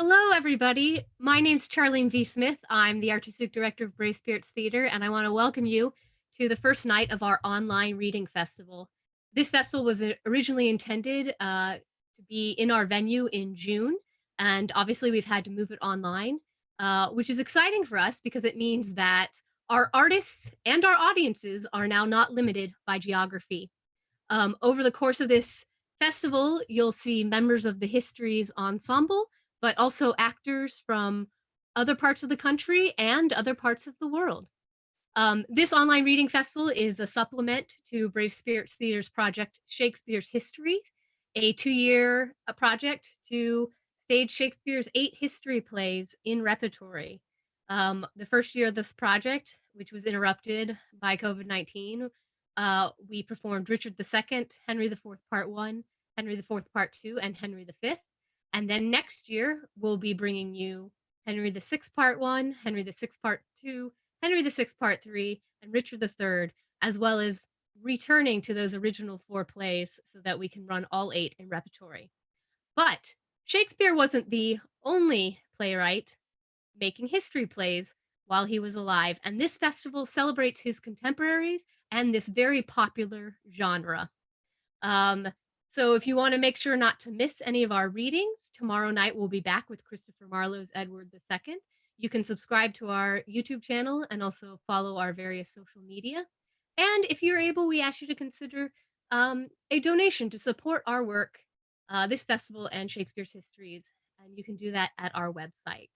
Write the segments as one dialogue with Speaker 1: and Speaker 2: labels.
Speaker 1: Hello, everybody. My name's Charlene V. Smith. I'm the Artistic Director of Brave Spirits Theater, and I want to welcome you to the first night of our online reading festival. This festival was originally intended to be in our venue in June, and obviously we've had to move it online, which is exciting for us because it means that our artists and our audiences are now not limited by geography. Over the course of this festival, you'll see members of the Histories Ensemble, but also actors from other parts of the country and other parts of the world. This online reading festival is a supplement to Brave Spirits Theater's project, Shakespeare's History, a 2-year project to stage Shakespeare's 8 history plays in repertory. The first year of this project, which was interrupted by COVID-19, we performed Richard II, Henry IV Part 1, Henry IV Part 2, and Henry V. And then next year, we'll be bringing you Henry VI Part 1, Henry VI Part 2, Henry VI Part 3, and Richard III, as well as returning to those original 4 plays so that we can run all 8 in repertory. But Shakespeare wasn't the only playwright making history plays while he was alive, and this festival celebrates his contemporaries and this very popular genre. So if you want to make sure not to miss any of our readings, tomorrow night we'll be back with Christopher Marlowe's Edward II. You can subscribe to our YouTube channel and also follow our various social media. And if you're able, we ask you to consider a donation to support our work, this festival and Shakespeare's Histories, and you can do that at our website.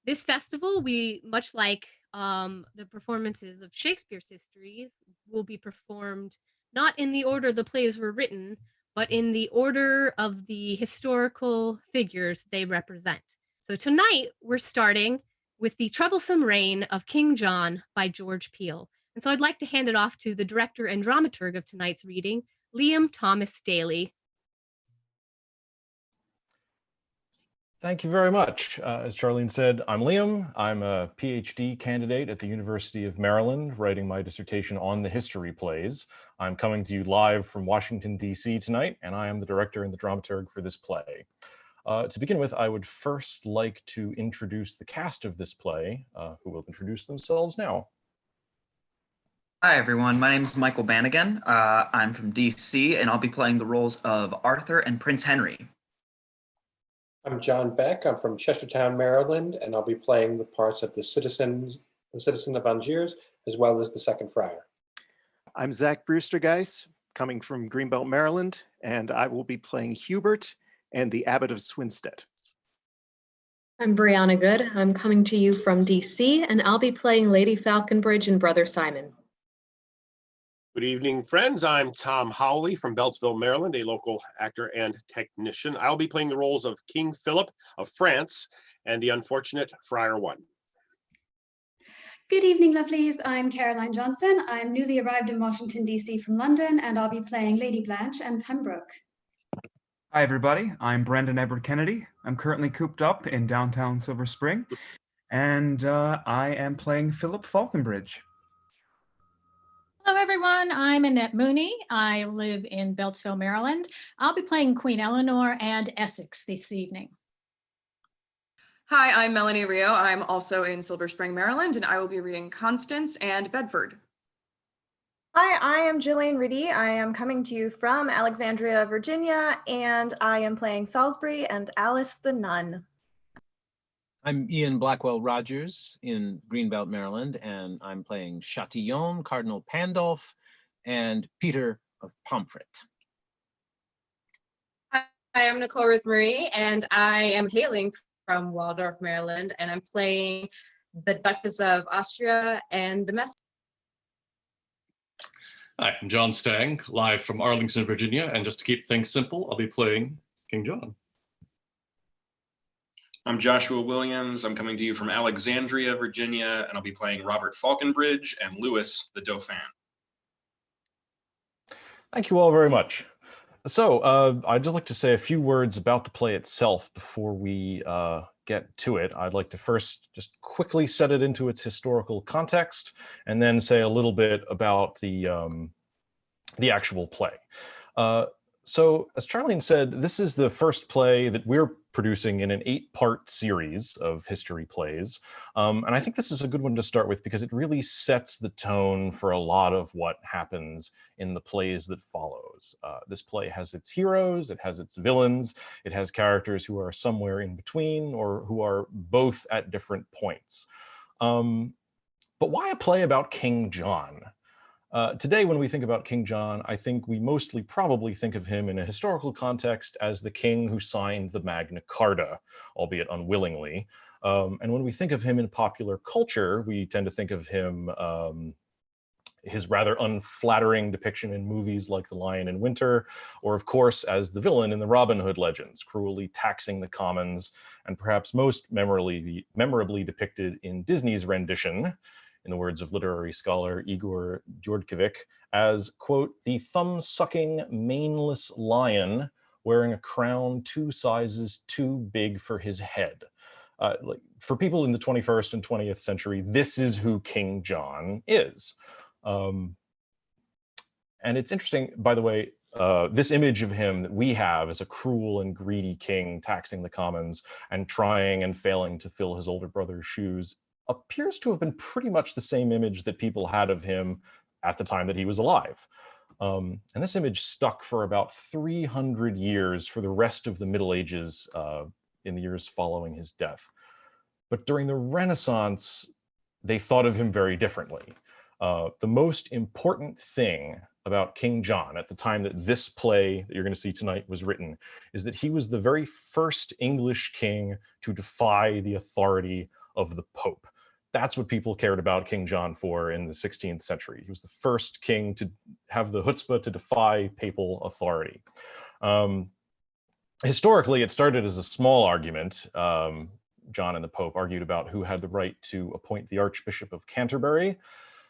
Speaker 1: This festival, much like the performances of Shakespeare's Histories, will be performed not in the order the plays were written, but in the order of the historical figures they represent. So tonight, we're starting with the Troublesome Reign of King John by George Peele. And so I'd like to hand it off to the director and dramaturg of tonight's reading, Liam Thomas Daley.
Speaker 2: Thank you very much. As Charlene said, I'm Liam. I'm a PhD candidate at the University of Maryland, writing my dissertation on the history plays. I'm coming to you live from Washington, D.C. tonight, and I am the director and the dramaturg for this play. To begin with, I would first like to introduce the cast of this play, who will introduce themselves now.
Speaker 3: Hi, everyone. My name is Michael Bannigan. I'm from D.C., and I'll be playing the roles of Arthur and Prince Henry.
Speaker 4: I'm John Beck. I'm from Chestertown, Maryland, and I'll be playing the parts of the citizen of Angiers, as well as the second friar.
Speaker 5: I'm Zach Brewster-Geis, coming from Greenbelt, Maryland, and I will be playing Hubert and the Abbot of Swinstead.
Speaker 6: I'm Brianna Good. I'm coming to you from DC, and I'll be playing Lady Falconbridge and Brother Simon.
Speaker 7: Good evening, friends. I'm Tom Howley from Beltsville, Maryland, a local actor and technician. I'll be playing the roles of King Philip of France and the unfortunate Friar One.
Speaker 8: Good evening, lovelies. I'm Caroline Johnson. I'm newly arrived in Washington, D.C. from London, and I'll be playing Lady Blanche and Pembroke.
Speaker 9: Hi, everybody. I'm Brendan Edward Kennedy. I'm currently cooped up in downtown Silver Spring, and I am playing Philip Falconbridge.
Speaker 10: Hello, everyone. I'm Annette Mooney. I live in Beltsville, Maryland. I'll be playing Queen Eleanor and Essex this evening.
Speaker 11: Hi, I'm Melanie Rio. I'm also in Silver Spring, Maryland, and I will be reading Constance and Bedford.
Speaker 12: Hi, I am Jillian Riddy. I am coming to you from Alexandria, Virginia, and I am playing Salisbury and Alice the Nun.
Speaker 13: I'm Ian Blackwell Rogers in Greenbelt, Maryland, and I'm playing Chatillon, Cardinal Pandolf, and Peter of Pomfret.
Speaker 14: Hi, I'm Nicole Ruth Marie, and I am hailing from Waldorf, Maryland, and I'm playing the Duchess of Austria and the Mess.
Speaker 15: Hi, I'm John Stang, live from Arlington, Virginia, and just to keep things simple, I'll be playing King John.
Speaker 16: I'm Joshua Williams. I'm coming to you from Alexandria, Virginia, and I'll be playing Robert Falconbridge and Louis the Dauphin.
Speaker 2: Thank you all very much. So I'd just like to say a few words about the play itself before we get to it. I'd like to first just quickly set it into its historical context and then say a little bit about the actual play. So as Charlene said, this is the first play that we're producing in an 8-part series of history plays. And I think this is a good one to start with because it really sets the tone for a lot of what happens in the plays that follows. This play has its heroes, it has its villains, it has characters who are somewhere in between or who are both at different points. But why a play about King John? Today, when we think about King John, I think we mostly probably think of him in a historical context as the king who signed the Magna Carta, albeit unwillingly. And when we think of him in popular culture, we tend to think of him, his rather unflattering depiction in movies like The Lion in Winter, or of course as the villain in the Robin Hood legends, cruelly taxing the commons, and perhaps most memorably depicted in Disney's rendition, in the words of literary scholar Igor Djordjevic, as, quote, the thumb-sucking, maneless lion wearing a crown 2 sizes too big for his head. Like, for people in the 21st and 20th century, this is who King John is. And it's interesting, by the way, this image of him that we have as a cruel and greedy king taxing the commons and trying and failing to fill his older brother's shoes appears to have been pretty much the same image that people had of him at the time that he was alive. And this image stuck for about 300 years for the rest of the Middle Ages in the years following his death. But during the Renaissance, they thought of him very differently. The most important thing about King John at the time that this play that you're going to see tonight was written is that he was the very first English king to defy the authority of the Pope. That's what people cared about King John for in the 16th century. He was the first king to have the chutzpah to defy papal authority. Historically, it started as a small argument. John and the Pope argued about who had the right to appoint the Archbishop of Canterbury,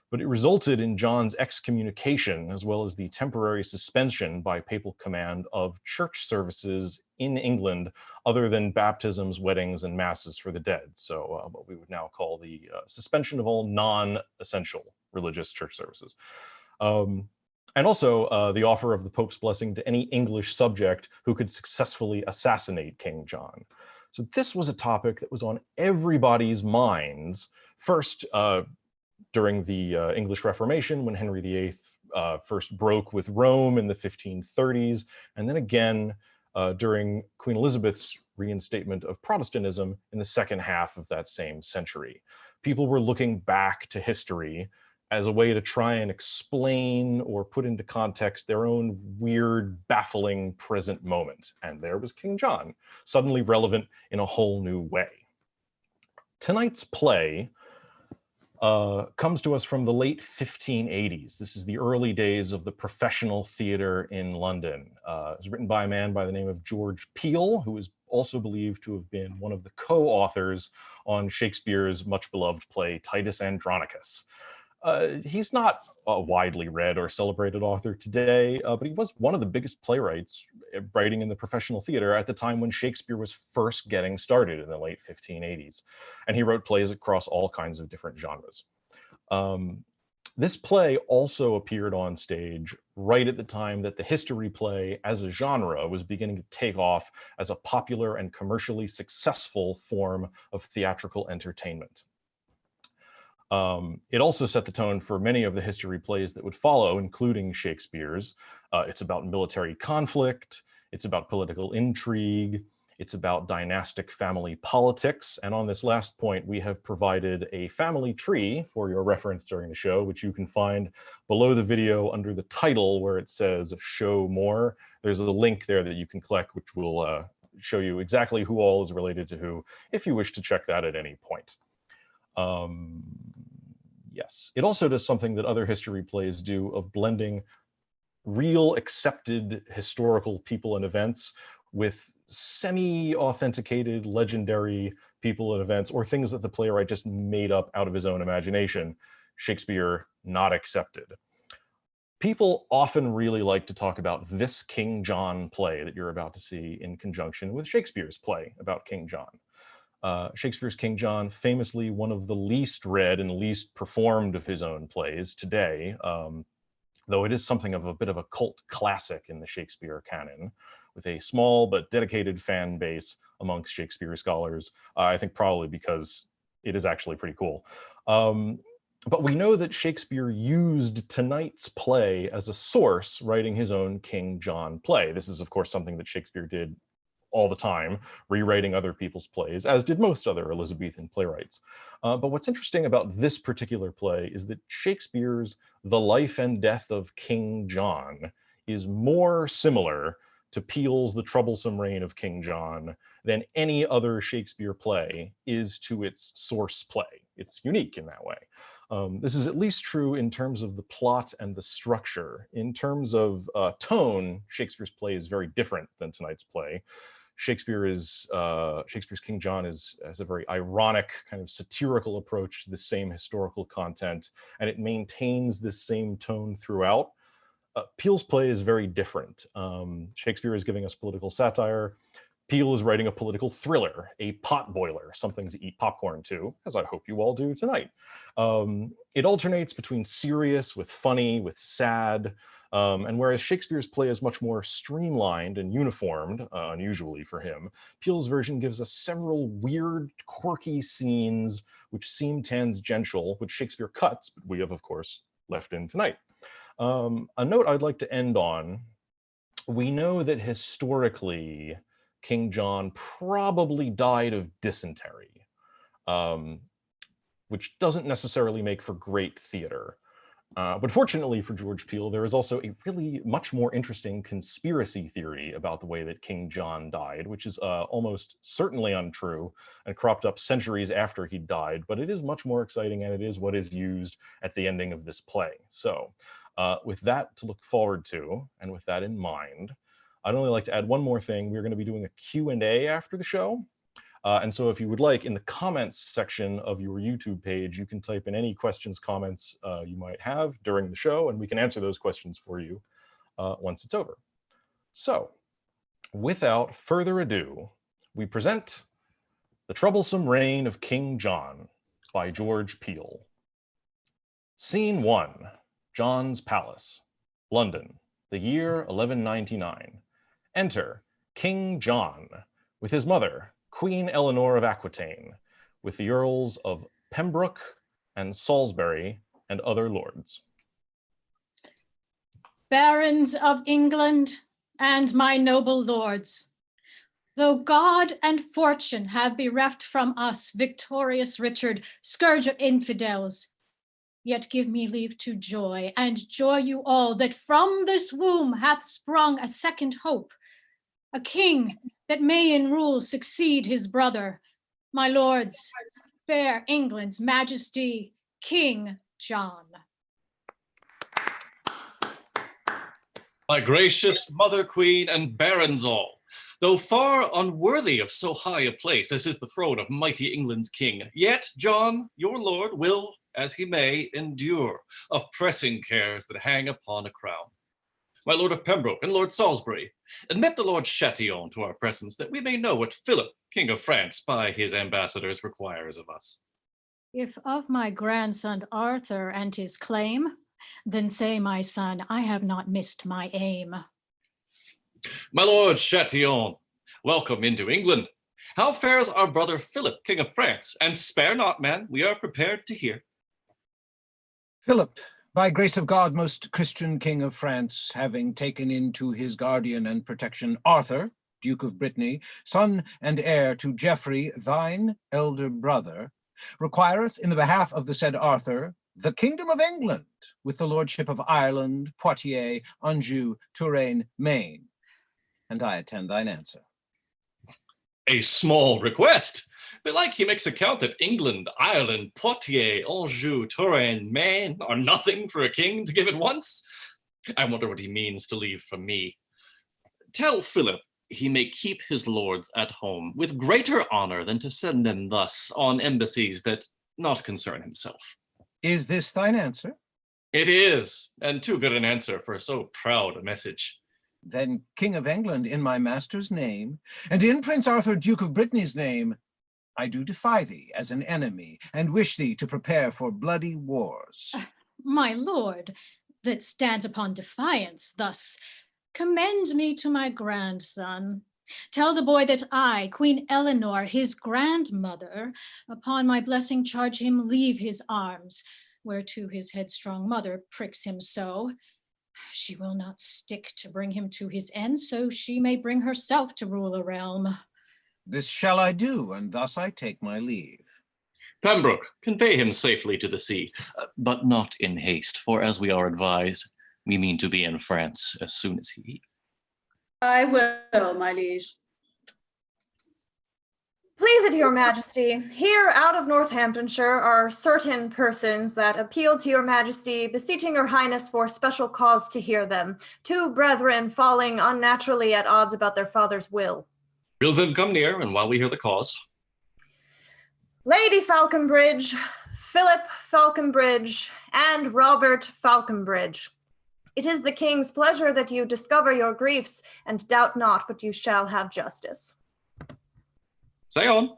Speaker 2: but it resulted in John's excommunication, as well as the temporary suspension by papal command of church services in England, other than baptisms, weddings, and masses for the dead. So what we would now call the suspension of all non-essential religious church services. And also the offer of the Pope's blessing to any English subject who could successfully assassinate King John. So this was a topic that was on everybody's minds, first during the English Reformation, when Henry VIII first broke with Rome in the 1530s, and then again during Queen Elizabeth's reinstatement of Protestantism in the second half of that same century. People were looking back to history as a way to try and explain or put into context their own weird, baffling present moment. And there was King John, suddenly relevant in a whole new way. Tonight's play comes to us from the late 1580s. This is the early days of the professional theater in London. It was written by a man by the name of George Peele, who is also believed to have been one of the co-authors on Shakespeare's much beloved play, Titus Andronicus. He's not a widely read or celebrated author today, but he was one of the biggest playwrights writing in the professional theater at the time when Shakespeare was first getting started in the late 1580s. And he wrote plays across all kinds of different genres. This play also appeared on stage right at the time that the history play as a genre was beginning to take off as a popular and commercially successful form of theatrical entertainment. It also set the tone for many of the history plays that would follow, including Shakespeare's. It's about military conflict, it's about political intrigue, it's about dynastic family politics. And on this last point, we have provided a family tree for your reference during the show, which you can find below the video under the title where it says show more. There's a link there that you can click, which will show you exactly who all is related to who, if you wish to check that at any point. Yes, it also does something that other history plays do of blending real accepted historical people and events with semi-authenticated legendary people and events, or things that the playwright just made up out of his own imagination. Shakespeare not accepted. People often really like to talk about this King John play that you're about to see in conjunction with Shakespeare's play about King John. Shakespeare's King John, famously one of the least read and least performed of his own plays today, though it is something of a bit of a cult classic in the Shakespeare canon, with a small but dedicated fan base amongst Shakespeare scholars. I think probably because it is actually pretty cool. But we know that Shakespeare used tonight's play as a source, writing his own King John play. This is, of course, something that Shakespeare did all the time, rewriting other people's plays, as did most other Elizabethan playwrights. But what's interesting about this particular play is that Shakespeare's The Life and Death of King John is more similar to Peele's The Troublesome Reign of King John than any other Shakespeare play is to its source play. It's unique in that way. This is at least true in terms of the plot and the structure. In terms of tone, Shakespeare's play is very different than tonight's play. Shakespeare's King John has a very ironic, kind of satirical approach to the same historical content, and it maintains this same tone throughout. Peele's play is very different. Shakespeare is giving us political satire. Peele is writing a political thriller, a potboiler, something to eat popcorn to, as I hope you all do tonight. It alternates between serious with funny, with sad, and whereas Shakespeare's play is much more streamlined and uniformed, unusually for him, Peele's version gives us several weird, quirky scenes which seem tangential, which Shakespeare cuts, but we have, of course, left in tonight. A note I'd like to end on, we know that historically, King John probably died of dysentery, which doesn't necessarily make for great theater. But fortunately for George Peele, there is also a really much more interesting conspiracy theory about the way that King John died, which is almost certainly untrue and cropped up centuries after he died, but it is much more exciting, and it is what is used at the ending of this play. So with that to look forward to, and with that in mind, I'd only like to add one more thing. We're going to be doing a Q&A after the show. And so if you would like, in the comments section of your YouTube page, you can type in any questions, comments you might have during the show, and we can answer those questions for you once it's over. So without further ado, we present The Troublesome Reign of King John by George Peele. Scene 1, John's Palace, London, the year 1199. Enter King John with his mother, Queen Eleanor of Aquitaine, with the Earls of Pembroke and Salisbury and other lords.
Speaker 10: Barons of England and my noble lords, though God and fortune have bereft from us victorious Richard, scourge of infidels, yet give me leave to joy, and joy you all, that from this womb hath sprung a second hope, a king that may in rule succeed his brother, my lords, fair England's majesty, King John.
Speaker 15: My gracious mother queen and barons all, though far unworthy of so high a place as is the throne of mighty England's king, yet John, your lord, will, as he may, endure of pressing cares that hang upon a crown. My Lord of Pembroke and Lord Salisbury, admit the Lord Chatillon to our presence, that we may know what Philip, King of France, by his ambassadors requires of us.
Speaker 10: If of my grandson Arthur and his claim, then say, my son, I have not missed my aim.
Speaker 15: My Lord Chatillon, welcome into England. How fares our brother Philip, King of France? And spare not, man, we are prepared to hear.
Speaker 13: Philip, by grace of God, most Christian King of France, having taken into his guardian and protection Arthur, Duke of Brittany, son and heir to Geoffrey, thine elder brother, requireth in the behalf of the said Arthur the kingdom of England, with the lordship of Ireland, Poitiers, Anjou, Touraine, Maine. And I attend thine answer.
Speaker 15: A small request. Belike he makes account that England, Ireland, Poitiers, Anjou, Touraine, Maine are nothing for a king to give at once. I wonder what he means to leave from me. Tell Philip he may keep his lords at home with greater honor than to send them thus on embassies that not concern himself.
Speaker 13: Is this thine answer?
Speaker 15: It is, and too good an answer for so proud a message.
Speaker 13: Then, King of England, in my master's name, and in Prince Arthur, Duke of Brittany's name, I do defy thee as an enemy, and wish thee to prepare for bloody wars.
Speaker 10: My lord, that stands upon defiance thus, commend me to my grandson. Tell the boy that I, Queen Eleanor, his grandmother, upon my blessing charge him leave his arms, whereto his headstrong mother pricks him so. She will not stick to bring him to his end, so she may bring herself to rule a realm.
Speaker 13: This shall I do, and thus I take my leave.
Speaker 15: Pembroke, convey him safely to the sea, but not in haste, for as we are advised, we mean to be in France as soon as he.
Speaker 17: I will, my liege.
Speaker 12: Please it, your majesty, here out of Northamptonshire are certain persons that appeal to your majesty, beseeching your highness for special cause to hear them. Two brethren falling unnaturally at odds about their father's will.
Speaker 15: Will them come near, and while we hear the cause.
Speaker 12: Lady Falconbridge, Philip Falconbridge, and Robert Falconbridge. It is the king's pleasure that you discover your griefs, and doubt not but you shall have justice.
Speaker 15: Say on.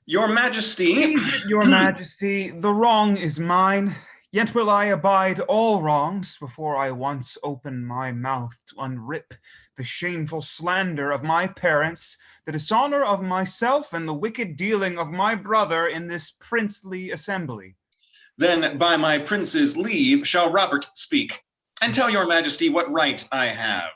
Speaker 16: Your majesty.
Speaker 9: Your majesty, the wrong is mine, yet will I abide all wrongs before I once open my mouth to unrip the shameful slander of my parents, the dishonor of myself, and the wicked dealing of my brother in this princely assembly.
Speaker 16: Then by my prince's leave shall Robert speak, and tell your majesty what right I have.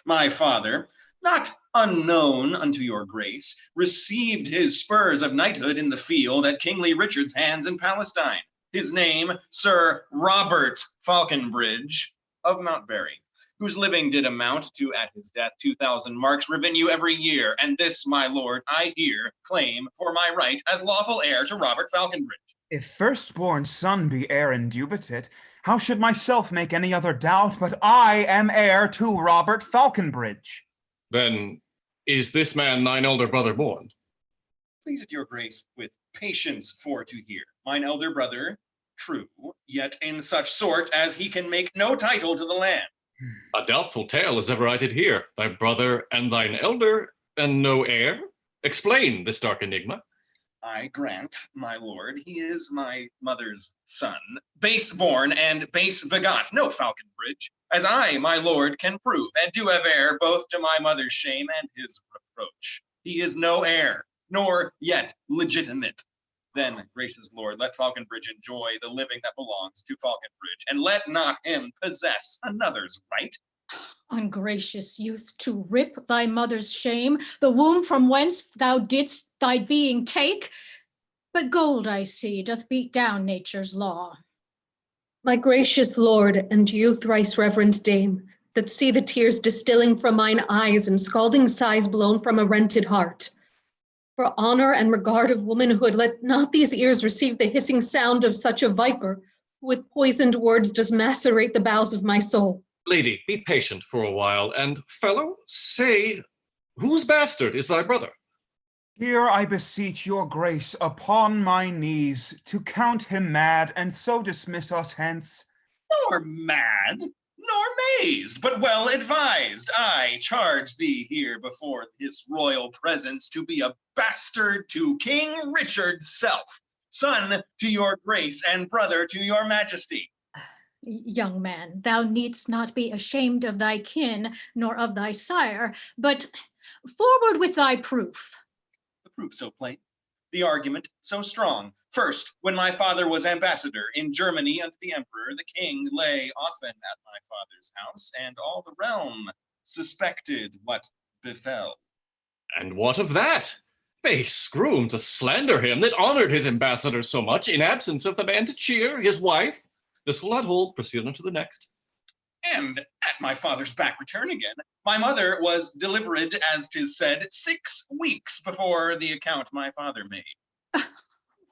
Speaker 16: My father, not unknown unto your grace, received his spurs of knighthood in the field at Kingly Richard's hands in Palestine. His name, Sir Robert Falconbridge of Mountberry, whose living did amount to, at his death, 2,000 marks revenue every year. And this, my lord, I here claim for my right as lawful heir to Robert Falconbridge.
Speaker 9: If firstborn son be heir indubitate, how should myself make any other doubt but I am heir to Robert Falconbridge?
Speaker 15: Then is this man thine elder brother born?
Speaker 16: Please it your grace with patience for to hear. Mine elder brother, true, yet in such sort as he can make no title to the land.
Speaker 15: A doubtful tale as ever I did hear. Thy brother and thine elder, and no heir? Explain this dark enigma.
Speaker 16: I grant, my lord, he is my mother's son, base born and base begot, no Falconbridge, as I, my lord, can prove, and do have heir both to my mother's shame and his reproach. He is no heir, nor yet legitimate. Then, gracious lord, let Falconbridge enjoy the living that belongs to Falconbridge, and let not him possess another's right.
Speaker 10: Ungracious youth, to rip thy mother's shame, the womb from whence thou didst thy being take. But gold, I see, doth beat down nature's law.
Speaker 6: My gracious lord, and you thrice reverend dame, that see the tears distilling from mine eyes and scalding sighs blown from a rented heart. For honor and regard of womanhood, let not these ears receive the hissing sound of such a viper, who with poisoned words does macerate the bowels of my soul.
Speaker 15: Lady, be patient for a while, and fellow, say, whose bastard is thy brother?
Speaker 9: Here I beseech your grace upon my knees to count him mad, and so dismiss us hence.
Speaker 16: Nor mad, nor mazed, but well advised. I charge thee here before his royal presence to be a bastard to King Richard's self, son to your grace and brother to your majesty.
Speaker 10: Young man, thou needst not be ashamed of thy kin, nor of thy sire, but forward with thy proof.
Speaker 16: The proof so plain, the argument so strong. First, when my father was ambassador in Germany unto the emperor, the king lay often at my father's house, and all the realm suspected what befell.
Speaker 15: And what of that? Base groom to slander him that honored his ambassador so much in absence of the man to cheer his wife. This will not hold. Proceed on to the next.
Speaker 16: And at my father's back return again, my mother was delivered, as 'tis said, 6 weeks before the account my father made.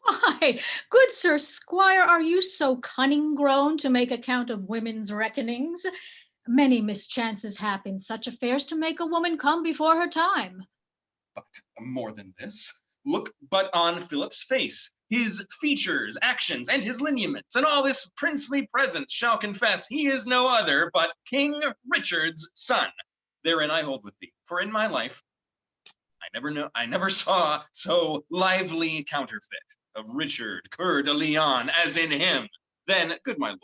Speaker 10: Why, good sir squire, are you so cunning grown to make account of women's reckonings? Many mischances happen such affairs to make a woman come before her time.
Speaker 16: But more than this, look but on Philip's face, his features, actions, and his lineaments, and all this princely presence shall confess he is no other but King Richard's son. Therein I hold with thee, for in my life I never saw so lively counterfeit of Richard Coeur de Lion as in him. Then, good my lord,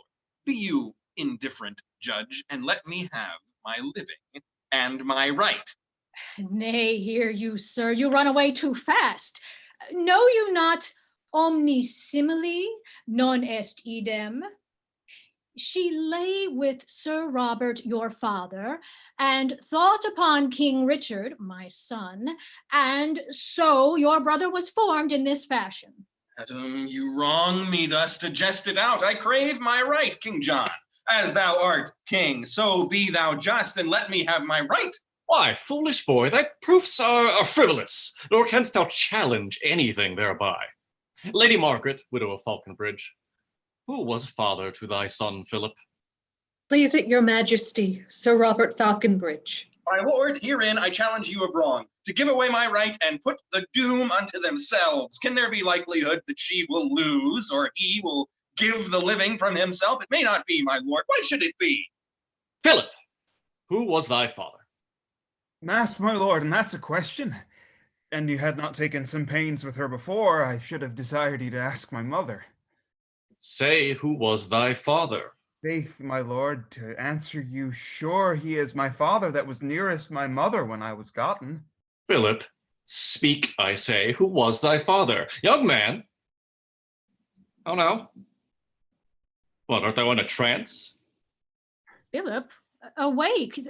Speaker 16: be you indifferent judge, and let me have my living and my right.
Speaker 10: Nay, hear you, sir, you run away too fast. Know you not omni simile non est idem? She lay with Sir Robert your father, and thought upon King Richard, my son, and so your brother was formed in this fashion.
Speaker 16: Madam, you wrong me thus to jest it out. I crave my right, King John. As thou art king, so be thou just, and let me have my right.
Speaker 15: Why, foolish boy, thy proofs are frivolous, nor canst thou challenge anything thereby. Lady Margaret, widow of Falconbridge, who was father to thy son Philip?
Speaker 6: Please it your majesty, Sir Robert Falconbridge.
Speaker 16: My lord, herein I challenge you of wrong, to give away my right and put the doom unto themselves. Can there be likelihood that she will lose, or he will give the living from himself? It may not be, my lord. Why should it be?
Speaker 15: Philip, who was thy father?
Speaker 9: Master, my lord, and that's a question. And you had not taken some pains with her before, I should have desired you to ask my mother.
Speaker 15: Say, who was thy father?
Speaker 9: Faith, my lord, to answer you, sure he is my father that was nearest my mother when I was gotten.
Speaker 15: Philip, speak, I say, who was thy father? Young man! How now? What, art thou in a trance?
Speaker 10: Philip, awake!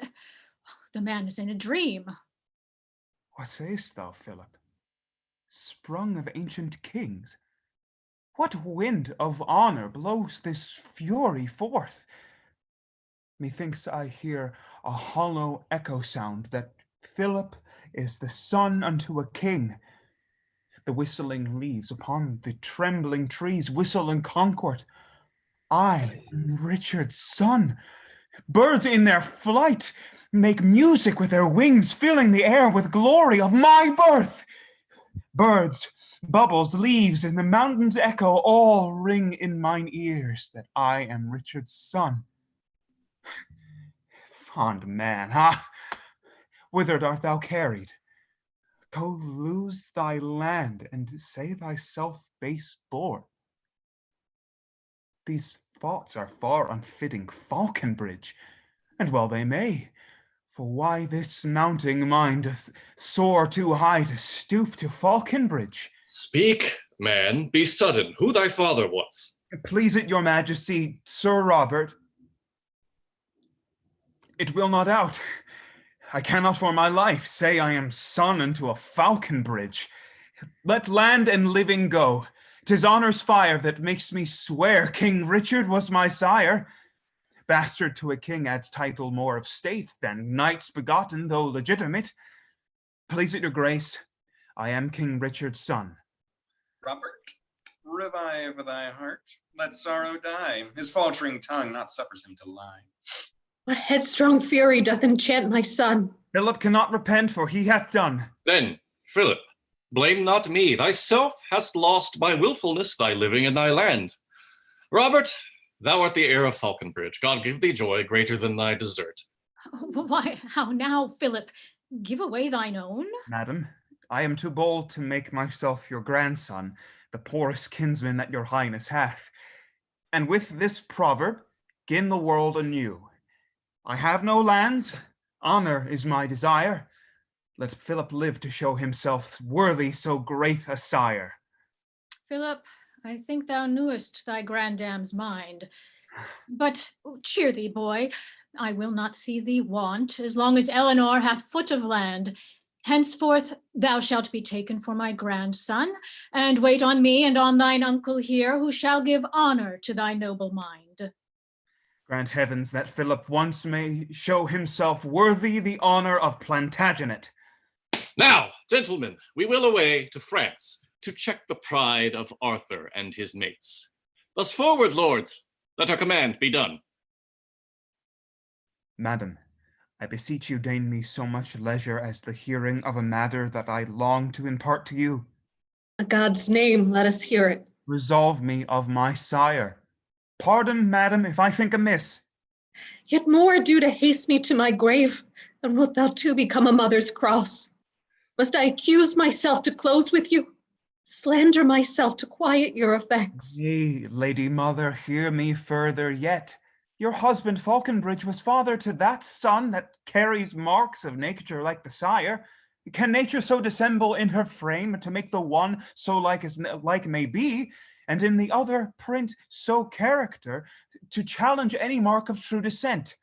Speaker 10: The man is in a dream.
Speaker 9: What sayest thou, Philip? Sprung of ancient kings? What wind of honor blows this fury forth? Methinks I hear a hollow echo sound that Philip is the son unto a king. The whistling leaves upon the trembling trees whistle in concord. I am Richard's son. Birds in their flight make music with their wings, filling the air with glory of my birth. Birds, bubbles, leaves, and the mountains echo all ring in mine ears that I am Richard's son. Fond man, ha! Whither art thou carried? Go lose thy land and say thyself base born. These thoughts are far unfitting Falconbridge, and well they may. For why this mounting mind doth soar too high to stoop to Falconbridge?
Speaker 15: Speak, man, be sudden, who thy father was.
Speaker 9: Please it your majesty, Sir Robert. It will not out. I cannot for my life say I am son unto a Falconbridge. Let land and living go. 'Tis honor's fire that makes me swear King Richard was my sire. Bastard to a king adds title more of state than knights begotten, though legitimate. Please it your grace, I am King Richard's son.
Speaker 16: Robert, revive thy heart. Let sorrow die. His faltering tongue not suffers him to lie.
Speaker 6: What headstrong fury doth enchant my son?
Speaker 9: Philip cannot repent, for he hath done.
Speaker 15: Then, Philip, blame not me. Thyself hast lost by willfulness thy living and thy land. Robert, thou art the heir of Falconbridge. God give thee joy greater than thy desert.
Speaker 10: Why, how now, Philip? Give away thine own?
Speaker 9: Madam, I am too bold to make myself your grandson, the poorest kinsman that your highness hath. And with this proverb, gin the world anew. I have no lands, honor is my desire. Let Philip live to show himself worthy so great a sire.
Speaker 10: Philip, I think thou knewest thy grandam's mind. But cheer thee, boy, I will not see thee want, as long as Eleanor hath foot of land. Henceforth thou shalt be taken for my grandson, and wait on me and on thine uncle here, who shall give honor to thy noble mind.
Speaker 9: Grant heavens that Philip once may show himself worthy the honor of Plantagenet.
Speaker 15: Now, gentlemen, we will away to France to check the pride of Arthur and his mates. Thus forward, lords, let our command be done.
Speaker 9: Madam, I beseech you deign me so much leisure as the hearing of a matter that I long to impart to you.
Speaker 6: A God's name, let us hear it.
Speaker 9: Resolve me of my sire. Pardon, madam, if I think amiss.
Speaker 6: Yet more ado to haste me to my grave, and wilt thou too become a mother's cross? Must I accuse myself to close with you? Slander myself to quiet your effects?
Speaker 9: Nay, lady mother, hear me further yet. Your husband Falconbridge was father to that son that carries marks of nature like the sire. Can nature so dissemble in her frame to make the one so like as like may be, and in the other print so character to challenge any mark of true descent?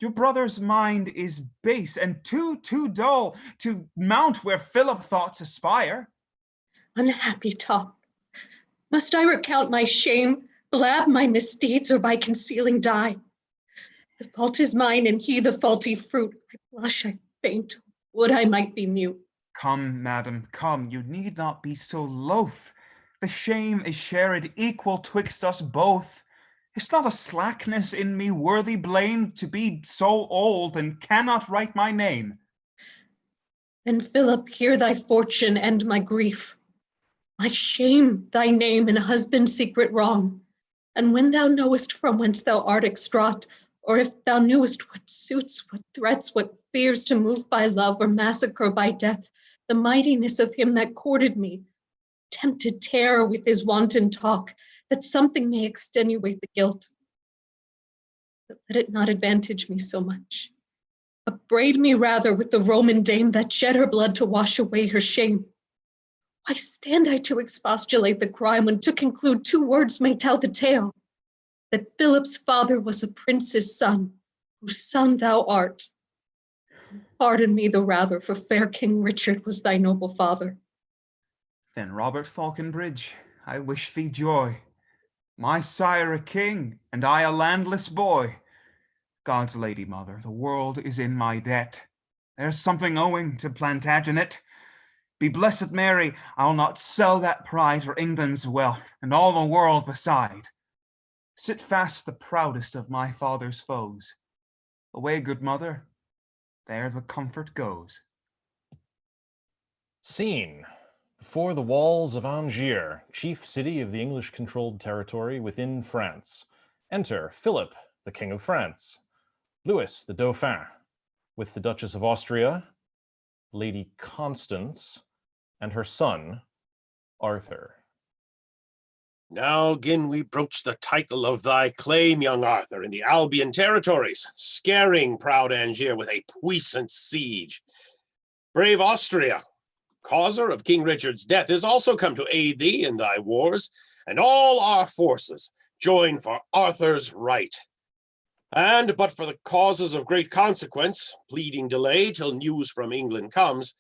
Speaker 9: Your brother's mind is base and too dull to mount where Philip thoughts aspire.
Speaker 6: Unhappy talk. Must I recount my shame, blab my misdeeds, or by concealing die? The fault is mine, and he the faulty fruit. I blush, I faint. Would I might be mute.
Speaker 9: Come, madam, come, you need not be so loath. The shame is shared equal twixt us both. It's not a slackness in me worthy blame to be so old and cannot write my name.
Speaker 6: Then, Philip, hear thy fortune and my grief. My shame, thy name, and husband's secret wrong. And when thou knowest from whence thou art extraught, or if thou knewest what suits, what threats, what fears to move by love or massacre by death, the mightiness of him that courted me, tempted terror with his wanton talk, that something may extenuate the guilt. But let it not advantage me so much. Upbraid me rather with the Roman dame that shed her blood to wash away her shame. Why stand I to expostulate the crime, when to conclude 2 words may tell the tale? That Philip's father was a prince's son, whose son thou art. Pardon me the rather, for fair King Richard was thy noble father.
Speaker 9: Then, Robert Falconbridge, I wish thee joy. My sire a king, and I a landless boy. God's lady mother, the world is in my debt. There's something owing to Plantagenet. Be blessed Mary, I'll not sell that pride for England's wealth, and all the world beside. Sit fast the proudest of my father's foes. Away, good mother, there the comfort goes.
Speaker 2: Scene: before the walls of Angiers, chief city of the English-controlled territory within France. Enter Philip, the King of France, Louis, the Dauphin, with the Duchess of Austria, Lady Constance, and her son, Arthur.
Speaker 7: Now gin we broach the title of thy claim, young Arthur, in the Albion territories, scaring proud Angiers with a puissant siege. Brave Austria, causer of King Richard's death, is also come to aid thee in thy wars, and all our forces join for Arthur's right. And but for the causes of great consequence, pleading delay till news from England comes,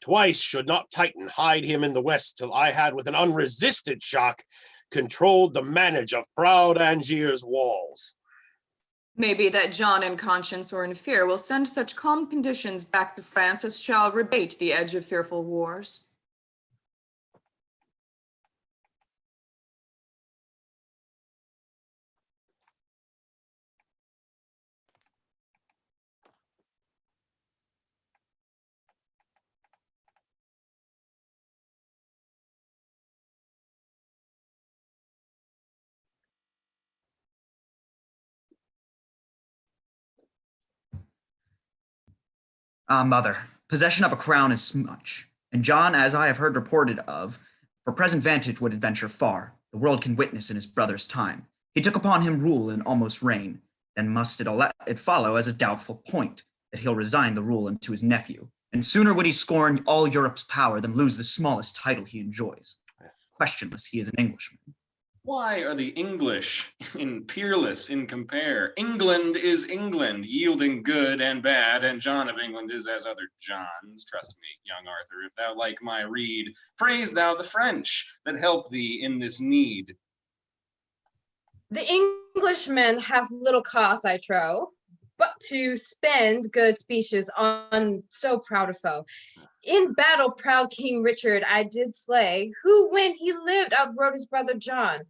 Speaker 7: twice should not Titan hide him in the west till I had with an unresisted shock controlled the manage of proud Angiers' walls.
Speaker 11: Maybe that John in conscience or in fear will send such calm conditions back to France as shall rebate the edge of fearful wars.
Speaker 3: Ah, mother, possession of a crown is much, and John, as I have heard reported of, for present vantage would adventure far, the world can witness in his brother's time. He took upon him rule and almost reign, then must it follow as a doubtful point, that he'll resign the rule unto his nephew, and sooner would he scorn all Europe's power than lose the smallest title he enjoys. Questionless, he is an Englishman.
Speaker 16: Why are the English peerless in compare? England is England, yielding good and bad, and John of England is as other Johns. Trust me, young Arthur, if thou like my rede, praise thou the French that help thee in this need.
Speaker 14: The Englishman hath little cause, I trow, but to spend good speeches on so proud a foe. In battle proud King Richard I did slay, who when he lived outrode his brother John.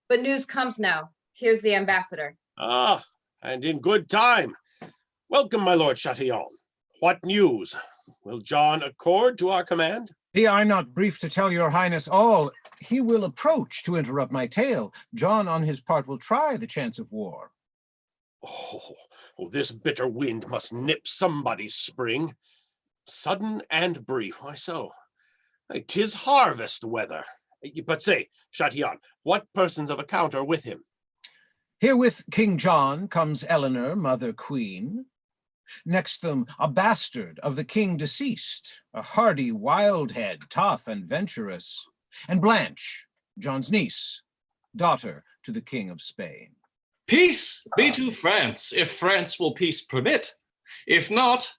Speaker 14: But news comes now. Here's the ambassador.
Speaker 7: Ah, and in good time. Welcome, my lord Chatillon. What news? Will John accord to our command?
Speaker 13: Be I not brief to tell your highness all, he will approach to interrupt my tale. John on his part will try the chance of war.
Speaker 7: Oh, this bitter wind must nip somebody's spring. Sudden and brief, why so? 'Tis harvest weather. But say, Chatillon, what persons of account are with him?
Speaker 13: Herewith King John comes Eleanor, mother queen. Next them a bastard of the king deceased, a hardy wildhead, tough and venturous, and Blanche, John's niece, daughter to the King of Spain.
Speaker 15: Peace be to France, if France will peace permit. If not,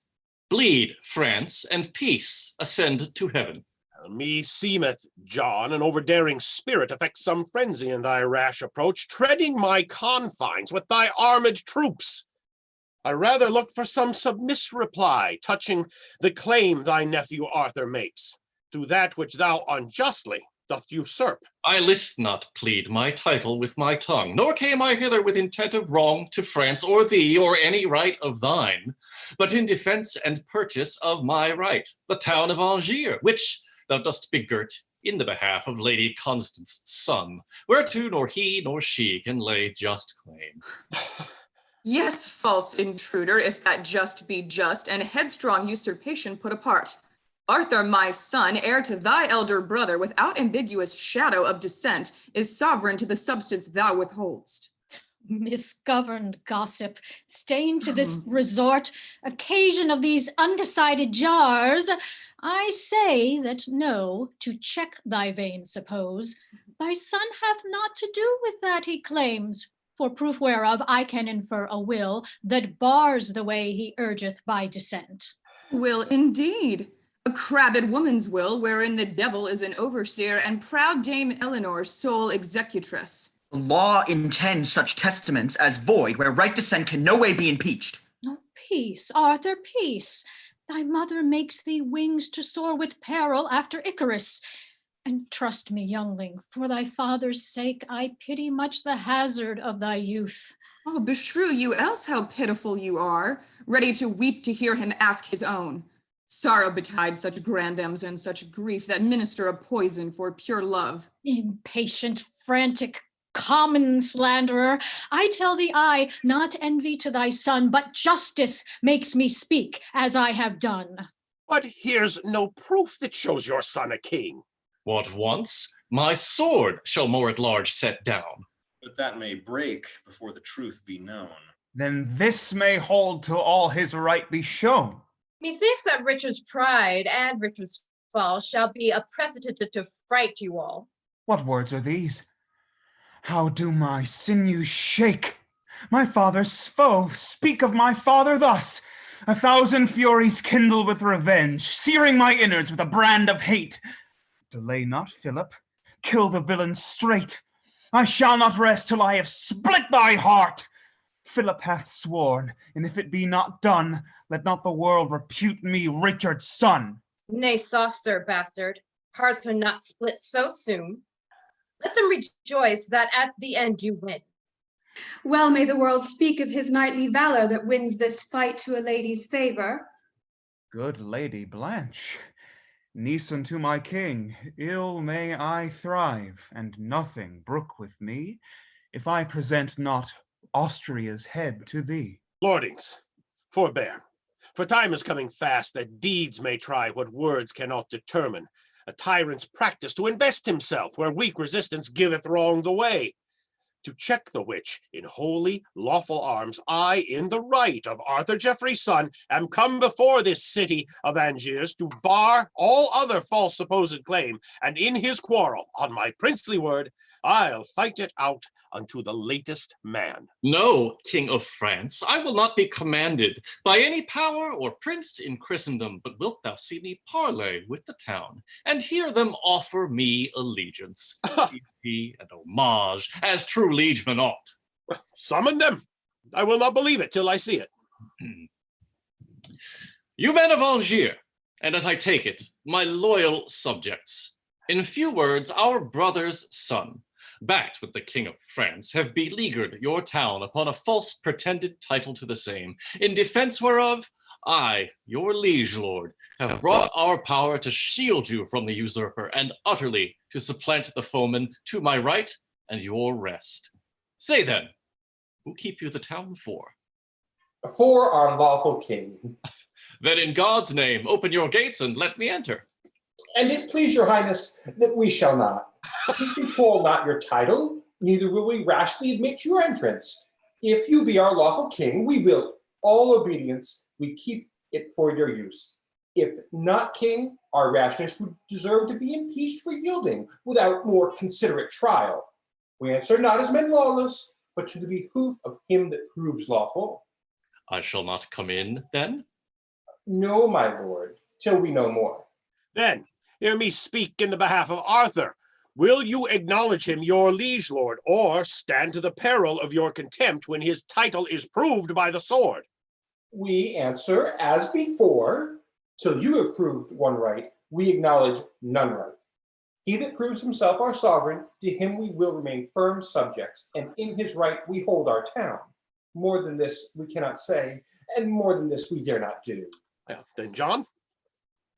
Speaker 15: bleed, France, and peace ascend to heaven.
Speaker 7: Me seemeth, John, an overdaring spirit affects some frenzy in thy rash approach, treading my confines with thy armed troops. I rather looked for some submiss reply, touching the claim thy nephew Arthur makes, to that which thou unjustly doth usurp.
Speaker 15: I list not plead my title with my tongue, nor came I hither with intent of wrong to France or thee, or any right of thine, but in defense and purchase of my right, the town of Angiers, which thou dost begirt in the behalf of Lady Constance's son, whereto nor he nor she can lay just claim.
Speaker 11: Yes, false intruder, if that just be just, and headstrong usurpation put apart. Arthur, my son, heir to thy elder brother, without ambiguous shadow of descent, is sovereign to the substance thou withholdst.
Speaker 10: Misgoverned gossip, stained to this resort, occasion of these undecided jars, I say that no, to check thy vain suppose, thy son hath naught to do with that he claims, for proof whereof I can infer a will that bars the way he urgeth by descent.
Speaker 11: Will indeed. A crabbed woman's will, wherein the devil is an overseer, and proud Dame Eleanor sole executress.
Speaker 3: The law intends such testaments as void, where right descent can no way be impeached.
Speaker 10: No, peace, Arthur, peace. Thy mother makes thee wings to soar with peril after Icarus. And trust me, youngling, for thy father's sake, I pity much the hazard of thy youth.
Speaker 11: Oh, beshrew you else how pitiful you are, ready to weep to hear him ask his own. Sorrow betide such grandams and such grief that minister a poison for pure love.
Speaker 10: Impatient, frantic, common slanderer, I tell thee not envy to thy son, but justice makes me speak as I have done.
Speaker 7: But here's no proof that shows your son a king.
Speaker 15: What once, my sword shall more at large set down.
Speaker 16: But that may break before the truth be known.
Speaker 9: Then this may hold till all his right be shown.
Speaker 14: Methinks that Richard's pride and Richard's fall shall be a precedent to fright you all.
Speaker 9: What words are these? How do my sinews shake? My father's foe speak of my father thus. 1,000 furies kindle with revenge, searing my innards with a brand of hate. Delay not, Philip. Kill the villain straight. I shall not rest till I have split thy heart. Philip hath sworn, and if it be not done, let not the world repute me Richard's son.
Speaker 14: Nay, soft, sir, bastard. Hearts are not split so soon. Let them rejoice that at the end you win.
Speaker 8: Well may the world speak of his knightly valor that wins this fight to a lady's favor.
Speaker 9: Good Lady Blanche, niece unto my king, ill may I thrive, and nothing brook with me, if I present not Austria's head to thee.
Speaker 7: Lordings, forbear, for time is coming fast that deeds may try what words cannot determine. A tyrant's practice to invest himself where weak resistance giveth wrong the way. To check the which, in holy, lawful arms, I, in the right of Arthur Geoffrey's son, am come before this city of Angiers to bar all other false supposed claim, and in his quarrel, on my princely word, I'll fight it out unto the latest man.
Speaker 15: No, King of France, I will not be commanded by any power or prince in Christendom, but wilt thou see me parley with the town, and hear them offer me allegiance, fealty, and homage, as true liegemen ought.
Speaker 7: Summon them. I will not believe it till I see it.
Speaker 15: You men of Angiers, and as I take it, my loyal subjects, in few words, our brother's son, backed with the King of France, have beleaguered your town upon a false pretended title to the same, in defense whereof I, your liege lord, have brought our power to shield you from the usurper, and utterly to supplant the foeman to my right and your rest. Say then, who keep you the town for?
Speaker 4: For our lawful king.
Speaker 15: Then in God's name, open your gates and let me enter.
Speaker 4: And it please your highness that we shall not. We control not your title, Neither will we rashly admit your entrance. If you be our lawful king, we will all obedience, we keep it for your use. If not king, our rashness would deserve to be impeached for yielding without more considerate trial. We answer not as men lawless, but to the behoof of him that proves lawful.
Speaker 15: I shall not come in, then?
Speaker 4: No, my lord, till we know more.
Speaker 7: Then, hear me speak in the behalf of Arthur. Will you acknowledge him your liege lord, or stand to the peril of your contempt when his title is proved by the sword?
Speaker 4: We answer as before, till you have proved one right, we acknowledge none right. He that proves himself our sovereign, to him we will remain firm subjects, and in his right we hold our town. More than this we cannot say, and more than this we dare not do.
Speaker 7: Well, then, John,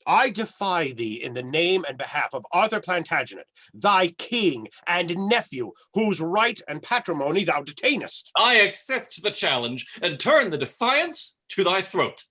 Speaker 7: I defy thee in the name and behalf of Arthur Plantagenet, thy king and nephew, whose right and patrimony thou detainest.
Speaker 15: I accept the challenge and turn the defiance to thy throat.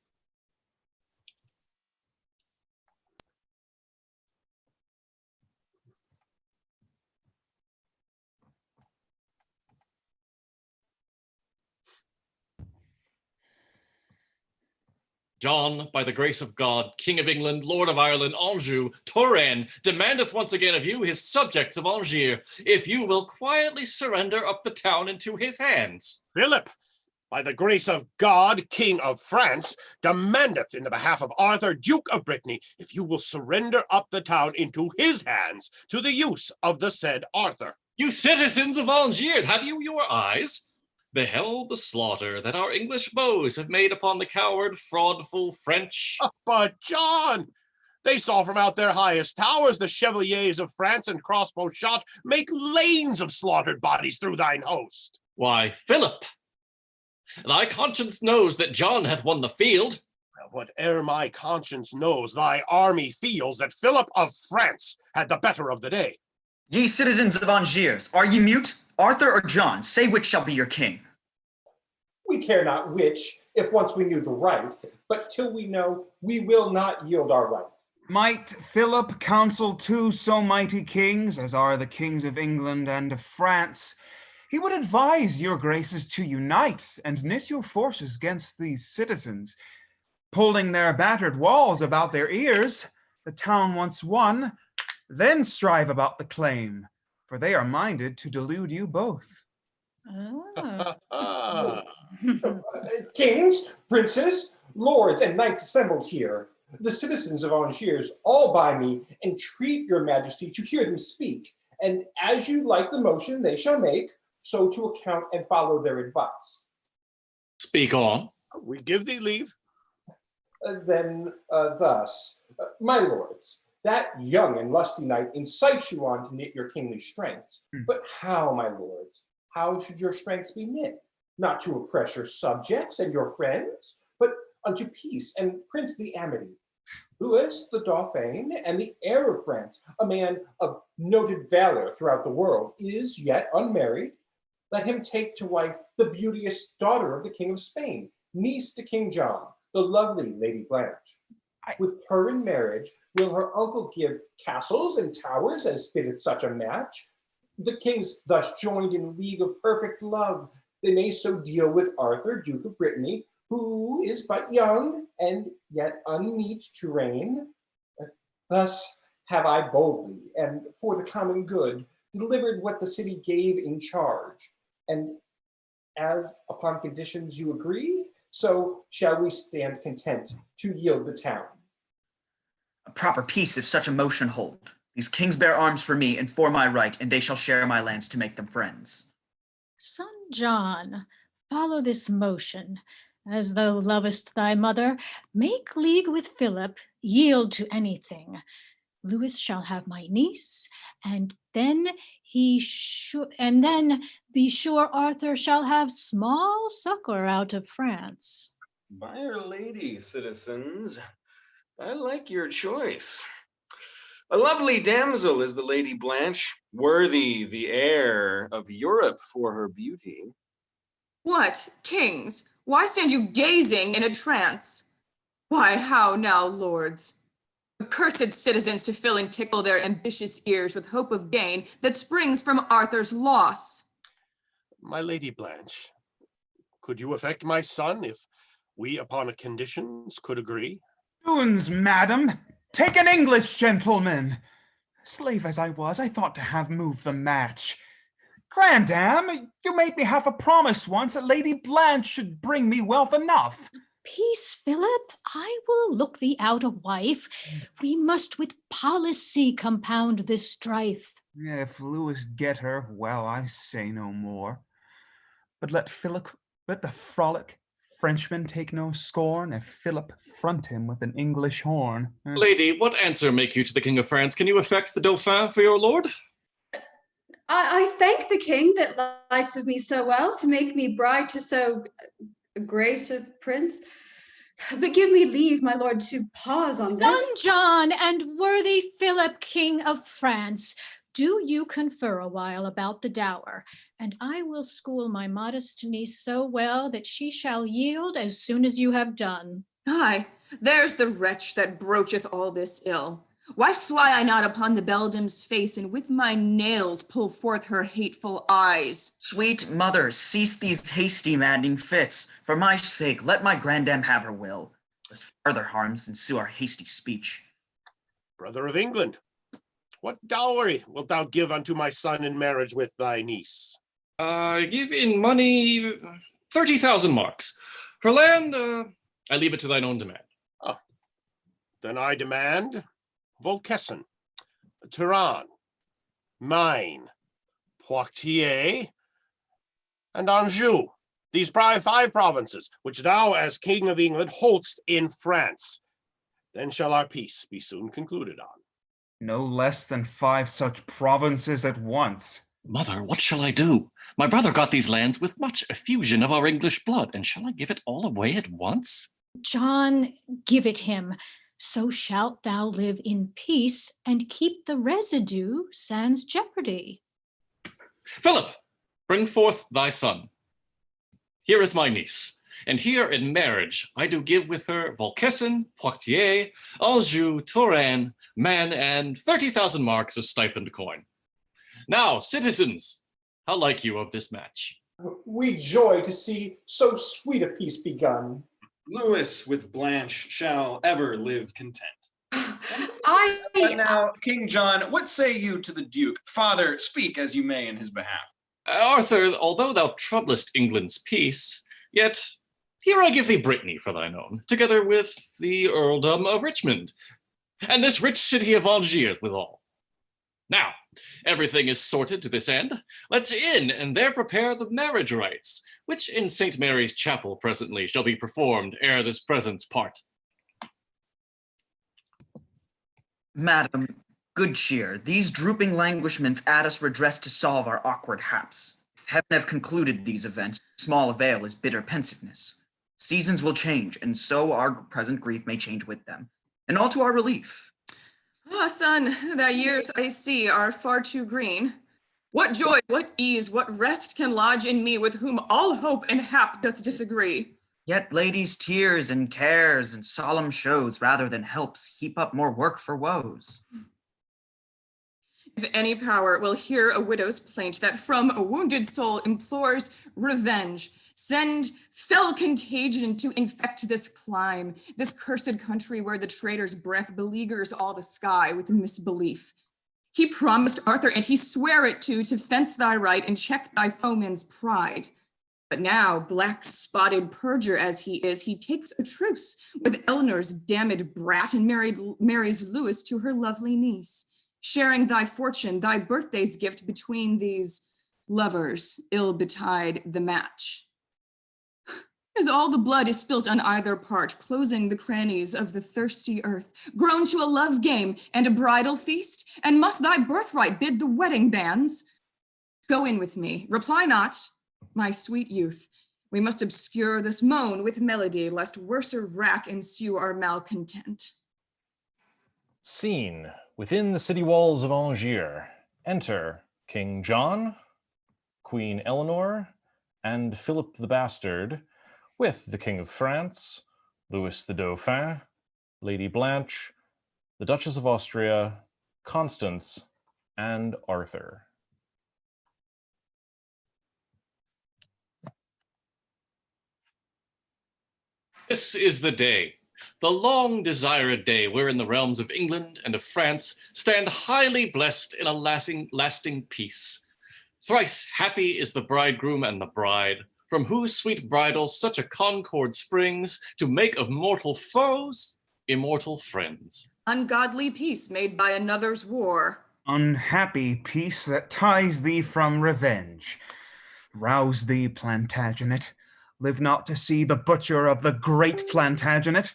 Speaker 15: John, by the grace of God, King of England, Lord of Ireland, Anjou, Touraine, demandeth once again of you, his subjects of Angiers, if you will quietly surrender up the town into his hands.
Speaker 7: Philip, by the grace of God, King of France, demandeth in the behalf of Arthur, Duke of Brittany, if you will surrender up the town into his hands to the use of the said Arthur.
Speaker 15: You citizens of Angiers, have you your eyes beheld the slaughter that our English bows have made upon the coward, fraudful French?
Speaker 7: But John, they saw from out their highest towers the chevaliers of France and crossbow shot make lanes of slaughtered bodies through thine host.
Speaker 15: Why, Philip, thy conscience knows that John hath won the field.
Speaker 7: Whate'er my conscience knows, thy army feels that Philip of France had the better of the day.
Speaker 3: Ye citizens of Angiers, are ye mute? Arthur or John, say which shall be your king.
Speaker 4: We care not which, if once we knew the right, but till we know, we will not yield our right.
Speaker 9: Might Philip counsel two so mighty kings as are the kings of England and of France, he would advise your graces to unite and knit your forces against these citizens, pulling their battered walls about their ears, the town once won, then strive about the claim, for they are minded to delude you both.
Speaker 4: Kings, princes, lords, and knights assembled here, the citizens of Angiers all by me entreat your majesty to hear them speak, and as you like the motion they shall make, so to account and follow their advice.
Speaker 15: Speak on.
Speaker 7: We give thee leave.
Speaker 4: Then thus, my lords, that young and lusty knight incites you on to knit your kingly strengths. But how, my lords, how should your strengths be knit? Not to oppress your subjects and your friends, but unto peace and princely amity. Louis the Dauphin and the heir of France, a man of noted valor throughout the world, is yet unmarried. Let him take to wife the beauteous daughter of the King of Spain, niece to King John, the lovely Lady Blanche. With her in marriage, will her uncle give castles and towers as fitteth such a match? The kings thus joined in league of perfect love, they may so deal with Arthur, Duke of Brittany, who is but young and yet unmeet to reign. Thus have I boldly, and for the common good, delivered what the city gave in charge. And as upon conditions you agree, so shall we stand content to yield the town.
Speaker 3: A proper peace if such a motion hold. These kings bear arms for me and for my right, and they shall share my lands to make them friends.
Speaker 10: Son John, follow this motion. As thou lovest thy mother, make league with Philip, yield to anything. Louis shall have my niece, and then be sure Arthur shall have small succor out of France.
Speaker 16: By Our Lady, citizens, I like your choice. A lovely damsel is the Lady Blanche, worthy the heir of Europe for her beauty.
Speaker 11: What, kings? Why stand you gazing in a trance? Why, how now, lords? Accursed citizens to fill and tickle their ambitious ears with hope of gain that springs from Arthur's loss.
Speaker 7: My Lady Blanche, could you affect my son if we upon conditions could agree?
Speaker 9: Doons, madam, take an English gentleman. Slave as I was, I thought to have moved the match. Grandam, you made me have a promise once that Lady Blanche should bring me wealth enough.
Speaker 10: Peace, Philip, I will look thee out a wife. We must with policy compound this strife.
Speaker 9: If Lewis get her, well, I say no more. But let the frolic Frenchman take no scorn if Philip front him with an English horn.
Speaker 15: Lady, what answer make you to the King of France? Can you effect the Dauphin for your lord?
Speaker 17: I thank the king that likes of me so well to make me bride to so great a prince. But give me leave, my lord, to pause on this.
Speaker 10: Son John and worthy Philip, King of France, do you confer a while about the dower, and I will school my modest niece so well that she shall yield as soon as you have done.
Speaker 11: Aye, there's the wretch that broacheth all this ill. Why fly I not upon the beldame's face, and with my nails pull forth her hateful eyes?
Speaker 3: Sweet mother, cease these hasty maddening fits. For my sake, let my grandam have her will, lest farther harms ensue our hasty speech.
Speaker 7: Brother of England, what dowry wilt thou give unto my son in marriage with thy niece?
Speaker 15: Give in money 30,000 marks. For land, I leave it to thine own demand.
Speaker 7: Oh, then I demand Volquessen, Turan, Maine, Poitiers, and Anjou. These five provinces, which thou as King of England holdst in France. Then shall our peace be soon concluded on.
Speaker 9: No less than 5 such provinces at once.
Speaker 15: Mother, what shall I do? My brother got these lands with much effusion of our English blood, and shall I give it all away at once?
Speaker 10: John, give it him. So shalt thou live in peace and keep the residue sans jeopardy.
Speaker 15: Philip, bring forth thy son. Here is my niece, and here in marriage I do give with her Volquessen, Poitiers, Anjou, Touraine, Maine, and 30,000 marks of stipend coin. Now, citizens, how like you of this match?
Speaker 4: We joy to see so sweet a peace begun.
Speaker 16: Lewis with Blanche shall ever live content.
Speaker 17: And
Speaker 16: now, King John, what say you to the Duke? Father, speak as you may in his behalf.
Speaker 15: Arthur, although thou troublest England's peace, yet here I give thee Brittany for thine own, together with the earldom of Richmond, and this rich city of Algiers withal. Now, everything is sorted to this end. Let's in and there prepare the marriage rites, which in St. Mary's Chapel presently shall be performed ere this presence part.
Speaker 3: Madam, good cheer, these drooping languishments add us redress to solve our awkward haps. Heaven have concluded these events, small avail is bitter pensiveness. Seasons will change, and so our present grief may change with them, and all to our relief.
Speaker 11: Ah, son, thy years I see are far too green. What joy, what ease, what rest can lodge in me with whom all hope and hap doth disagree?
Speaker 3: Yet ladies' tears and cares and solemn shows rather than helps heap up more work for woes.
Speaker 11: If any power will hear a widow's plaint that from a wounded soul implores revenge, send fell contagion to infect this clime, this cursed country where the traitor's breath beleaguers all the sky with misbelief. He promised Arthur, and he sware it to fence thy right and check thy foeman's pride. But now, black-spotted perjure as he is, he takes a truce with Eleanor's damned brat and marries Lewis to her lovely niece, sharing thy fortune, thy birthday's gift between these lovers, ill betide the match. As all the blood is spilt on either part, closing the crannies of the thirsty earth, grown to a love game and a bridal feast, and must thy birthright bid the wedding banns? Go in with me, reply not, my sweet youth. We must obscure this moan with melody, lest worser wrack ensue our malcontent.
Speaker 2: Scene within the city walls of Angiers. Enter King John, Queen Eleanor, and Philip the Bastard, with the King of France, Louis the Dauphin, Lady Blanche, the Duchess of Austria, Constance, and Arthur.
Speaker 15: This is the day, the long-desired day, wherein the realms of England and of France stand highly blessed in a lasting peace. Thrice happy is the bridegroom and the bride, from whose sweet bridal such a concord springs, to make of mortal foes immortal friends.
Speaker 11: Ungodly peace made by another's war.
Speaker 9: Unhappy peace that ties thee from revenge. Rouse thee, Plantagenet. Live not to see the butcher of the great Plantagenet.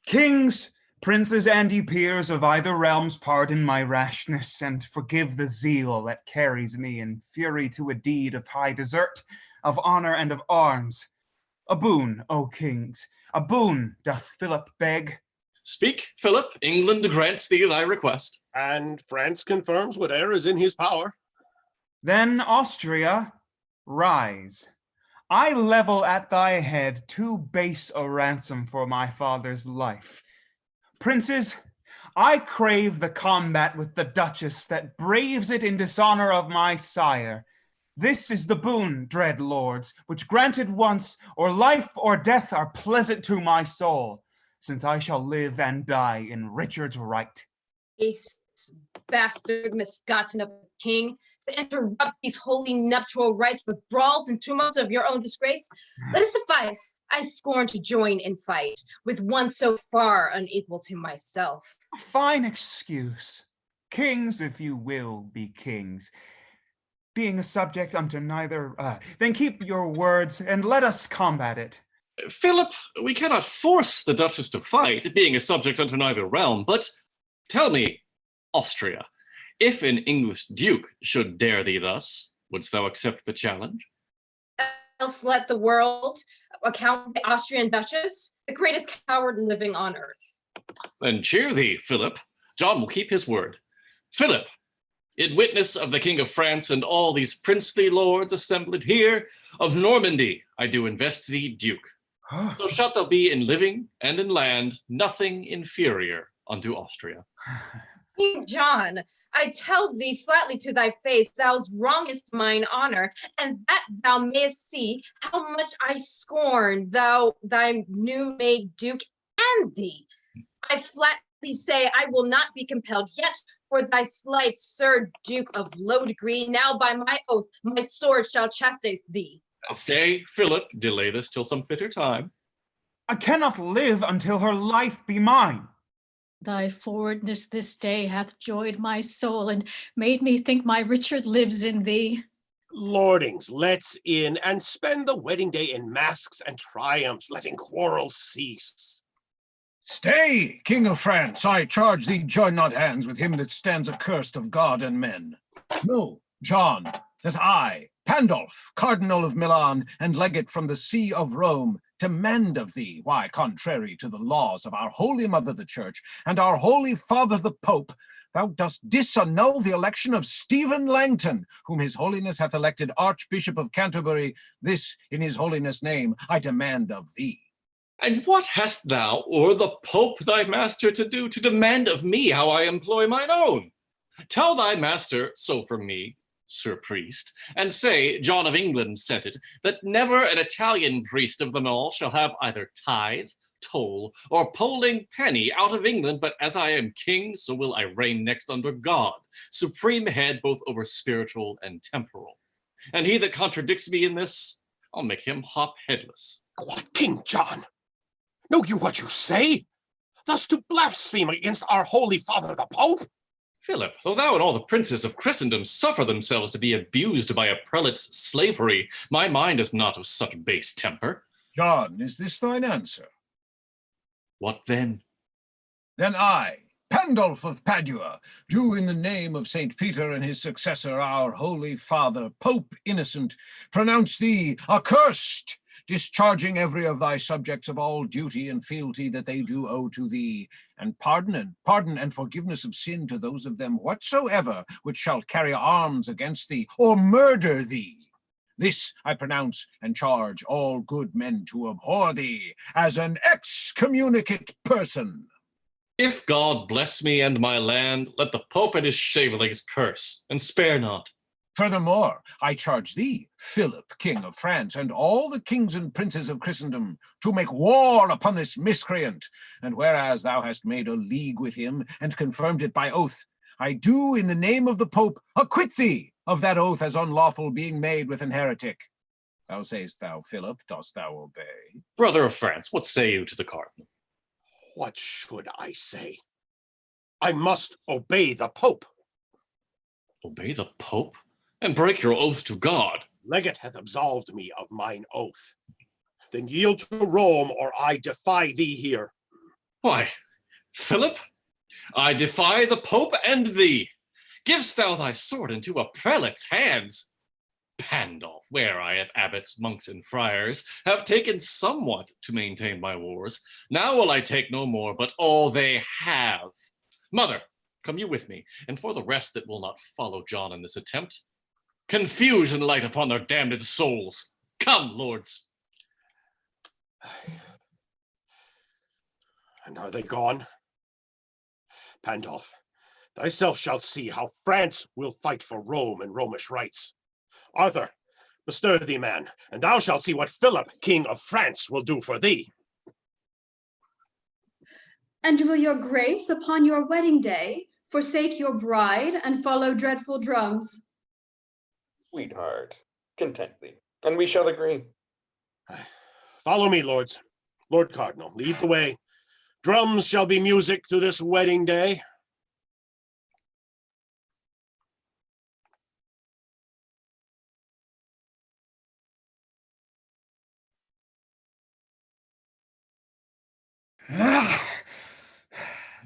Speaker 9: Kings, princes, and ye peers of either realms, pardon my rashness, and forgive the zeal that carries me in fury to a deed of high desert, of honor and of arms. A boon, O kings, a boon doth Philip beg.
Speaker 15: Speak, Philip, England grants thee thy request.
Speaker 7: And France confirms whate'er is in his power.
Speaker 9: Then Austria, rise. I level at thy head too base a ransom for my father's life. Princes, I crave the combat with the Duchess that braves it in dishonor of my sire. This is the boon, dread lords, which granted once, or life or death are pleasant to my soul, since I shall live and die in Richard's right.
Speaker 14: Base bastard misgotten of a king, to interrupt these holy nuptial rites with brawls and tumults of your own disgrace. Let it suffice. I scorn to join in fight with one so far unequal to myself.
Speaker 9: A fine excuse. Kings, if you will, be kings. Being a subject unto neither, then keep your words and let us combat it.
Speaker 15: Philip, we cannot force the Duchess to fight, being a subject unto neither realm, but tell me, Austria, if an English duke should dare thee thus, wouldst thou accept the challenge?
Speaker 14: Else let the world account the Austrian Duchess the greatest coward living on earth.
Speaker 15: Then cheer thee, Philip. John will keep his word. Philip, in witness of the King of France and all these princely lords assembled here, of Normandy I do invest thee duke. So shalt thou be in living and in land nothing inferior unto Austria.
Speaker 14: King John, I tell thee flatly to thy face, thou wrongest mine honor, and that thou mayest see how much I scorn thy new-made duke and thee. I flatly say I will not be compelled, yet for thy slight, Sir Duke of low degree, now by my oath, my sword shall chastise thee.
Speaker 15: Stay, Philip, delay this till some fitter time.
Speaker 9: I cannot live until her life be mine.
Speaker 10: Thy forwardness this day hath joyed my soul and made me think my Richard lives in thee.
Speaker 7: Lordings, let's in and spend the wedding day in masques and triumphs, letting quarrels cease.
Speaker 13: Stay, King of France, I charge thee join not hands with him that stands accursed of God and men. Know, John, that I, Pandulf, Cardinal of Milan, and legate from the See of Rome, demand of thee, why, contrary to the laws of our holy mother the Church, and our holy father the Pope, thou dost disannul the election of Stephen Langton, whom his holiness hath elected Archbishop of Canterbury. This, in his holiness' name, I demand of thee.
Speaker 15: And what hast thou or the Pope thy master to do to demand of me how I employ mine own? Tell thy master, so from me, Sir Priest, and say, John of England said it, that never an Italian priest of them all shall have either tithe, toll, or polling penny out of England, but as I am king, so will I reign next under God, supreme head both over spiritual and temporal. And he that contradicts me in this, I'll make him hop headless.
Speaker 7: What, King John? Know you what you say? Thus to blaspheme against our holy father the Pope?
Speaker 15: Philip, though thou and all the princes of Christendom suffer themselves to be abused by a prelate's slavery, my mind is not of such base temper.
Speaker 13: John, is this thine answer?
Speaker 15: What then?
Speaker 13: Then I, Pandulf of Padua, do in the name of Saint Peter and his successor, our holy father, Pope Innocent, pronounce thee accursed, discharging every of thy subjects of all duty and fealty that they do owe to thee, and pardon and forgiveness of sin to those of them whatsoever which shall carry arms against thee or murder thee. This I pronounce and charge all good men to abhor thee as an excommunicate person.
Speaker 15: If God bless me and my land, let the Pope and his shavelings curse, and spare not.
Speaker 13: Furthermore, I charge thee, Philip, King of France, and all the kings and princes of Christendom, to make war upon this miscreant. And whereas thou hast made a league with him, and confirmed it by oath, I do, in the name of the Pope, acquit thee of that oath as unlawful being made with an heretic. How sayest thou, Philip? Dost thou obey?
Speaker 15: Brother of France, what say you to the cardinal?
Speaker 7: What should I say? I must obey the Pope.
Speaker 15: Obey the Pope? And break your oath to God?
Speaker 7: Legate hath absolved me of mine oath. Then yield to Rome, or I defy thee here.
Speaker 15: Why, Philip, I defy the Pope and thee. Givest thou thy sword into a prelate's hands? Pandulph, where I have abbots, monks, and friars, have taken somewhat to maintain my wars. Now will I take no more, but all they have. Mother, come you with me, and for the rest that will not follow John in this attempt, confusion light upon their damned souls. Come, lords.
Speaker 7: And are they gone? Pandulph, thyself shalt see how France will fight for Rome and Romish rights. Arthur, bestir thee, man, and thou shalt see what Philip, King of France, will do for thee.
Speaker 17: And will your grace upon your wedding day forsake your bride and follow dreadful drums?
Speaker 18: Sweetheart, content thee, and we shall agree.
Speaker 7: Follow me, lords. Lord Cardinal, lead the way. Drums shall be music to this wedding day.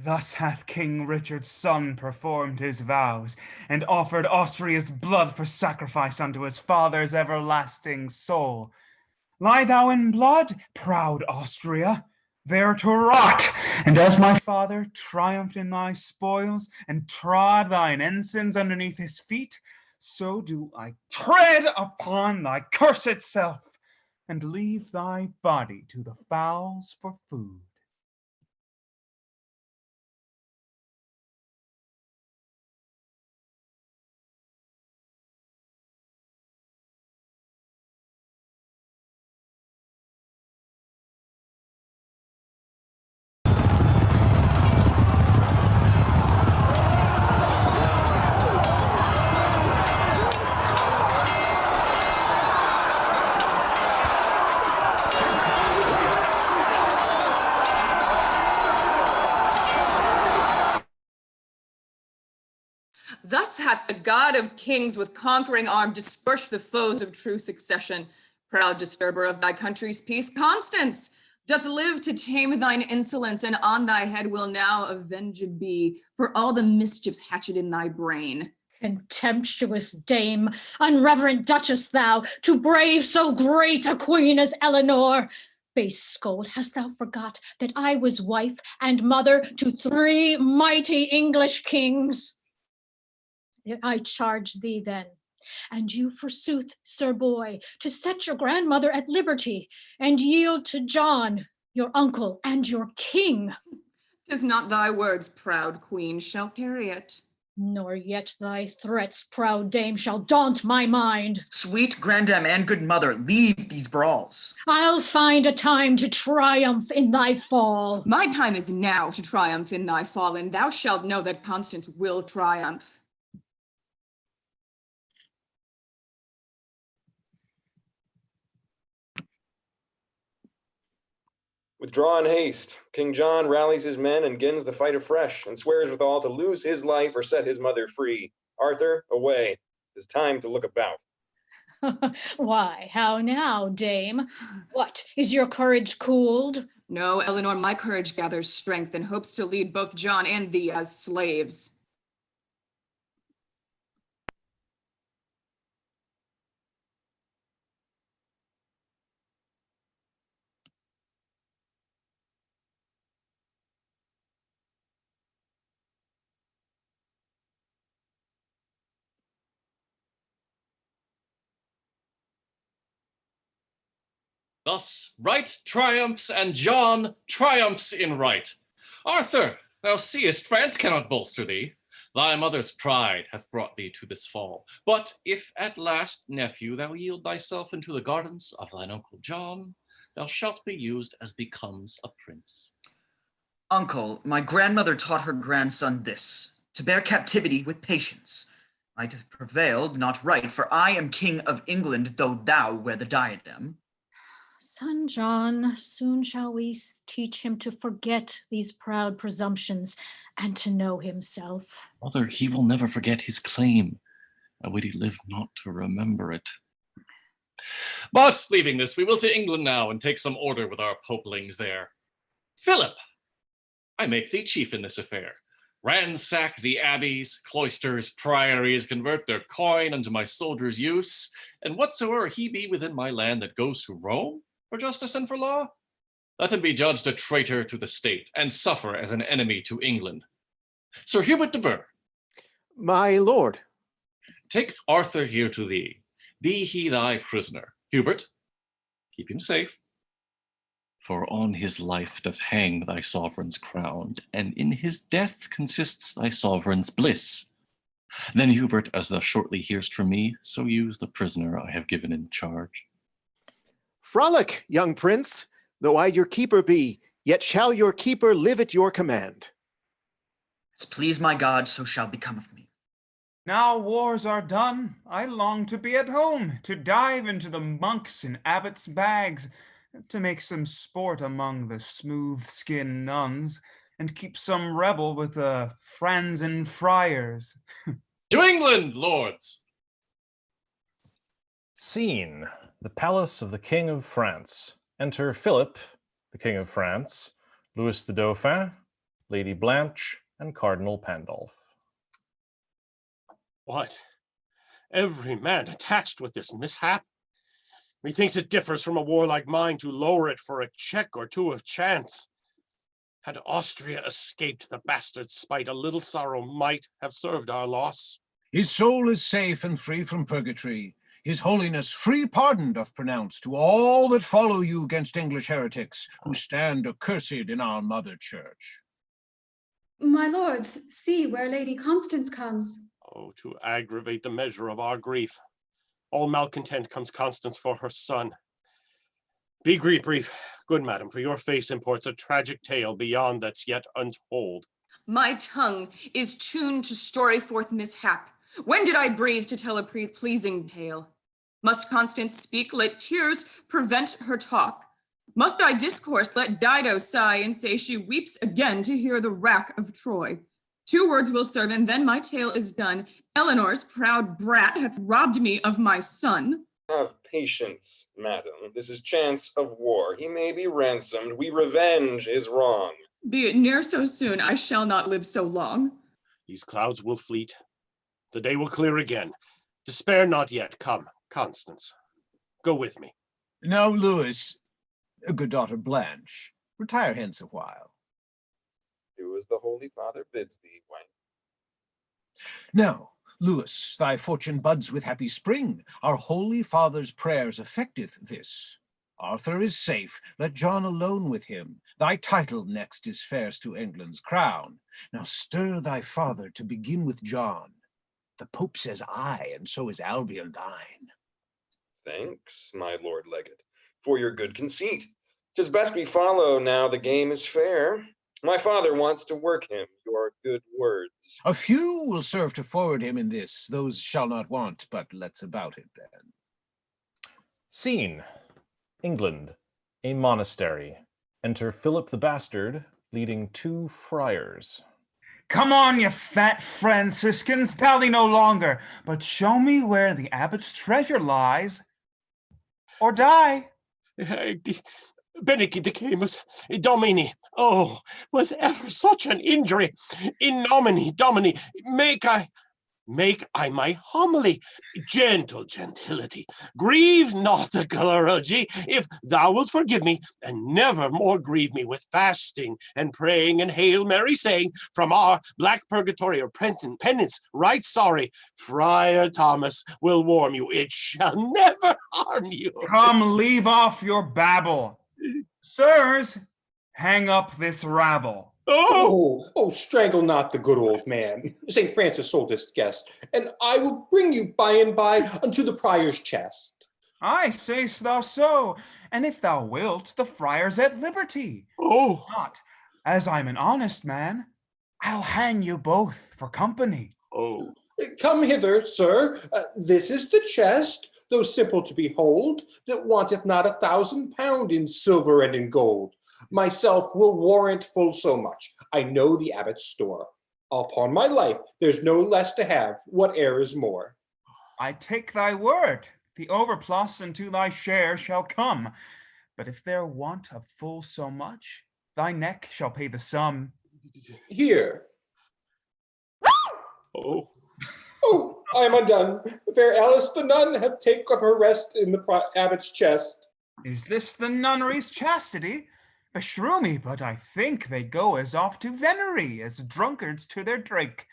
Speaker 9: Thus hath King Richard's son performed his vows, and offered Austria's blood for sacrifice unto his father's everlasting soul. Lie thou in blood, proud Austria, there to rot, and as my father triumphed in thy spoils, and trod thine ensigns underneath his feet, so do I tread upon thy cursed self, and leave thy body to the fowls for food.
Speaker 11: Thus hath the God of kings with conquering arm dispersed the foes of true succession. Proud disturber of thy country's peace, Constance doth live to tame thine insolence, and on thy head will now avenged be for all the mischiefs hatched in thy brain.
Speaker 10: Contemptuous dame, unreverent duchess thou, to brave so great a queen as Eleanor. Base scold, hast thou forgot that I was wife and mother to 3 mighty English kings? I charge thee then, and you forsooth, sir boy, to set your grandmother at liberty, and yield to John, your uncle and your king.
Speaker 11: 'Tis not thy words, proud queen, shall carry it.
Speaker 10: Nor yet thy threats, proud dame, shall daunt my mind.
Speaker 3: Sweet grandam and good mother, leave these brawls.
Speaker 10: I'll find a time to triumph in thy fall.
Speaker 11: My time is now to triumph in thy fall, and thou shalt know that Constance will triumph.
Speaker 18: Withdraw in haste. King John rallies his men and begins the fight afresh, and swears withal to lose his life or set his mother free. Arthur, away. 'Tis time to look about.
Speaker 10: Why, how now, dame? What, is your courage cooled?
Speaker 11: No, Eleanor, my courage gathers strength and hopes to lead both John and thee as slaves.
Speaker 15: Thus right triumphs, and John triumphs in right. Arthur, Thou seest, France cannot bolster thee. Thy mother's pride hath brought thee to this fall. But if at last, nephew, thou yield thyself into the gardens of thine uncle John, thou shalt be used as becomes a prince.
Speaker 3: Uncle, my grandmother taught her grandson this, to bear captivity with patience. Might have prevailed, not right, for I am king of England, though thou wear the diadem.
Speaker 10: Son John, soon shall we teach him to forget these proud presumptions and to know himself.
Speaker 15: Mother, he will never forget his claim, and would he live not to remember it. But leaving this, we will to England now and take some order with our popelings there. Philip, I make thee chief in this affair. Ransack the abbeys, cloisters, priories, convert their coin unto my soldiers' use, and whatsoever he be within my land that goes to Rome for justice and for law, let him be judged a traitor to the state and suffer as an enemy to England. Sir Hubert de Burgh.
Speaker 5: My lord.
Speaker 15: Take Arthur here to thee. Be he thy prisoner. Hubert, keep him safe. For on his life doth hang thy sovereign's crown, and in his death consists thy sovereign's bliss. Then, Hubert, as thou shortly hearst from me, so use the prisoner I have given in charge.
Speaker 5: Frolic, young prince, though I your keeper be, yet shall your keeper live at your command.
Speaker 3: As please my God, so shall become of me.
Speaker 9: Now wars are done, I long to be at home, to dive into the monks' and abbots' bags, to make some sport among the smooth-skinned nuns, and keep some revel with the friends and friars.
Speaker 15: To England, lords!
Speaker 2: Scene: the palace of the King of France. Enter Philip, the King of France, Louis the Dauphin, Lady Blanche, and Cardinal Pandolf.
Speaker 7: What? Every man attached with this mishap? Methinks it differs from a war like mine to lower it for a check or two of chance. Had Austria escaped the bastard's spite, a little sorrow might have served our loss.
Speaker 13: His soul is safe and free from purgatory. His holiness free pardon doth pronounce to all that follow you against English heretics, who stand accursed in our mother church.
Speaker 17: My lords, see where Lady Constance comes.
Speaker 7: Oh, to aggravate the measure of our grief. All malcontent comes Constance for her son. Be brief, good madam, for your face imports a tragic tale beyond that's yet untold.
Speaker 11: My tongue is tuned to story forth mishap. When did I breathe to tell a pleasing tale? Must Constance speak, let tears prevent her talk? Must I discourse, let Dido sigh and say she weeps again to hear the wrack of Troy? 2 words will serve, and then my tale is done. Eleanor's proud brat hath robbed me of my son.
Speaker 18: Have patience, madam. This is chance of war. He may be ransomed. We revenge his wrong.
Speaker 11: Be it ne'er so soon, I shall not live so long.
Speaker 7: These clouds will fleet. The day will clear again. Despair not yet. Come, Constance, go with me.
Speaker 13: Now, Louis, good daughter Blanche, retire hence a while.
Speaker 18: Do as the Holy Father bids thee, wife.
Speaker 13: Now, Louis, thy fortune buds with happy spring. Our Holy Father's prayers effecteth this. Arthur is safe, let John alone with him. Thy title next is fairest to England's crown. Now stir thy father to begin with John. The Pope says aye, and so is Albion thine.
Speaker 18: Thanks, my Lord Legate, for your good conceit. 'Tis best we follow now the game is fair. My father wants to work him your good words.
Speaker 13: A few will serve to forward him in this, those shall not want, but let's about it then.
Speaker 2: Scene: England, a monastery. Enter Philip the Bastard, leading 2 friars.
Speaker 9: Come on, you fat Franciscans, tally no longer, but show me where the abbot's treasure lies, or die.
Speaker 7: Benedicamus Domini. Oh, was ever such an injury? In nomine Domini, make I my homily. Gentle gentility, grieve not the clergy, if thou wilt forgive me, and never more grieve me with fasting and praying and Hail Mary saying, from our black purgatory or penance, right sorry, Friar Thomas will warm you, it shall never harm you.
Speaker 9: Come, leave off your babble. Sirs, Hang up this rabble.
Speaker 4: Oh, strangle not the good old man, St. Francis' oldest guest, and I will bring you by and by unto the prior's chest.
Speaker 9: Aye, say'st thou so, and if thou wilt, the friar's at liberty.
Speaker 7: Oh!
Speaker 9: Not, as I'm an honest man, I'll hang you both for company.
Speaker 7: Oh.
Speaker 4: Come hither, sir. This is the chest, though simple to behold, that wanteth not 1,000 pound in silver and in gold. Myself will warrant full so much. I know the abbot's store. Upon my life, there's no less to have, whate'er is more.
Speaker 9: I take thy word, the overplus unto thy share shall come. But if there want of full so much, thy neck shall pay the sum.
Speaker 4: Here.
Speaker 7: Oh.
Speaker 4: Oh, I am undone. Fair Alice the nun hath taken up her rest in the abbot's chest.
Speaker 9: Is this the nunnery's chastity? Beshrew me, but I think they go as oft to venery as drunkards to their drink.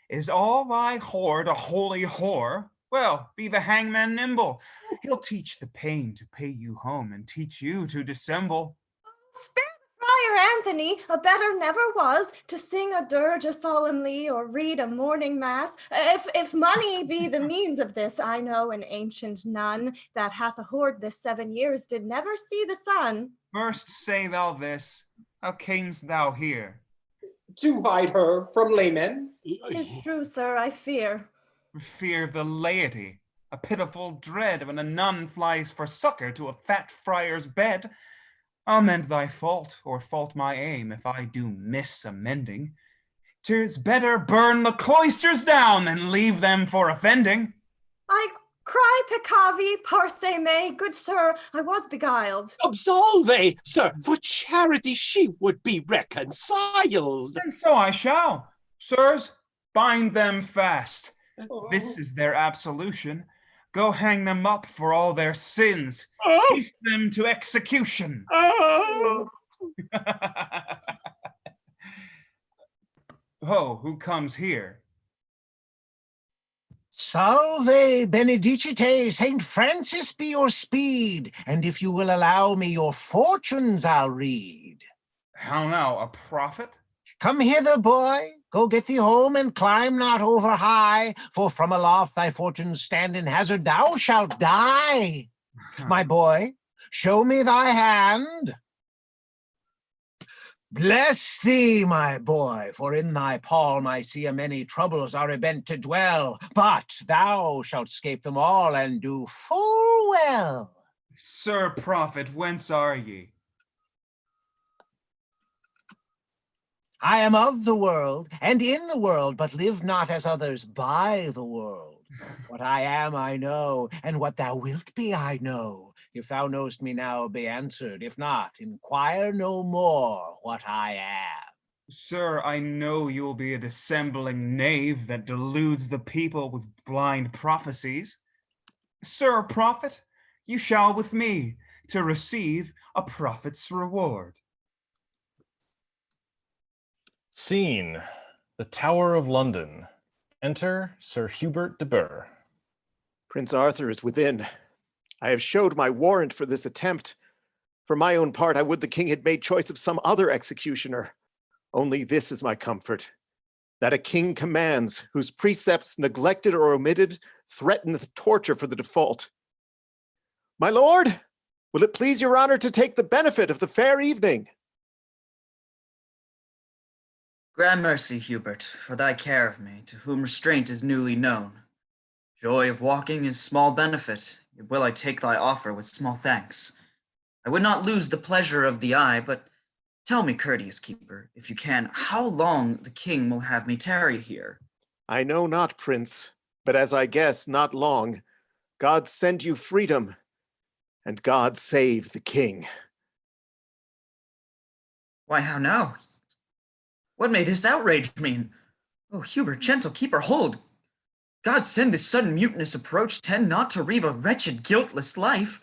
Speaker 9: Is all thy hoard a holy whore? Well, be the hangman nimble. He'll teach the pain to pay you home and teach you to dissemble.
Speaker 12: Spare Friar Anthony, a better never was, to sing a dirge solemnly or read a morning mass. If money be the means of this, I know an ancient nun that hath a hoard this 7 years did never see the sun.
Speaker 9: First say thou this, how camest thou here?
Speaker 4: To hide her from laymen.
Speaker 12: 'Tis true, sir, I fear.
Speaker 9: Fear of the laity, a pitiful dread when a nun flies for succor to a fat friar's bed. I'll mend thy fault, or fault my aim, if I do miss amending. 'Tis better burn the cloisters down than leave them for offending.
Speaker 12: I cry peccavi, parce me, good sir, I was beguiled.
Speaker 7: Absolve, sir, for charity she would be reconciled.
Speaker 9: And so I shall. Sirs, bind them fast. This is their absolution. Go hang them up for all their sins. Haste them to execution.
Speaker 7: Oh.
Speaker 9: Oh, who comes here?
Speaker 13: Salve benedicite, Saint Francis be your speed, and if you will allow me your fortunes I'll read.
Speaker 9: How now, a prophet?
Speaker 13: Come hither, boy, go get thee home, and climb not over high, for from aloft thy fortunes stand in hazard, thou shalt die. My boy, show me thy hand. Bless thee, my boy, for in thy palm I see a many troubles are bent to dwell, but thou shalt scape them all and do full well.
Speaker 9: Sir prophet, whence are ye?
Speaker 13: I am of the world, and in the world, but live not as others by the world. What I am I know, and what thou wilt be I know. If thou knowest me now, be answered. If not, inquire no more what I am.
Speaker 9: Sir, I know you will be a dissembling knave that deludes the people with blind prophecies. Sir prophet, you shall with me to receive a prophet's reward.
Speaker 2: Scene: the Tower of London. Enter Sir Hubert de Burgh.
Speaker 5: Prince Arthur is within. I have showed my warrant for this attempt. For my own part, I would the king had made choice of some other executioner. Only this is my comfort, that a king commands, whose precepts, neglected or omitted, threateneth torture for the default. My lord, will it please your honor to take the benefit of the fair evening?
Speaker 3: Grant mercy, Hubert, for thy care of me, to whom restraint is newly known. Joy of walking is small benefit, yet will I take thy offer with small thanks. I would not lose the pleasure of the eye, but tell me, courteous keeper, if you can, how long the king will have me tarry here?
Speaker 5: I know not, prince, but as I guess, not long. God send you freedom, and God save the king.
Speaker 3: Why, how now? What may this outrage mean? Oh, Hubert, gentle keeper, hold. God send this sudden mutinous approach tend not to reave a wretched, guiltless life.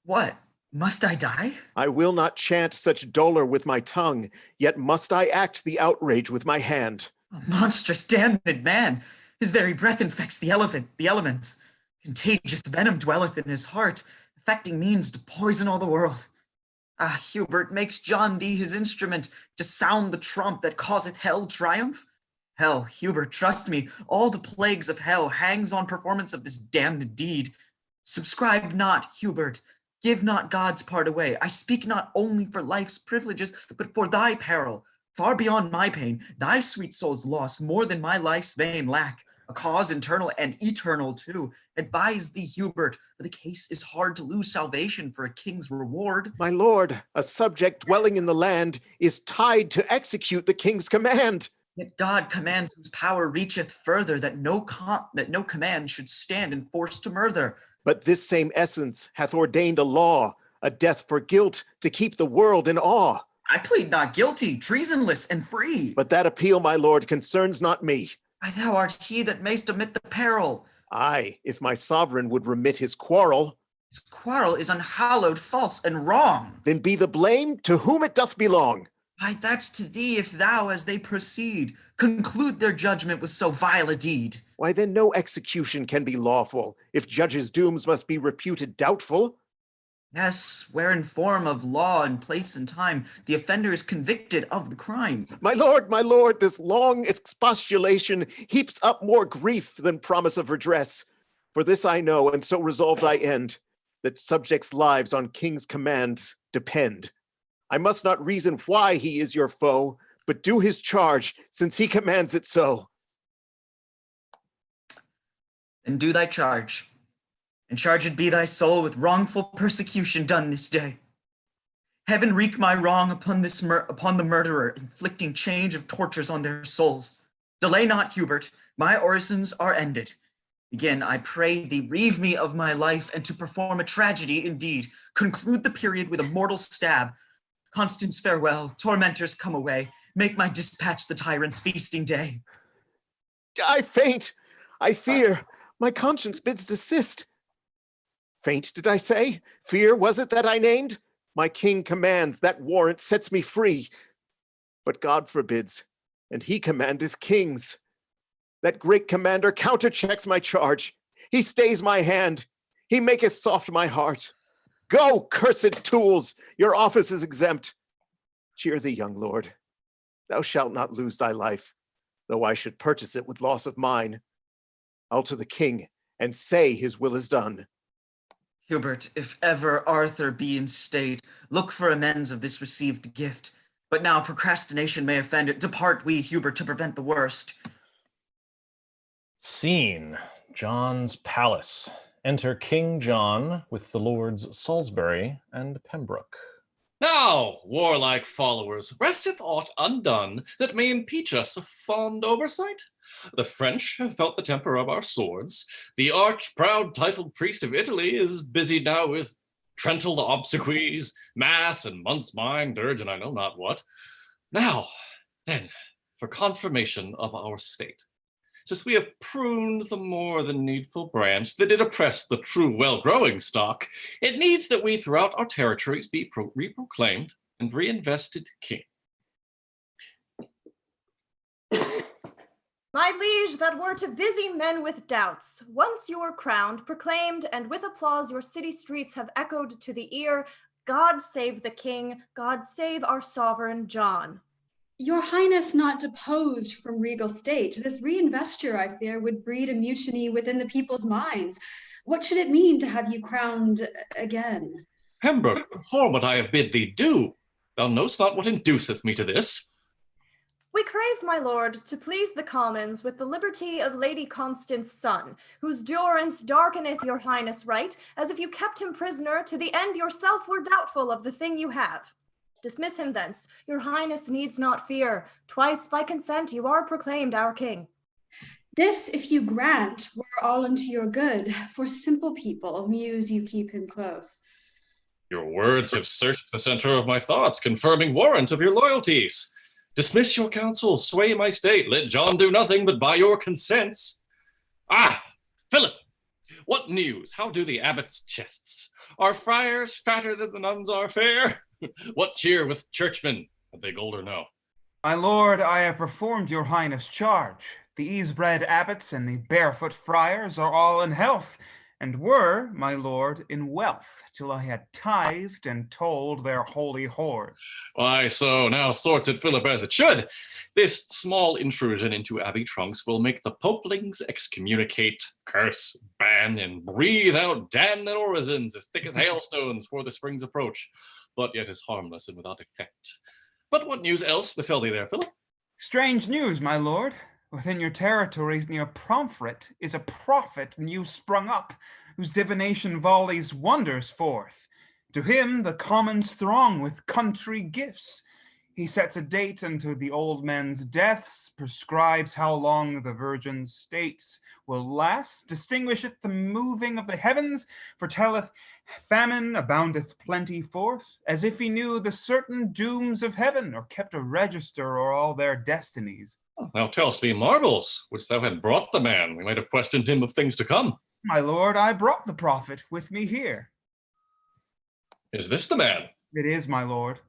Speaker 3: What, must I die?
Speaker 5: I will not chant such dolor with my tongue, yet must I act the outrage with my hand.
Speaker 3: A monstrous damned man. His very breath infects the elements. Contagious venom dwelleth in his heart, affecting means to poison all the world. Ah, Hubert, makes John thee his instrument to sound the trump that causeth hell triumph? Hell, Hubert, trust me, all the plagues of hell hangs on performance of this damned deed. Subscribe not, Hubert, give not God's part away. I speak not only for life's privileges, but for thy peril. Far beyond my pain, thy sweet soul's loss more than my life's vain lack. A cause internal and eternal too. Advise thee, Hubert, for the case is hard to lose salvation for a king's reward.
Speaker 5: My lord, a subject dwelling in the land is tied to execute the king's command.
Speaker 3: Yet God commands whose power reacheth further, that no command should stand in force to murder.
Speaker 5: But this same essence hath ordained a law, a death for guilt, to keep the world in awe.
Speaker 3: I plead not guilty, treasonless and free.
Speaker 5: But that appeal, my lord, concerns not me.
Speaker 3: Why, thou art he that mayst omit the peril.
Speaker 5: Aye, if my sovereign would remit his quarrel.
Speaker 3: His quarrel is unhallowed, false, and wrong.
Speaker 5: Then be the blame to whom it doth belong.
Speaker 3: Why, that's to thee, if thou, as they proceed, conclude their judgment with so vile a deed.
Speaker 5: Why, then no execution can be lawful, if judges' dooms must be reputed doubtful.
Speaker 3: Yes, where in form of law and place and time, the offender is convicted of the crime.
Speaker 5: My lord, this long expostulation heaps up more grief than promise of redress. For this I know, and so resolved I end, that subjects' lives on king's commands depend. I must not reason why he is your foe, but do his charge, since he commands it so.
Speaker 3: And do thy charge, and charged be thy soul with wrongful persecution done this day. Heaven wreak my wrong upon upon the murderer, inflicting change of tortures on their souls. Delay not, Hubert, my orisons are ended. Again, I pray thee, reave me of my life, and to perform a tragedy indeed, conclude the period with a mortal stab. Constance, farewell, tormentors, come away, make my dispatch the tyrant's feasting day.
Speaker 5: I faint, I fear, my conscience bids desist. Faint, did I say? Fear, was it that I named? My king commands, that warrant sets me free. But God forbids, and he commandeth kings. That great commander counterchecks my charge. He stays my hand. He maketh soft my heart. Go, cursed tools, your office is exempt. Cheer thee, young lord. Thou shalt not lose thy life, though I should purchase it with loss of mine. I'll to the king and say his will is done.
Speaker 3: Hubert, if ever Arthur be in state, look for amends of this received gift. But now procrastination may offend it. Depart we, Hubert, to prevent the worst.
Speaker 2: Scene: John's palace. Enter King John with the lords Salisbury and Pembroke.
Speaker 15: Now, warlike followers, resteth aught undone that may impeach us of fond oversight? The French have felt the temper of our swords. The arch-proud titled priest of Italy is busy now with trental obsequies, mass and month's mind, dirge, and I know not what. Now, then, for confirmation of our state, since we have pruned the more than needful branch that did oppress the true well-growing stock, it needs that we throughout our territories be reproclaimed and reinvested king.
Speaker 12: My liege, that were to busy men with doubts. Once you were crowned, proclaimed, and with applause your city streets have echoed to the ear, God save the king, God save our sovereign John.
Speaker 17: Your Highness not deposed from regal state, this reinvesture, I fear, would breed a mutiny within the people's minds. What should it mean to have you crowned again?
Speaker 15: Pembroke, perform what I have bid thee do. Thou knowst not what induceth me to this.
Speaker 12: We crave, my lord, to please the commons with the liberty of Lady Constance's son, whose durance darkeneth your highness right, as if you kept him prisoner to the end yourself were doubtful of the thing you have. Dismiss him thence, your highness needs not fear. Twice by consent you are proclaimed our king.
Speaker 17: This, if you grant, were all unto your good. For simple people, muse you keep him close.
Speaker 15: Your words have searched the center of my thoughts, confirming warrant of your loyalties. Dismiss your counsel, sway my state, let John do nothing but by your consents. Ah, Philip, what news? How do the abbot's chests? Are friars fatter than the nuns are fair? What cheer with churchmen? Are they gold or no?
Speaker 9: My lord, I have performed your highness' charge. The ease-bred abbots and the barefoot friars are all in health, and were, my lord, in wealth, till I had tithed and told their holy whores.
Speaker 15: Why, so now sorts it Philip as it should. This small intrusion into abbey trunks will make the popelings excommunicate, curse, ban, and breathe out damned orisons as thick as hailstones for the spring's approach, but yet is harmless and without effect. But what news else befell thee there, Philip?
Speaker 9: Strange news, my lord. Within your territories near Pomfret is a prophet new sprung up, whose divination volleys wonders forth. To him the commons throng with country gifts. He sets a date unto the old men's deaths, prescribes how long the virgin's states will last, distinguisheth the moving of the heavens, foretelleth famine aboundeth plenty forth, as if he knew the certain dooms of heaven, or kept a register o'er all their destinies.
Speaker 15: Thou tell'st me marvels. Wouldst thou had brought the man, we might have questioned him of things to come.
Speaker 9: My lord, I brought the prophet with me here.
Speaker 15: Is this the man?
Speaker 9: It is, my lord.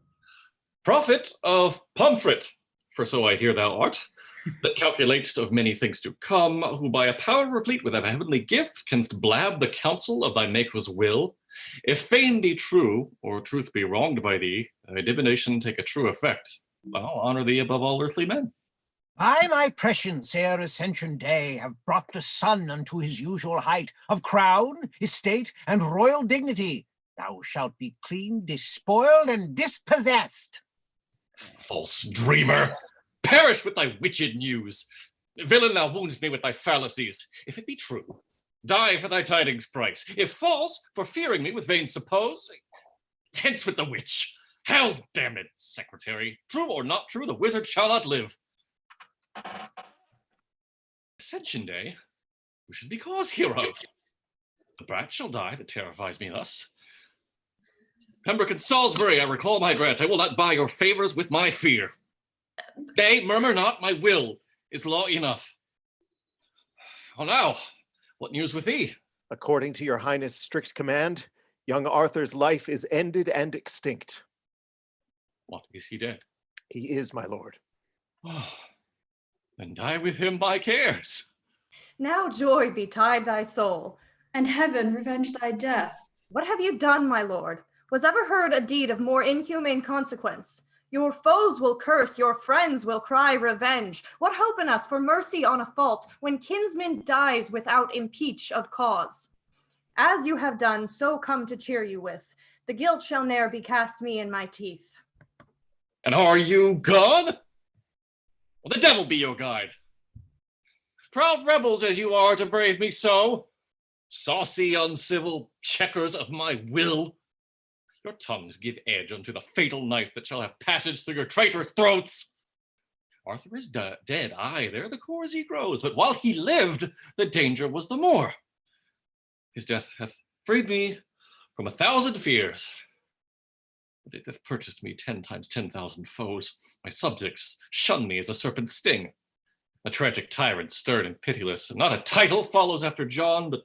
Speaker 15: Prophet of Pomfret, for so I hear thou art, that calculatest of many things to come, who by a power replete with a heavenly gift canst blab the counsel of thy Maker's will. If fame be true, or truth be wronged by thee, thy divination take a true effect. I'll honor thee above all earthly men.
Speaker 13: I, my prescience, ere Ascension Day, have brought the sun unto his usual height of crown, estate, and royal dignity. Thou shalt be clean despoiled and dispossessed.
Speaker 15: False dreamer! Perish with thy witched news! Villain, thou woundest me with thy fallacies. If it be true, die for thy tidings' price. If false, for fearing me with vain suppose, hence with the witch. Hell's damned secretary! True or not true, the wizard shall not live. Ascension Day, who should be cause hereof? The brat shall die that terrifies me thus. Pembroke and Salisbury, I recall my grant. I will not buy your favors with my fear. Nay, murmur not, my will is law enough. Well now, what news with thee?
Speaker 5: According to your highness' strict command, young Arthur's life is ended and extinct.
Speaker 15: What, is he dead?
Speaker 5: He is, my lord.
Speaker 15: Then die with him my cares.
Speaker 12: Now joy betide thy soul.
Speaker 17: And heaven revenge thy death.
Speaker 12: What have you done, my lord? Was ever heard a deed of more inhumane consequence? Your foes will curse, your friends will cry revenge. What hope in us for mercy on a fault, when kinsman dies without impeach of cause? As you have done, so come to cheer you with. The guilt shall ne'er be cast me in my teeth.
Speaker 15: And are you gone? Well, the devil be your guide. Proud rebels as you are to brave me so, saucy, uncivil checkers of my will, your tongues give edge unto the fatal knife that shall have passage through your traitorous throats. Arthur is dead, aye, there the cause he grows, but while he lived, the danger was the more. His death hath freed me from 1,000 fears, but it hath purchased me 10 times 10,000 foes. My subjects shun me as a serpent's sting. A tragic tyrant, stern and pitiless, and not a title follows after John, but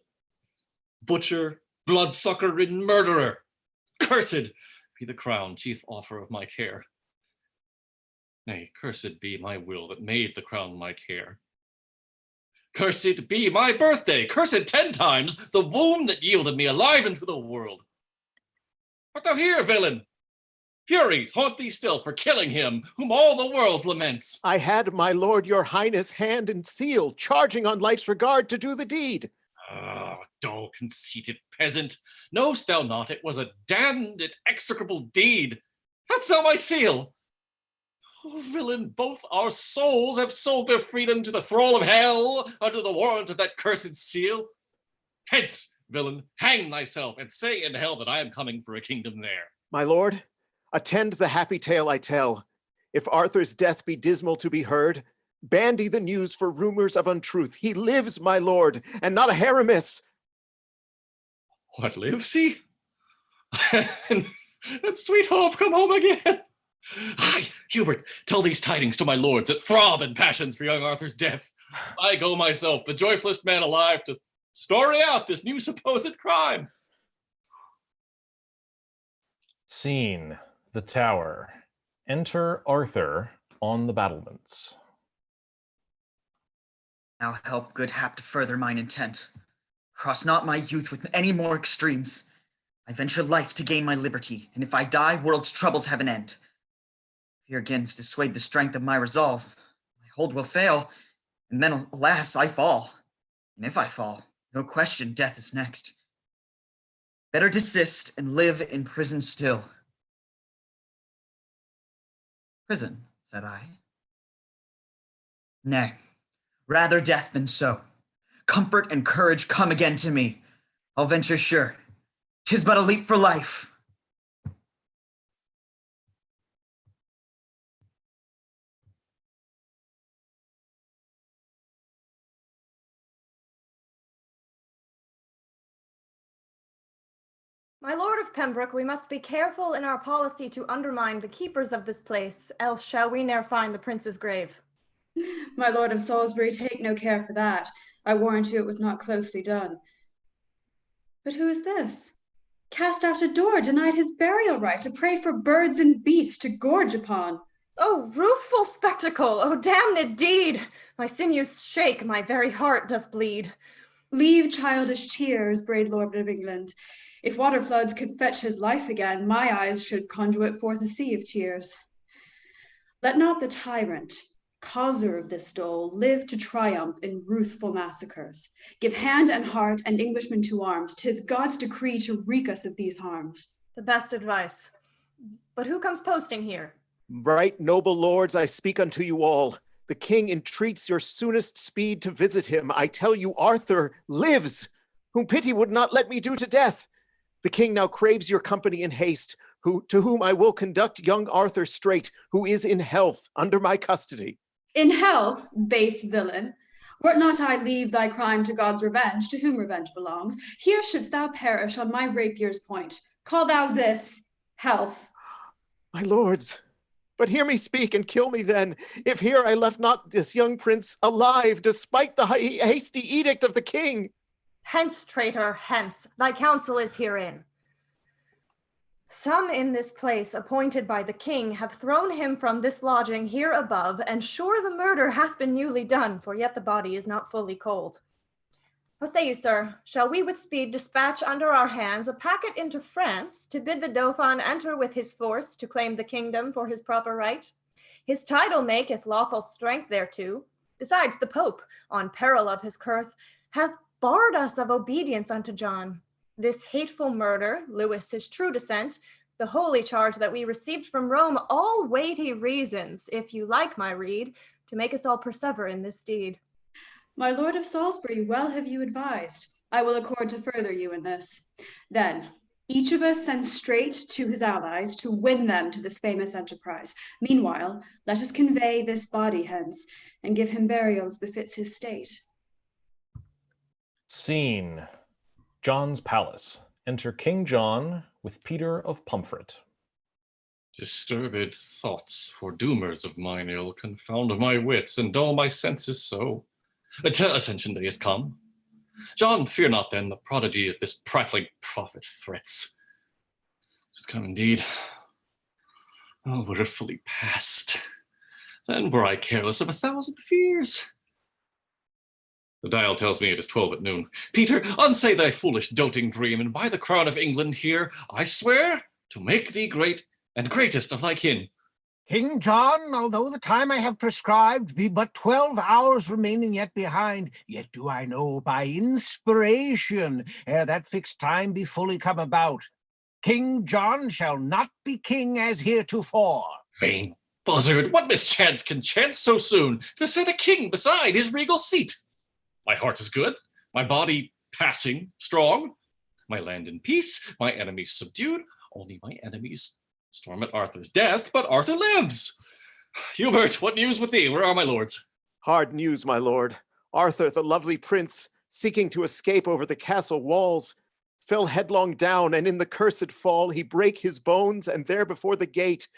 Speaker 15: butcher, bloodsucker, and murderer. Cursed be the crown, chief offer of my care. Nay, cursed be my will that made the crown my care. Cursed be my birthday, cursed 10 times the womb that yielded me alive into the world. Art thou here, villain? Furies haunt thee still for killing him whom all the world laments.
Speaker 5: I had my lord your highness hand and seal, charging on life's regard to do the deed.
Speaker 15: Ah, dull conceited peasant, knowst thou not it was a damned and execrable deed? Hadst thou my seal? Oh, villain, both our souls have sold their freedom to the thrall of hell under the warrant of that cursed seal. Hence, villain, hang thyself and say in hell that I am coming for a kingdom there.
Speaker 5: My lord, attend the happy tale I tell. If Arthur's death be dismal to be heard, bandy the news for rumors of untruth. He lives, my lord, and not a hair amiss.
Speaker 15: What, lives he? and sweet hope come home again. Hi, Hubert, tell these tidings to my lords that throb in passions for young Arthur's death. I go myself, the joyfullest man alive, to story out this new supposed crime.
Speaker 2: Scene: the Tower. Enter Arthur on the battlements.
Speaker 3: Now help good hap to further mine intent. Cross not my youth with any more extremes. I venture life to gain my liberty, and if I die, world's troubles have an end. Fear against dissuade the strength of my resolve. My hold will fail, and then, alas, I fall. And if I fall, no question, death is next. Better desist and live in prison still. Prison, said I. Nay, rather death than so. Comfort and courage come again to me. I'll venture sure. 'Tis but a leap for life.
Speaker 12: My lord of Pembroke, we must be careful in our policy to undermine the keepers of this place, else shall we ne'er find the prince's grave.
Speaker 17: My lord of Salisbury, take no care for that. I warrant you it was not closely done. But who is this? Cast out a door, denied his burial right, a prey for birds and beasts to gorge upon.
Speaker 12: Oh, ruthful spectacle! Oh, damned deed! My sinews shake, my very heart doth bleed.
Speaker 17: Leave childish tears, brave lord of England. If water floods could fetch his life again, my eyes should conduit forth a sea of tears. Let not the tyrant, causer of this dole, live to triumph in ruthful massacres. Give hand and heart and Englishmen to arms. 'Tis God's decree to wreak us of these harms.
Speaker 12: The best advice. But who comes posting here?
Speaker 5: Right noble lords, I speak unto you all. The king entreats your soonest speed to visit him. I tell you, Arthur lives, whom pity would not let me do to death. The king now craves your company in haste, to whom I will conduct young Arthur straight, who is in health under my custody.
Speaker 17: In health, base villain, wert not I leave thy crime to God's revenge, to whom revenge belongs, here shouldst thou perish on my rapier's point. Call thou this health.
Speaker 5: My lords, but hear me speak and kill me then, if here I left not this young prince alive, despite the hasty edict of the king.
Speaker 12: Hence, traitor, hence, thy counsel is herein. Some in this place appointed by the king have thrown him from this lodging here above, and sure the murder hath been newly done, for yet the body is not fully cold. What say you, sir? Shall we with speed dispatch under our hands a packet into France to bid the Dauphin enter with his force to claim the kingdom for his proper right? His title maketh lawful strength thereto. Besides, the Pope, on peril of his curse, hath barred us of obedience unto John. This hateful murder, Lewis his true descent, the holy charge that we received from Rome, all weighty reasons, if you like my rede, to make us all persever in this deed.
Speaker 17: My lord of Salisbury, well have you advised. I will accord to further you in this. Then, each of us send straight to his allies to win them to this famous enterprise. Meanwhile, let us convey this body hence, and give him burial as befits his state.
Speaker 2: Scene: John's palace. Enter King John with Peter of Pomfret.
Speaker 15: Disturbed thoughts, foredoomers of mine ill, confound my wits and dull my senses so. Till Ascension Day is come. John, fear not then the prodigy of this prattling prophet threats. It's come indeed. Oh, were it fully past, then were I careless of 1,000 fears. The dial tells me it is 12 at noon. Peter, unsay thy foolish doting dream, and by the crown of England here, I swear to make thee great and greatest of thy kin.
Speaker 13: King John, although the time I have prescribed be but 12 hours remaining yet behind, yet do I know by inspiration, ere that fixed time be fully come about, King John shall not be king as heretofore.
Speaker 15: Vain buzzard, what mischance can chance so soon to set a king beside his regal seat? My heart is good, my body passing strong, my land in peace, my enemies subdued, only my enemies storm at Arthur's death, but Arthur lives. Hubert, what news with thee? Where are my lords?
Speaker 5: Hard news, my lord. Arthur, the lovely prince, seeking to escape over the castle walls, fell headlong down, and in the cursed fall he brake his bones, and there before the gate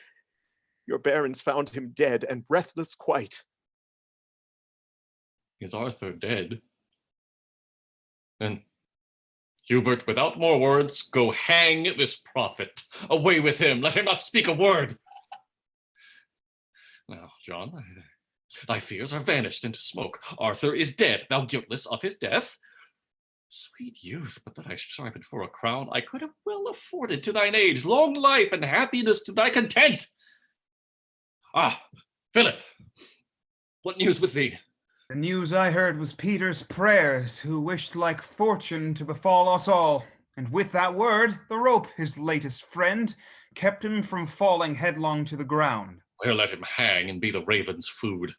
Speaker 5: your barons found him dead and breathless quite.
Speaker 15: Is Arthur dead? Then, Hubert, without more words, go hang this prophet. Away with him, let him not speak a word. Now, John, thy fears are vanished into smoke. Arthur is dead, thou guiltless of his death. Sweet youth, but that I sharpened for a crown, I could have well afforded to thine age long life and happiness to thy content. Ah, Philip, what news with thee?
Speaker 9: The news I heard was Peter's prayers, who wished like fortune to befall us all. And with that word, the rope, his latest friend, kept him from falling headlong to the ground.
Speaker 15: Where let him hang and be the raven's food.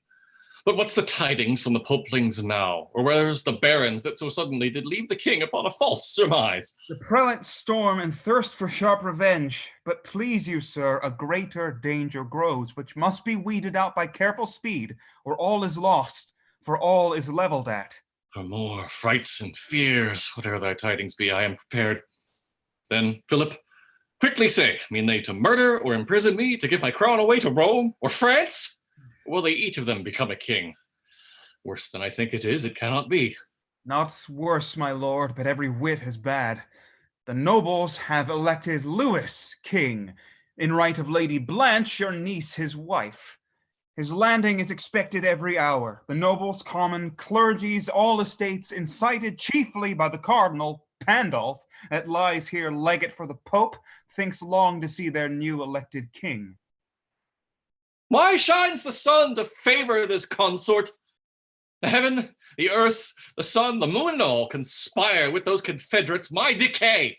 Speaker 15: But what's the tidings from the popelings now? Or where's the barons that so suddenly did leave the king upon a false surmise?
Speaker 9: The prelates storm and thirst for sharp revenge, but please you, sir, a greater danger grows, which must be weeded out by careful speed, or all is lost, for all is levelled at.
Speaker 15: For more frights and fears, whatever thy tidings be, I am prepared. Then, Philip, quickly say, mean they to murder or imprison me, to give my crown away to Rome or France? Or will they each of them become a king? Worse than I think it is, it cannot be.
Speaker 9: Not worse, my lord, but every whit as bad. The nobles have elected Lewis king, in right of Lady Blanche, your niece, his wife. His landing is expected every hour. The nobles, common, clergies, all estates, incited chiefly by the cardinal, Pandulf, that lies here legate for the Pope, thinks long to see their new elected king.
Speaker 15: Why shines the sun to favor this consort? The heaven, the earth, the sun, the moon, and all conspire with those confederates my decay.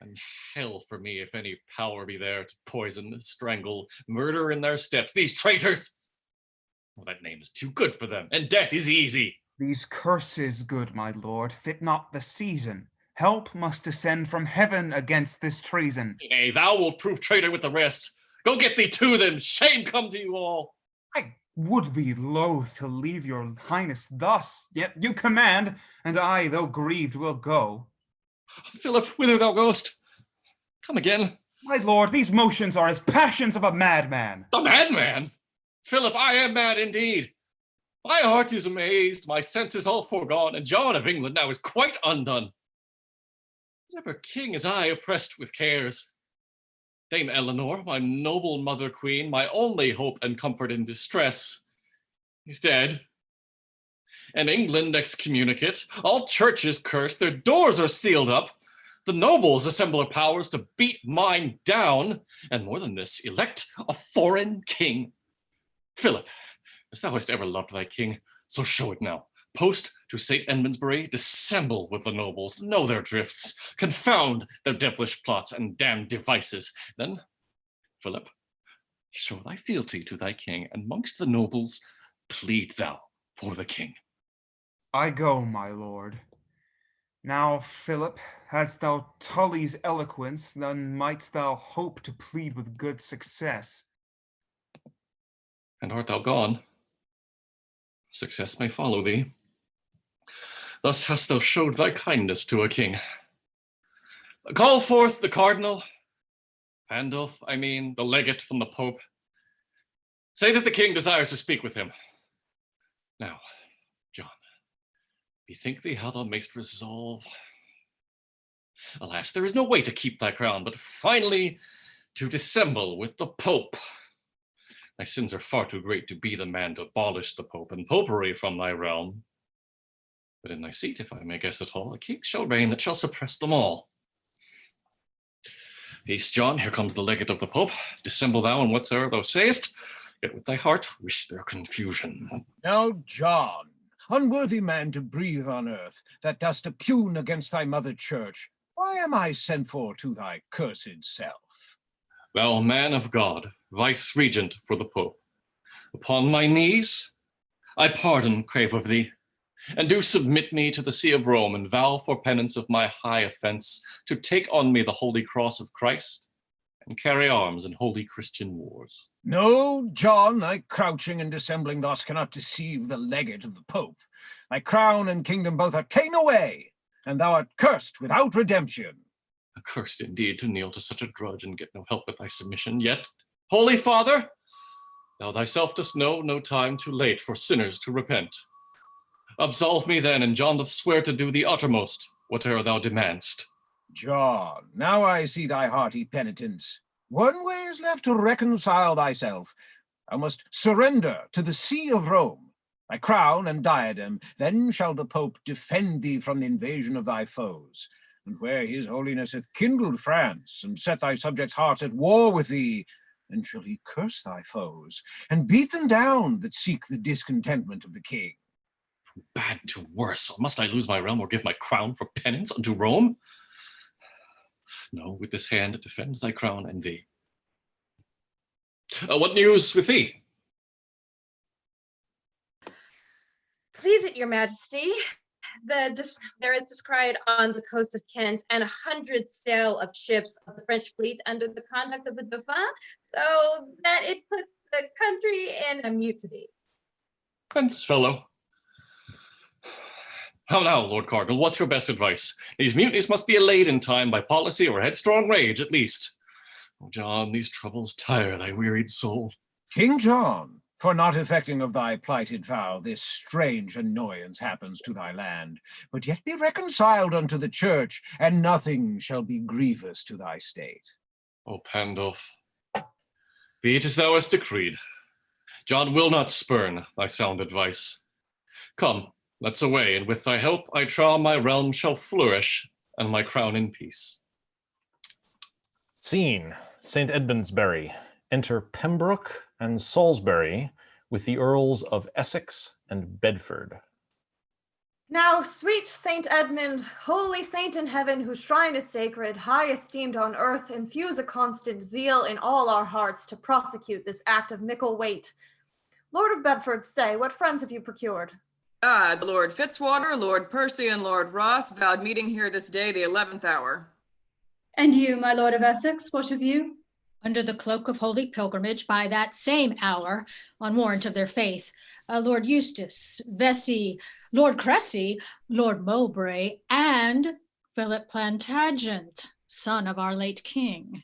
Speaker 15: And hell for me if any power be there to poison, strangle, murder in their steps these traitors. Well, that name is too good for them, and death is easy.
Speaker 9: These curses, good my lord, fit not the season. Help must descend from heaven against this treason.
Speaker 15: Nay, thou wilt prove traitor with the rest. Go get thee to them. Shame come to you all.
Speaker 9: I would be loath to leave your highness thus, yet you command, and I, though grieved, will go.
Speaker 15: Philip, whither thou goest? Come again.
Speaker 9: My lord, these motions are as passions of a madman.
Speaker 15: A madman? Philip, I am mad indeed. My heart is amazed, my senses all foregone, and John of England now is quite undone. Is ever king as I oppressed with cares? Dame Eleanor, my noble mother queen, my only hope and comfort in distress, is dead. And England excommunicate, all churches cursed, their doors are sealed up. The nobles assemble their powers to beat mine down, and more than this, elect a foreign king. Philip, as thou hast ever loved thy king, so show it now. Post to St. Edmundsbury, dissemble with the nobles, know their drifts, confound their devilish plots and damned devices. Then, Philip, show thy fealty to thy king, and mongst the nobles, plead thou for the king.
Speaker 9: I go, my lord. Now, Philip, hadst thou Tully's eloquence, then mightst thou hope to plead with good success.
Speaker 15: And art thou gone? Success may follow thee. Thus hast thou showed thy kindness to a king. Call forth the cardinal, Pandulf, I mean, the legate from the Pope. Say that the king desires to speak with him. Now, John, bethink thee how thou mayst resolve. Alas, there is no way to keep thy crown, but finally to dissemble with the Pope. Thy sins are far too great to be the man to abolish the Pope and popery from thy realm. But in thy seat, if I may guess at all, a king shall reign that shall suppress them all. Peace, John, here comes the legate of the Pope. Dissemble thou in whatsoever thou sayest, yet with thy heart wish their confusion.
Speaker 13: Now, John, unworthy man to breathe on earth, that dost oppugn against thy mother church, why am I sent for to thy cursed self?
Speaker 15: Thou man of God, vice-regent for the Pope, upon my knees, I pardon crave of thee, and do submit me to the see of Rome, and vow for penance of my high offense, to take on me the holy cross of Christ, and carry arms in holy Christian wars.
Speaker 13: No, John, thy crouching and dissembling thus cannot deceive the legate of the Pope. Thy crown and kingdom both are ta'en away, and thou art cursed without redemption.
Speaker 15: Accursed indeed to kneel to such a drudge and get no help with thy submission. Yet, Holy Father, thou thyself dost know no time too late for sinners to repent. Absolve me then, and John doth swear to do the uttermost, whatever thou demand'st.
Speaker 13: John, now I see thy hearty penitence. One way is left to reconcile thyself. Thou must surrender to the see of Rome, thy crown and diadem. Then shall the Pope defend thee from the invasion of thy foes. And where his holiness hath kindled France, and set thy subjects' hearts at war with thee, then shall he curse thy foes, and beat them down that seek the discontentment of the king.
Speaker 15: From bad to worse, or must I lose my realm, or give my crown for penance unto Rome? No, with this hand defend thy crown and thee. What news with thee?
Speaker 14: Please it, your majesty. There is descried on the coast of Kent 100 sail of ships of the French fleet under the conduct of the Dauphin, so that it puts the country in a mutiny.
Speaker 15: Fence fellow. How now, Lord Cardinal, what's your best advice? These mutinies must be allayed in time by policy or headstrong rage, at least. Oh, John, these troubles tire thy wearied soul.
Speaker 13: King John, for not effecting of thy plighted vow, this strange annoyance happens to thy land. But yet be reconciled unto the church, and nothing shall be grievous to thy state.
Speaker 15: O Pandulph, be it as thou hast decreed. John will not spurn thy sound advice. Come, let's away, and with thy help I trow my realm shall flourish, and my crown in peace.
Speaker 2: Scene, St. Edmundsbury. Enter Pembroke and Salisbury with the Earls of Essex and Bedford.
Speaker 12: Now, sweet Saint Edmund, holy saint in heaven, whose shrine is sacred, high esteemed on earth, infuse a constant zeal in all our hearts to prosecute this act of mickle weight. Lord of Bedford, say, what friends have you procured?
Speaker 11: The Lord Fitzwater, Lord Percy, and Lord Ross vowed meeting here this day, the 11th hour.
Speaker 17: And you, my Lord of Essex, what have you?
Speaker 10: Under the cloak of holy pilgrimage by that same hour, on warrant of their faith, Lord Eustace, Vesey, Lord Cressy, Lord Mowbray, and Philip Plantagenet, son of our late king.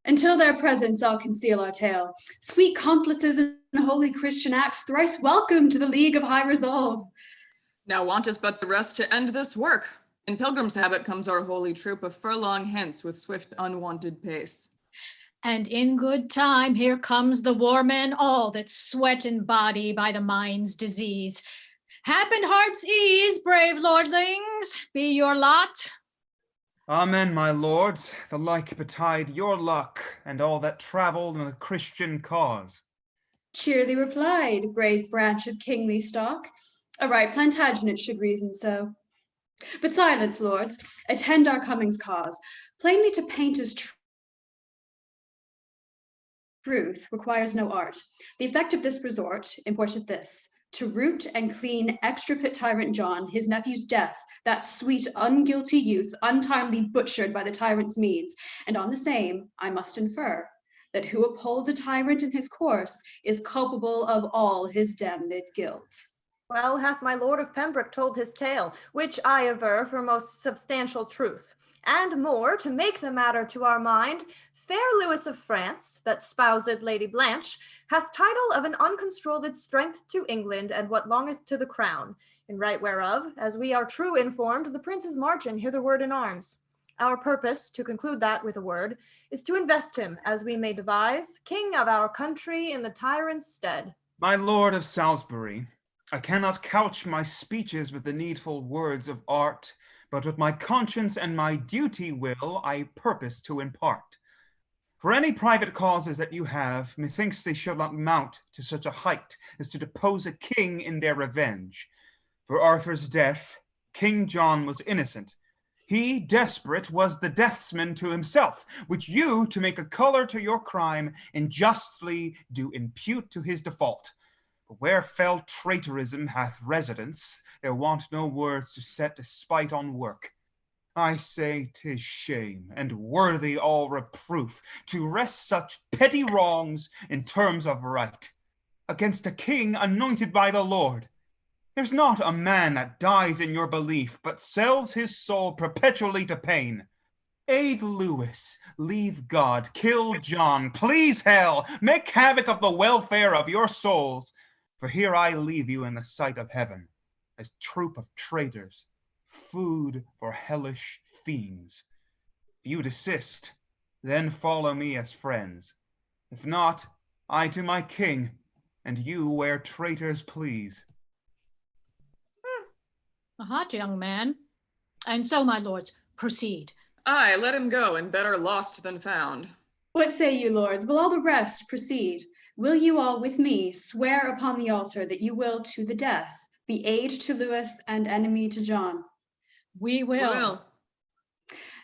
Speaker 17: Until their presence, I'll conceal our tale. Sweet complices in holy Christian acts, thrice welcome to the League of High Resolve.
Speaker 11: Now wanteth but the rest to end this work. In pilgrim's habit comes our holy troop a furlong hence with swift unwonted pace.
Speaker 10: And in good time, here comes the war men all that sweat in body by the mind's disease. Hap and heart's ease, brave lordlings, be your lot.
Speaker 9: Amen, my lords, the like betide your luck, and all that travel in the Christian cause.
Speaker 17: Cheerly replied, brave branch of kingly stock. A right Plantagenet should reason so. But silence, lords, attend our coming's cause. Plainly to paint as truth requires no art. The effect of this resort imported this: to root and clean extra-pit tyrant John, his nephew's death, that sweet unguilty youth untimely butchered by the tyrant's means, and on the same I must infer that who upholds a tyrant in his course is culpable of all his damned guilt.
Speaker 12: Well hath my Lord of Pembroke told his tale, which I aver for most substantial truth. And more, to make the matter to our mind, fair Lewis of France, that spoused Lady Blanche, hath title of an uncontrolled strength to England, and what longeth to the crown, in right whereof, as we are true informed, the prince is marching hitherward in arms. Our purpose, to conclude that with a word, is to invest him, as we may devise, king of our country in the tyrant's stead.
Speaker 9: My Lord of Salisbury, I cannot couch my speeches with the needful words of art, but what my conscience and my duty will, I purpose to impart. For any private causes that you have, methinks they shall not mount to such a height as to depose a king in their revenge. For Arthur's death, King John was innocent. He, desperate, was the deathsman to himself, which you, to make a color to your crime, unjustly do impute to his default. But where fell traitorism hath residence, there want no words to set despite on work. I say 'tis shame, and worthy all reproof, to rest such petty wrongs in terms of right, against a king anointed by the Lord. There's not a man that dies in your belief, but sells his soul perpetually to pain. Aid Lewis, leave God, kill John, please hell, make havoc of the welfare of your souls. For here I leave you in the sight of heaven, as troop of traitors, food for hellish fiends. If you desist, then follow me as friends. If not, I to my king, and you where traitors please.
Speaker 10: A hot young man. And so, my lords, proceed.
Speaker 11: Aye, let him go, and better lost than found.
Speaker 17: What say you, lords? Will all the rest proceed? Will you all with me swear upon the altar that you will to the death be aid to Lewis and enemy to John?
Speaker 10: We will.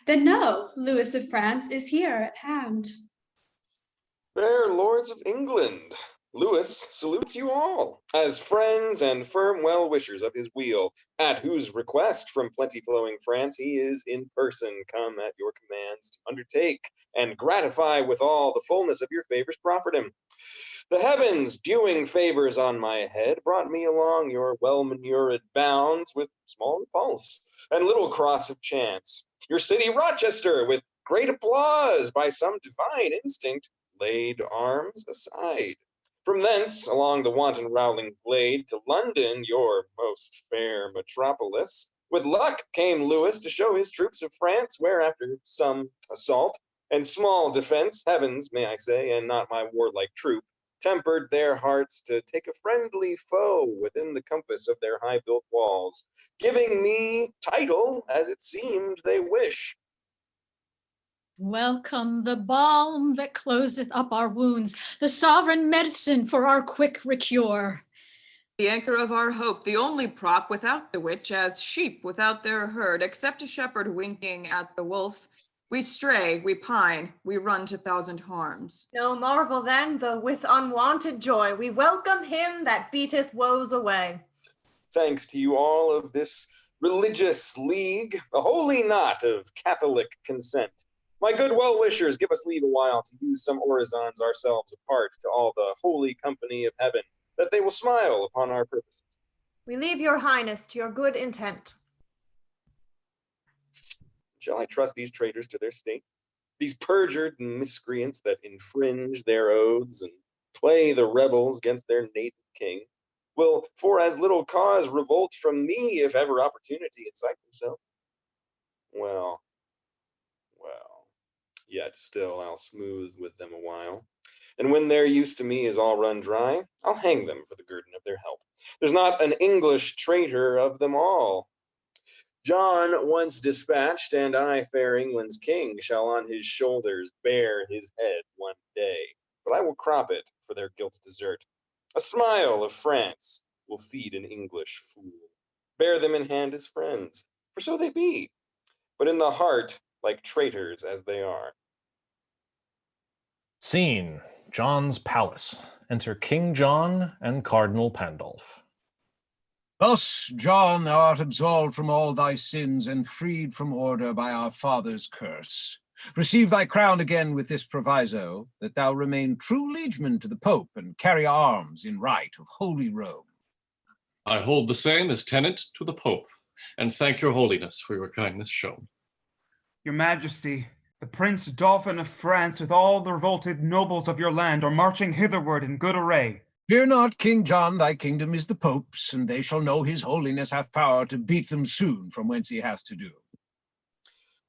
Speaker 17: Then know, Lewis of France is here at hand.
Speaker 18: Fair lords of England, Lewis salutes you all as friends and firm well-wishers of his weal, at whose request from plenty-flowing France he is in person come at your commands to undertake and gratify withal the fullness of your favors proffered him. The heavens, dewing favors on my head, brought me along your well-manured bounds with small repulse and little cross of chance. Your city, Rochester, with great applause by some divine instinct, laid arms aside. From thence, along the wanton rowling glade, to London, your most fair metropolis, with luck came Lewis to show his troops of France, where after some assault and small defense, heavens, may I say, and not my warlike troop, tempered their hearts to take a friendly foe within the compass of their high-built walls, giving me title, as it seemed they wish.
Speaker 10: Welcome the balm that closeth up our wounds, the sovereign medicine for our quick recure.
Speaker 11: The anchor of our hope, the only prop without the which, as sheep without their herd, except a shepherd winking at the wolf, we stray, we pine, we run to thousand harms.
Speaker 12: No marvel then, though with unwonted joy we welcome him that beateth woes away.
Speaker 18: Thanks to you all of this religious league, a holy knot of Catholic consent. My good well-wishers, give us leave a while to use some orisons ourselves apart to all the holy company of heaven, that they will smile upon our purposes.
Speaker 12: We leave your highness to your good intent.
Speaker 18: Shall I trust these traitors to their state? These perjured miscreants that infringe their oaths and play the rebels against their native king, will for as little cause revolt from me if ever opportunity incite themselves. Well, yet still I'll smooth with them a while. And when their use to me is all run dry, I'll hang them for the guerdon of their help. There's not an English traitor of them all. John once dispatched, and I, fair England's king, shall on his shoulders bear his head one day. But I will crop it for their guilt's desert. A smile of France will feed an English fool. Bear them in hand as friends, for so they be, but in the heart like traitors as they are.
Speaker 2: Scene: John's palace. Enter King John and Cardinal Pandulph.
Speaker 13: Thus, John, thou art absolved from all thy sins and freed from order by our father's curse. Receive thy crown again with this proviso, that thou remain true liegeman to the Pope and carry arms in right of Holy Rome.
Speaker 15: I hold the same as tenant to the Pope, and thank your holiness for your kindness shown.
Speaker 9: Your Majesty, the Prince Dauphin of France with all the revolted nobles of your land are marching hitherward in good array.
Speaker 13: Fear not, King John, thy kingdom is the Pope's, and they shall know his holiness hath power to beat them soon from whence he hath to do.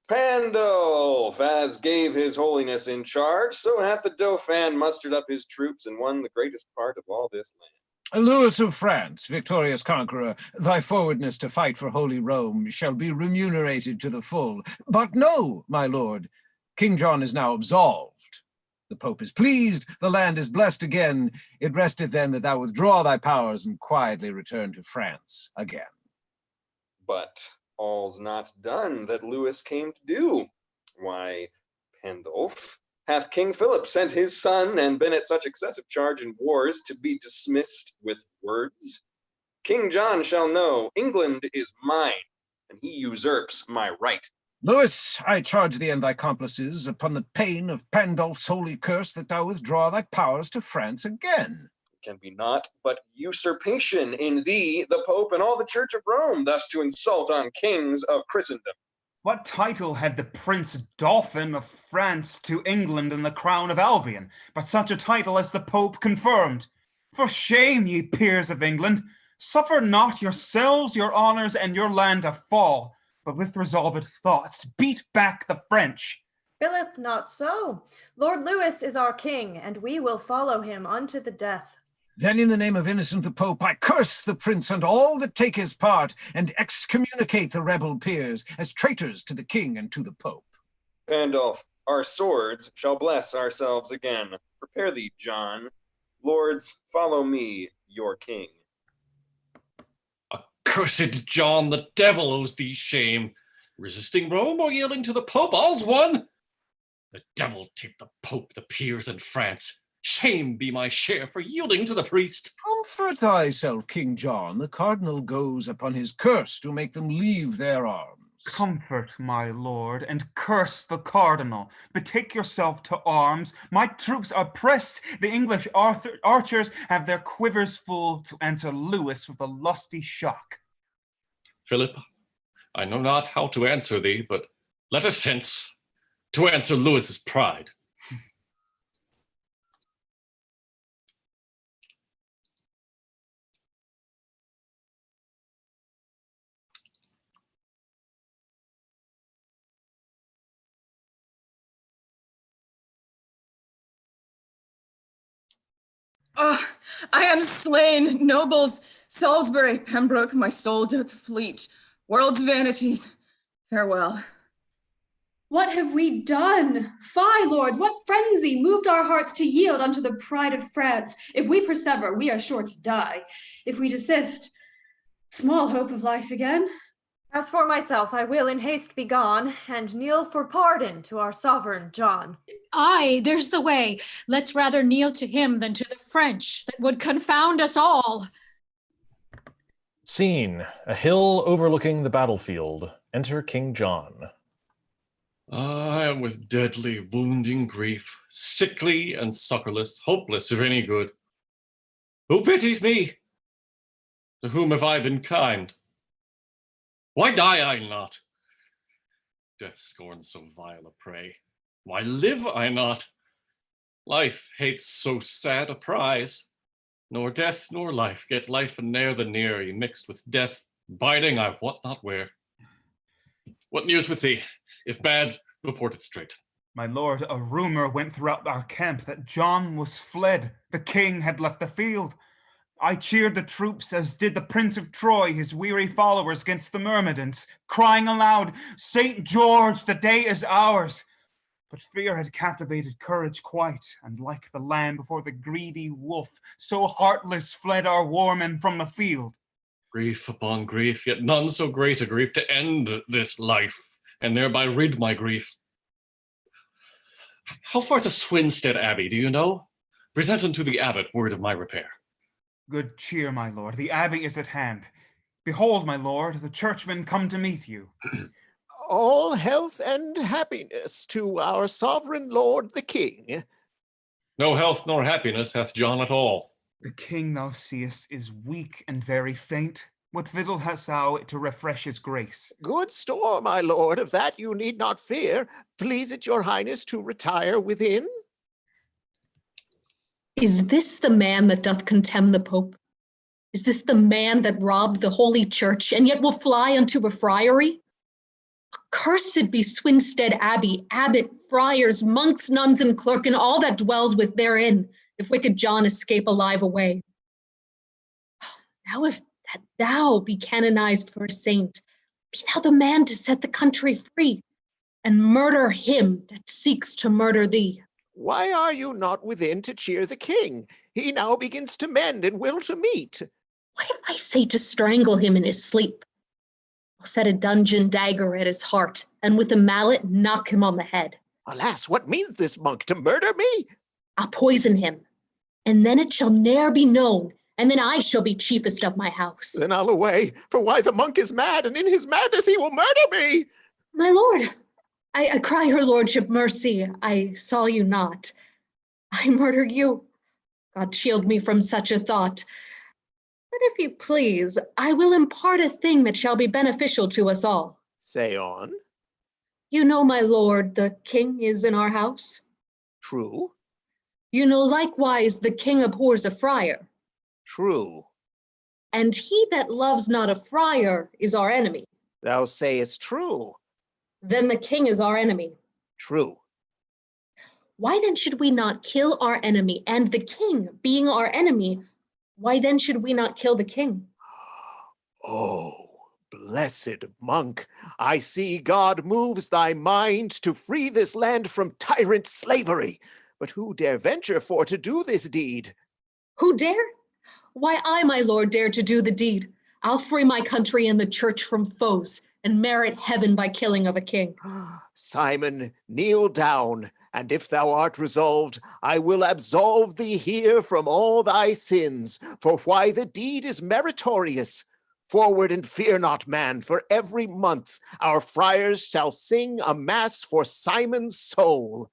Speaker 18: Pandulph, as gave his holiness in charge, so hath the Dauphin mustered up his troops and won the greatest part of all this land.
Speaker 13: Lewis of France, victorious conqueror, thy forwardness to fight for Holy Rome shall be remunerated to the full. But know, my lord, King John is now absolved. The Pope is pleased, the land is blessed again. It resteth then that thou withdraw thy powers and quietly return to France again.
Speaker 18: But all's not done that Lewis came to do. Why, Pandulph, hath King Philip sent his son and been at such excessive charge in wars to be dismissed with words? King John shall know England is mine, and he usurps my right.
Speaker 13: Lewis, I charge thee and thy accomplices upon the pain of Pandulph's holy curse that thou withdraw thy powers to France again.
Speaker 18: It can be naught but usurpation in thee, the Pope, and all the Church of Rome, thus to insult on kings of Christendom.
Speaker 9: What title had the Prince Dauphin of France to England and the crown of Albion, but such a title as the Pope confirmed? For shame, ye peers of England! Suffer not yourselves, your honours, and your land to fall, but with resolved thoughts beat back the French.
Speaker 12: Philip, not so. Lord Lewis is our king, and we will follow him unto the death.
Speaker 13: Then in the name of Innocent the Pope, I curse the prince and all that take his part, and excommunicate the rebel peers as traitors to the king and to the Pope.
Speaker 18: Pandulph, our swords shall bless ourselves again. Prepare thee, John. Lords, follow me, your king.
Speaker 15: Accursed John, the devil owes thee shame. Resisting Rome or yielding to the Pope, all's one. The devil take the Pope, the peers, and France. Shame be my share for yielding to the priest.
Speaker 13: Comfort thyself, King John. The cardinal goes upon his curse to make them leave their arms.
Speaker 9: Comfort, my lord, and curse the cardinal. Betake yourself to arms. My troops are pressed. The English archers have their quivers full to answer Lewis with a lusty shock.
Speaker 15: Philip, I know not how to answer thee, but let us hence to answer Lewis's pride.
Speaker 11: I am slain, nobles, Salisbury, Pembroke, my soul doth fleet. World's vanities, farewell.
Speaker 17: What have we done? Fie, lords, what frenzy moved our hearts to yield unto the pride of France? If we persever, we are sure to die. If we desist, small hope of life again.
Speaker 12: As for myself, I will in haste be gone, and kneel for pardon to our sovereign John.
Speaker 10: Aye, there's the way. Let's rather kneel to him than to the French, that would confound us all.
Speaker 2: Scene: a hill overlooking the battlefield. Enter King John.
Speaker 15: I am with deadly wounding grief, sickly and succorless, hopeless of any good. Who pities me? To whom have I been kind? Why die I not? Death scorns so vile a prey. Why live I not? Life hates so sad a prize. Nor death nor life, yet life and ne'er the near, ye mixed with death, biding I wot not where. What news with thee? If bad, report it straight.
Speaker 9: My lord, a rumor went throughout our camp that John was fled. The king had left the field. I cheered the troops, as did the Prince of Troy, his weary followers against the Myrmidons, crying aloud, St. George, the day is ours. But fear had captivated courage quite, and like the lamb before the greedy wolf, so heartless fled our warmen from the field.
Speaker 15: Grief upon grief, yet none so great a grief to end this life, and thereby rid my grief. How far to Swinstead Abbey, do you know? Present unto the abbot word of my repair.
Speaker 9: Good cheer, my lord, the abbey is at hand. Behold, my lord, the churchmen come to meet you.
Speaker 5: All health and happiness to our sovereign lord the king.
Speaker 15: No health nor happiness hath John at all.
Speaker 9: The king, thou seest, is weak and very faint. What victual hast thou to refresh his grace?
Speaker 5: Good store, my lord, of that you need not fear. Please it your highness to retire within.
Speaker 6: Is this the man that doth contemn the Pope? Is this the man that robbed the holy church, and yet will fly unto a friary? Accursed be Swinstead Abbey, abbot, friars, monks, nuns, and clerk, and all that dwells with therein, if wicked John escape alive away. Now if that thou be canonized for a saint, be thou the man to set the country free, and murder him that seeks to murder thee.
Speaker 5: Why are you not within to cheer the king? He now begins to mend and will to meet.
Speaker 6: What if I say to strangle him in his sleep? I'll set a dungeon dagger at his heart, and with a mallet knock him on the head.
Speaker 5: Alas, what means this monk, to murder me?
Speaker 6: I'll poison him, and then it shall ne'er be known, and then I shall be chiefest of my house.
Speaker 5: Then I'll away, for why the monk is mad, and in his madness he will murder me.
Speaker 6: My lord, I cry your lordship mercy. I saw you not. I murder you. God shield me from such a thought. But if you please, I will impart a thing that shall be beneficial to us all.
Speaker 5: Say on.
Speaker 6: You know, my lord, the king is in our house.
Speaker 5: True.
Speaker 6: You know likewise the king abhors a friar.
Speaker 5: True.
Speaker 6: And he that loves not a friar is our enemy.
Speaker 5: Thou sayest true.
Speaker 6: Then the king is our enemy.
Speaker 5: True.
Speaker 6: Why then should we not kill our enemy, and the king, being our enemy, Why then should we not kill the king?
Speaker 5: Oh, blessed monk, I see God moves thy mind to free this land from tyrant slavery. But who dare venture for to do this deed?
Speaker 6: Who dare? Why, I, my lord, dare to do the deed. I'll free my country and the church from foes, and merit heaven by killing of a king.
Speaker 5: Simon, kneel down, and if thou art resolved, I will absolve thee here from all thy sins, for why the deed is meritorious. Forward and fear not, man, for every month our friars shall sing a mass for Simon's soul.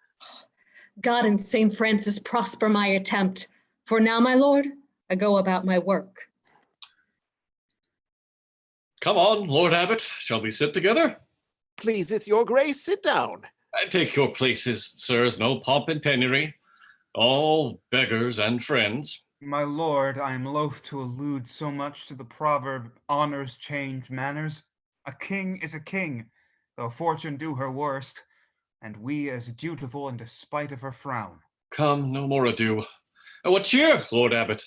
Speaker 6: God and St. Francis prosper my attempt. For now, my lord, I go about my work.
Speaker 15: Come on, Lord Abbot, shall we sit together?
Speaker 5: Pleaseth your grace, sit down.
Speaker 15: Take your places, sirs, no pomp and penury. All beggars and friends.
Speaker 9: My lord, I am loath to allude so much to the proverb, honors change manners. A king is a king, though fortune do her worst, and we as dutiful in despite of her frown.
Speaker 15: Come, no more ado. What cheer, Lord Abbot?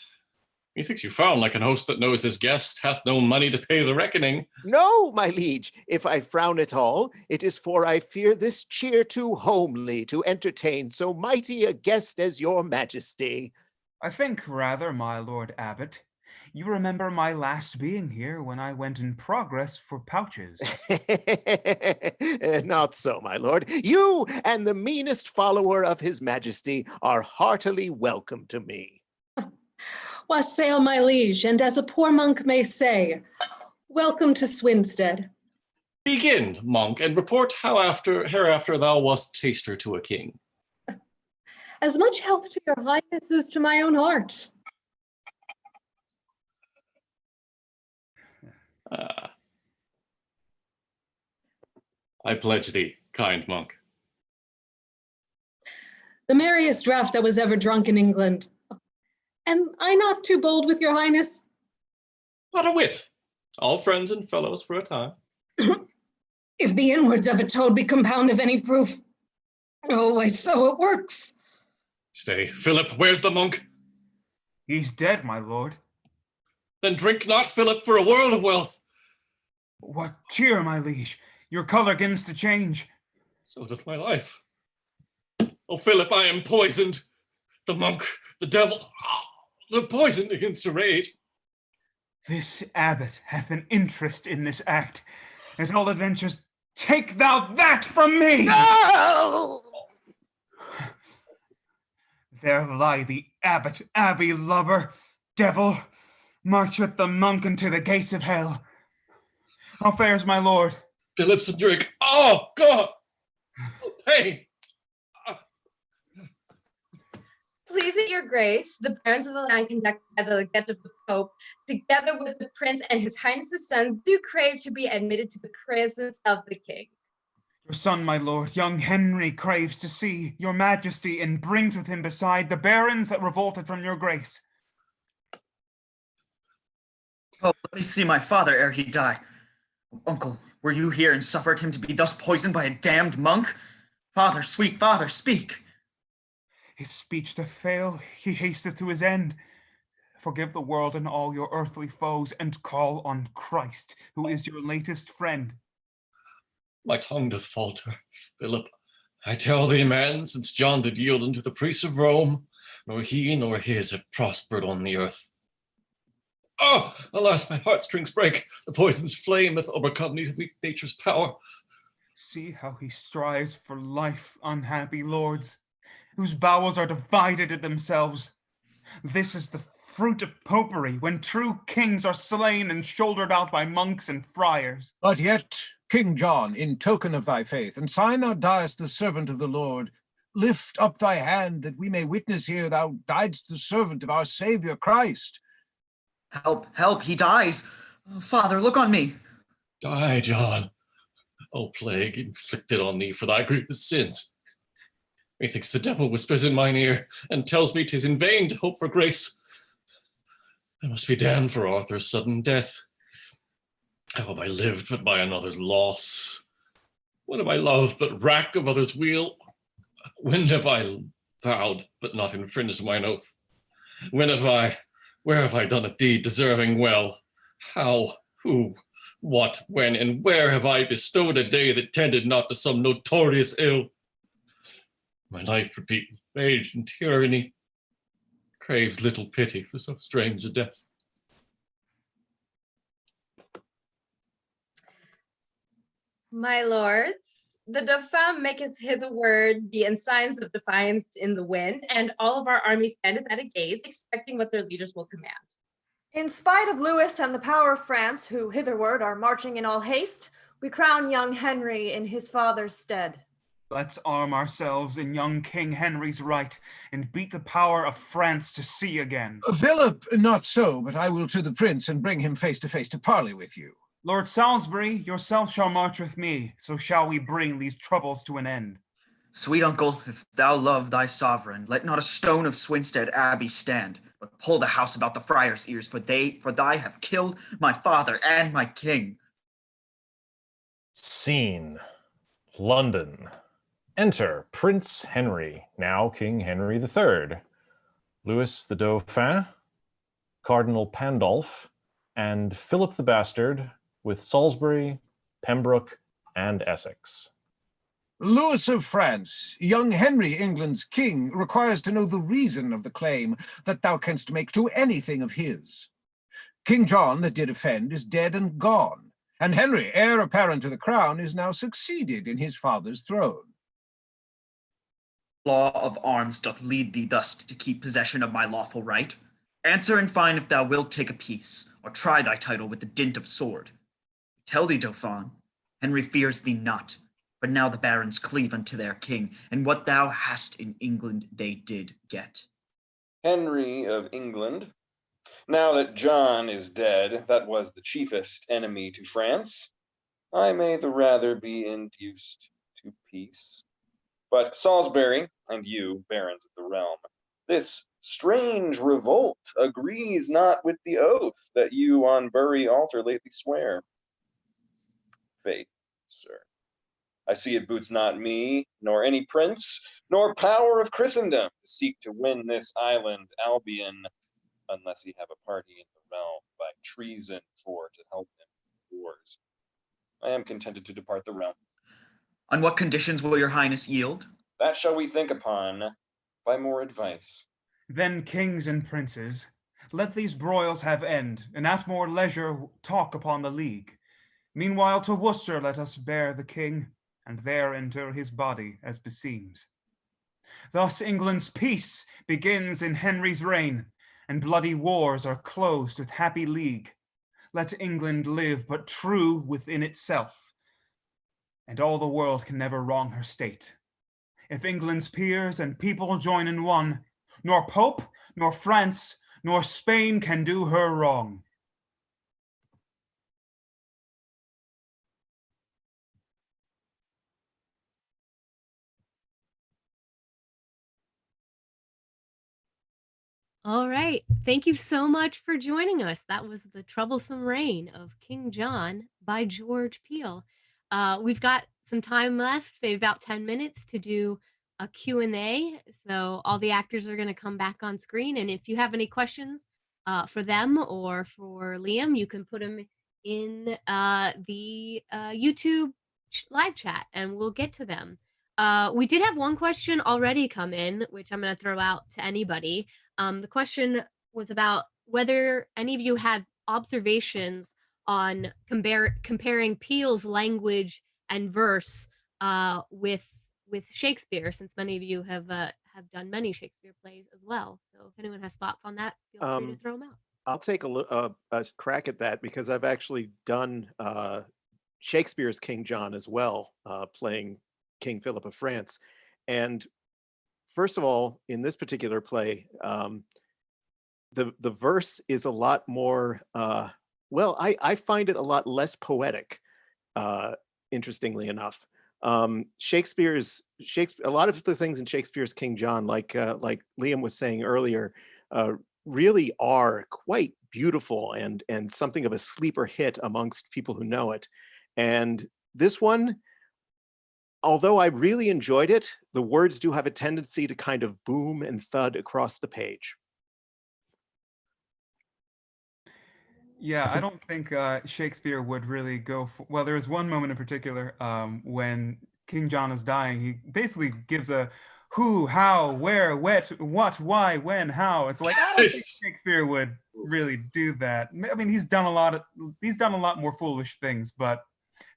Speaker 15: Methinks you frown like an host that knows his guest hath no money to pay the reckoning.
Speaker 5: No, my liege, if I frown at all, it is for I fear this cheer too homely to entertain so mighty a guest as your majesty.
Speaker 9: I think rather, my lord abbot, you remember my last being here when I went in progress for pouches.
Speaker 5: Not so, my lord. You and the meanest follower of his majesty are heartily welcome to me.
Speaker 6: Wassail, my liege, and as a poor monk may say, welcome to Swinstead.
Speaker 15: Begin, monk, and report how hereafter thou wast taster to a king.
Speaker 6: As much health to your highness as to my own heart.
Speaker 15: I pledge thee, kind monk.
Speaker 6: The merriest draught that was ever drunk in England. Am I not too bold with your highness?
Speaker 15: Not a whit. All friends and fellows for a time.
Speaker 6: If the inwards of a toad be compound of any proof, oh, why so it works.
Speaker 15: Stay, Philip, where's the monk?
Speaker 9: He's dead, my lord.
Speaker 15: Then drink not, Philip, for a world of wealth.
Speaker 9: What cheer, my liege? Your colour begins to change.
Speaker 15: So doth my life. Oh, Philip, I am poisoned. The monk, the devil, the poison begins to rage.
Speaker 9: This abbot hath an interest in this act. At all adventures, take thou that from me!
Speaker 5: No!
Speaker 9: There lie the abbot, abbey lubber, devil, march with the monk into the gates of hell. How fares my lord?
Speaker 15: Philip's a drink. Oh, God! Oh, pain!
Speaker 14: Please it your grace, the barons of the land conducted by the legate of the Pope, together with the prince and his highness's son, do crave to be admitted to the presence of the king.
Speaker 9: Your son, my lord, young Henry, craves to see your majesty and brings with him beside the barons that revolted from your grace.
Speaker 3: Oh, let me see my father ere he die. Uncle, were you here and suffered him to be thus poisoned by a damned monk? Father, sweet father, speak.
Speaker 9: His speech to fail, he hasteth to his end. Forgive the world and all your earthly foes, and call on Christ, who is your latest friend.
Speaker 15: My tongue doth falter, Philip. I tell thee, man, since John did yield unto the priests of Rome, nor he nor his have prospered on the earth. Oh, alas, my heartstrings break. The poison's flame hath overcome me to weak nature's power.
Speaker 9: See how he strives for life, unhappy lords, whose bowels are divided in themselves. This is the fruit of popery, when true kings are slain and shouldered out by monks and friars.
Speaker 13: But yet, King John, in token of thy faith, and sign thou diest the servant of the Lord, lift up thy hand that we may witness here thou diedst the servant of our Savior Christ.
Speaker 3: Help, help, he dies. Oh, Father, look on me.
Speaker 15: Die, John. O plague inflicted on thee for thy grievous sins. Methinks the devil whispers in mine ear, and tells me 'tis in vain to hope for grace. I must be damned for Arthur's sudden death. How have I lived but by another's loss? When have I loved but rack of others' weal? When have I vowed but not infringed mine oath? When have I Where have I done a deed deserving well? How, who, what, when, and where have I bestowed a day that tended not to some notorious ill? My life repeat with rage and tyranny craves little pity for so strange a death.
Speaker 14: My lords, the Dauphin maketh hitherward the ensigns of defiance in the wind, and all of our army standeth at a gaze, expecting what their leaders will command.
Speaker 12: In spite of Louis and the power of France, who hitherward are marching in all haste, we crown young Henry in his father's stead.
Speaker 9: Let's arm ourselves in young King Henry's right, and beat the power of France to sea again.
Speaker 13: Philip, not so, but I will to the prince and bring him face to parley with you.
Speaker 9: Lord Salisbury, yourself shall march with me, so shall we bring these troubles to an end.
Speaker 3: Sweet uncle, if thou love thy sovereign, let not a stone of Swinstead Abbey stand, but pull the house about the friars' ears, for thy have killed my father and my king.
Speaker 2: Scene: London. Enter Prince Henry, now King Henry III, Louis the Dauphin, Cardinal Pandolph, and Philip the Bastard, with Salisbury, Pembroke, and Essex.
Speaker 13: Louis of France, young Henry, England's king, requires to know the reason of the claim that thou canst make to anything of his. King John that did offend is dead and gone, and Henry, heir apparent to the crown, is now succeeded in his father's throne.
Speaker 3: Law of arms doth lead thee thus to keep possession of my lawful right. Answer in fine if thou wilt take a peace, or try thy title with the dint of sword. Tell thee, Dauphin, Henry fears thee not, but now the barons cleave unto their king, and what thou hast in England they did get.
Speaker 18: Henry of England. Now that John is dead, that was the chiefest enemy to France, I may the rather be induced to peace. But Salisbury, and you, barons of the realm, this strange revolt agrees not with the oath that you on Bury altar lately swear. Faith, sir, I see it boots not me, nor any prince, nor power of Christendom to seek to win this island Albion, unless he have a party in the realm by treason for to help him in wars. I am contented to depart the realm.
Speaker 3: On what conditions will your highness yield?
Speaker 18: That shall we think upon by more advice.
Speaker 9: Then, kings and princes, let these broils have end, and at more leisure talk upon the league. Meanwhile to Worcester let us bear the king, and there inter his body as beseems. Thus England's peace begins in Henry's reign, and bloody wars are closed with happy league. Let England live but true within itself, and all the world can never wrong her state. If England's peers and people join in one, nor Pope, nor France, nor Spain can do her wrong.
Speaker 1: All right. Thank you so much for joining us. That was The Troublesome Reign of King John by George Peele. We've got some time left, maybe about 10 minutes to do a Q&A. So all the actors are going to come back on screen. And if you have any questions for them or for Liam, you can put them in the YouTube live chat and we'll get to them. We did have one question already come in, which I'm going to throw out to anybody. The question was about whether any of you had observations on comparing Peele's language and verse with Shakespeare, since many of you have done many Shakespeare plays as well. So if anyone has thoughts on that, feel free to throw them out.
Speaker 5: I'll take a crack at that because I've actually done Shakespeare's King John as well, playing King Philip of France. And first of all, in this particular play, the verse is a lot more, well, I find it a lot less poetic, interestingly enough. Shakespeare, a lot of the things in Shakespeare's King John, like Liam was saying earlier, really are quite beautiful and something of a sleeper hit amongst people who know it. And this one, although I really enjoyed it, the words do have a tendency to kind of boom and thud across the page.
Speaker 9: Yeah, I don't think Shakespeare would really go for, well, there's one moment in particular when King John is dying. He basically gives a who, how, where, what, why, when, how. It's like, I don't think Shakespeare would really do that. I mean, he's done a lot more foolish things, but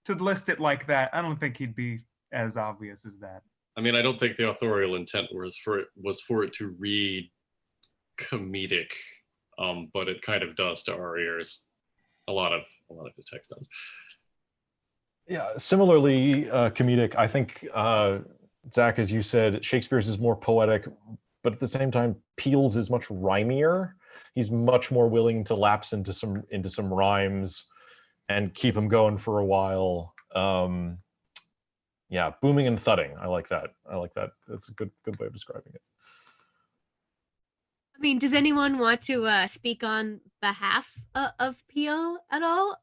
Speaker 9: to list it like that, I don't think he'd be as obvious as that.
Speaker 15: I mean, I don't think the authorial intent was for it to read comedic, but it kind of does to our ears. A lot of his text does.
Speaker 2: Yeah, similarly comedic. I think Zach, as you said, Shakespeare's is more poetic, but at the same time, Peele's is much rhymier. He's much more willing to lapse into some rhymes and keep them going for a while. Yeah, booming and thudding. I like that. That's a good way of describing it.
Speaker 1: I mean, does anyone want to speak on behalf of Peele at all?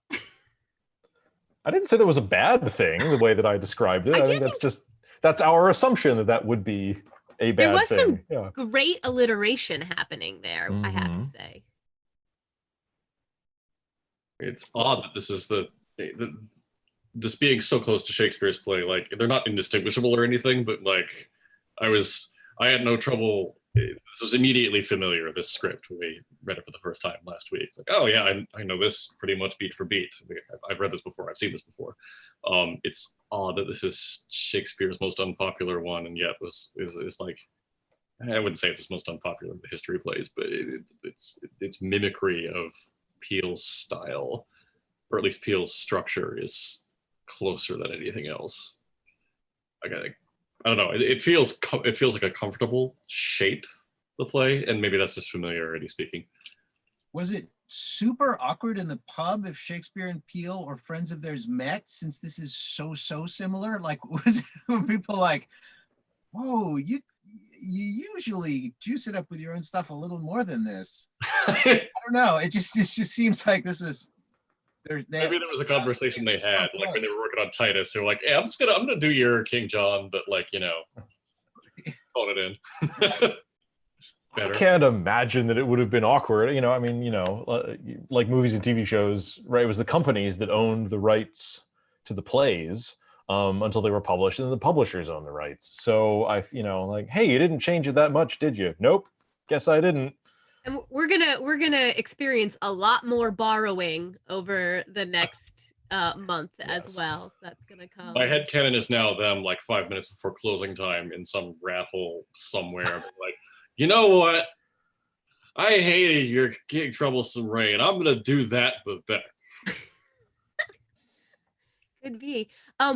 Speaker 2: I didn't say that was a bad thing, the way that I described it. I think that's our assumption that would be a bad thing.
Speaker 1: There was some great alliteration happening there, I have to say.
Speaker 15: It's odd that this is this being so close to Shakespeare's play. Like, they're not indistinguishable or anything, but like, I had no trouble. This was immediately familiar, this script, when we read it for the first time last week. It's like, oh yeah, I know this pretty much beat for beat. I've read this before, I've seen this before. It's odd that this is Shakespeare's most unpopular one, and yet is like, I wouldn't say it's his most unpopular of the history plays, but it's mimicry of Peele's style, or at least Peele's structure, is closer than anything else. I don't know. It feels like a comfortable shape, the play, and maybe that's just familiarity speaking.
Speaker 13: Was it super awkward in the pub if Shakespeare and Peele or friends of theirs met, since this is so similar? Like, were people like, whoa, you usually juice it up with your own stuff a little more than this? I don't know. It just seems like this is.
Speaker 15: Maybe there was a conversation they had, like when they were working on Titus. They were like, "Yeah, I'm gonna do your King John, but like, phone it in."
Speaker 2: I can't imagine that it would have been awkward. I mean, like movies and TV shows, right? It was the companies that owned the rights to the plays until they were published, and the publishers own the rights. So like, hey, you didn't change it that much, did you? Nope, guess I didn't.
Speaker 1: And we're gonna experience a lot more borrowing over the next month as well. So that's gonna come.
Speaker 15: My headcanon is now them like 5 minutes before closing time in some rat hole somewhere. Like, you know what? I hated your King Troublesome Reign. I'm gonna do that, but better.
Speaker 1: Could be.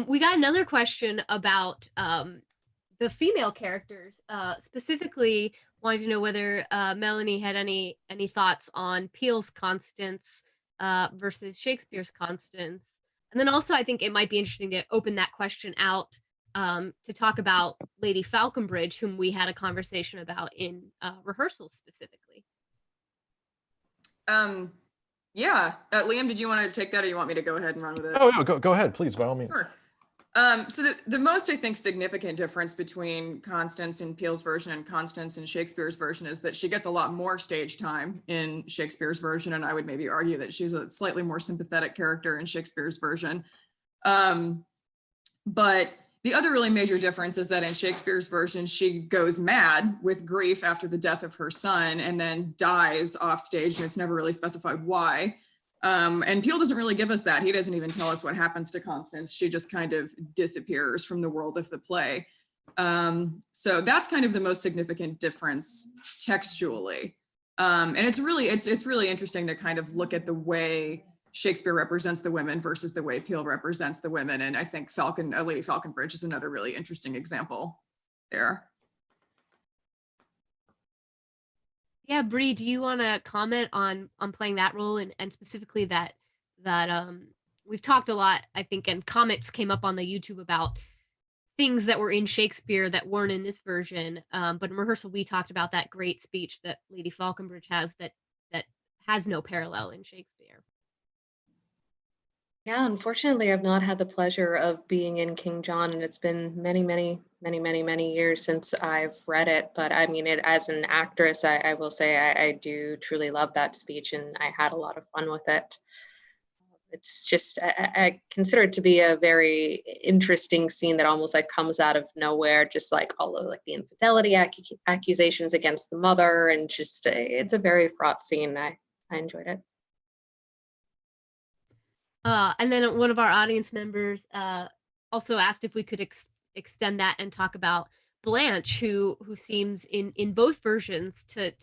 Speaker 1: We got another question about the female characters, specifically. Wanted to know whether Melanie had any thoughts on Peele's Constance versus Shakespeare's Constance. And then also, I think it might be interesting to open that question out to talk about Lady Falconbridge, whom we had a conversation about in rehearsals specifically.
Speaker 11: Yeah. Liam, did you want to take that, or you want me to go ahead and run with it?
Speaker 2: Oh, no, go ahead, please, by all means.
Speaker 11: Sure. So the most, I think, significant difference between Constance in Peele's version and Constance in Shakespeare's version is that she gets a lot more stage time in Shakespeare's version, and I would maybe argue that she's a slightly more sympathetic character in Shakespeare's version. But the other really major difference is that in Shakespeare's version, she goes mad with grief after the death of her son and then dies off stage, and it's never really specified why. And Peele doesn't really give us that. He doesn't even tell us what happens to Constance. She just kind of disappears from the world of the play. So that's kind of the most significant difference textually. And it's really interesting to kind of look at the way Shakespeare represents the women versus the way Peele represents the women. And I think Lady Falconbridge is another really interesting example there.
Speaker 1: Yeah, Bree, do you want to comment on playing that role and specifically that we've talked a lot, I think, and comments came up on the YouTube about things that were in Shakespeare that weren't in this version. But in rehearsal, we talked about that great speech that Lady Falconbridge has that has no parallel in Shakespeare.
Speaker 6: Yeah, unfortunately, I've not had the pleasure of being in King John, and it's been many years since I've read it. But I mean, it as an actress, I will say I do truly love that speech, and I had a lot of fun with it. It's just I consider it to be a very interesting scene that almost like comes out of nowhere, just like all of like the infidelity accusations against the mother, and just it's a very fraught scene. I enjoyed it.
Speaker 1: And then one of our audience members also asked if we could extend that and talk about Blanche, who seems in both versions to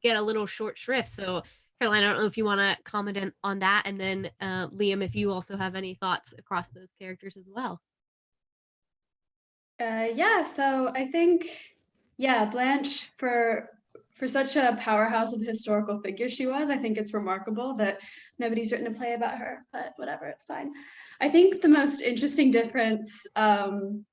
Speaker 1: get a little short shrift. So Caroline, I don't know if you want to comment on that, and then Liam, if you also have any thoughts across those characters as well.
Speaker 8: Yeah, so I think, yeah, Blanche, for such a powerhouse of a historical figure she was, I think it's remarkable that nobody's written a play about her, but whatever, it's fine. I think the most interesting difference from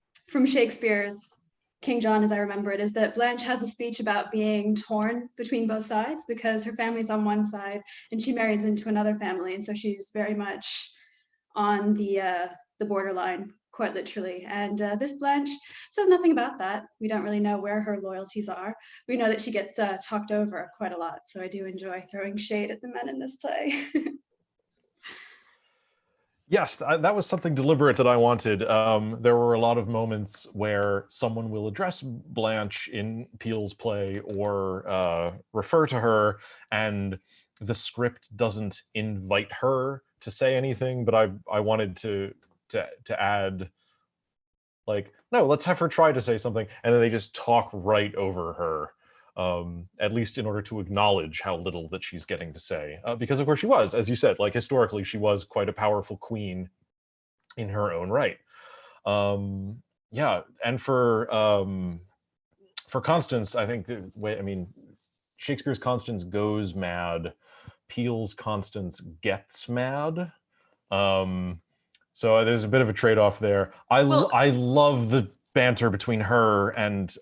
Speaker 8: Shakespeare's King John, as I remember it, is that Blanche has a speech about being torn between both sides because her family's on one side and she marries into another family, and so she's very much on the borderline, quite literally. And this Blanche says nothing about that. We don't really know where her loyalties are. We know that she gets talked over quite a lot, so I do enjoy throwing shade at the men in this play.
Speaker 2: Yes, that was something deliberate that I wanted. There were a lot of moments where someone will address Blanche in Peele's play or refer to her, and the script doesn't invite her to say anything, but I wanted to add, like, no, let's have her try to say something, and then they just talk right over her. At least in order to acknowledge how little that she's getting to say. Because of course she was, as you said, like historically, she was quite a powerful queen in her own right. Yeah, and for Constance, I think Shakespeare's Constance goes mad, Peele's Constance gets mad. So there's a bit of a trade-off there. I love the banter between her and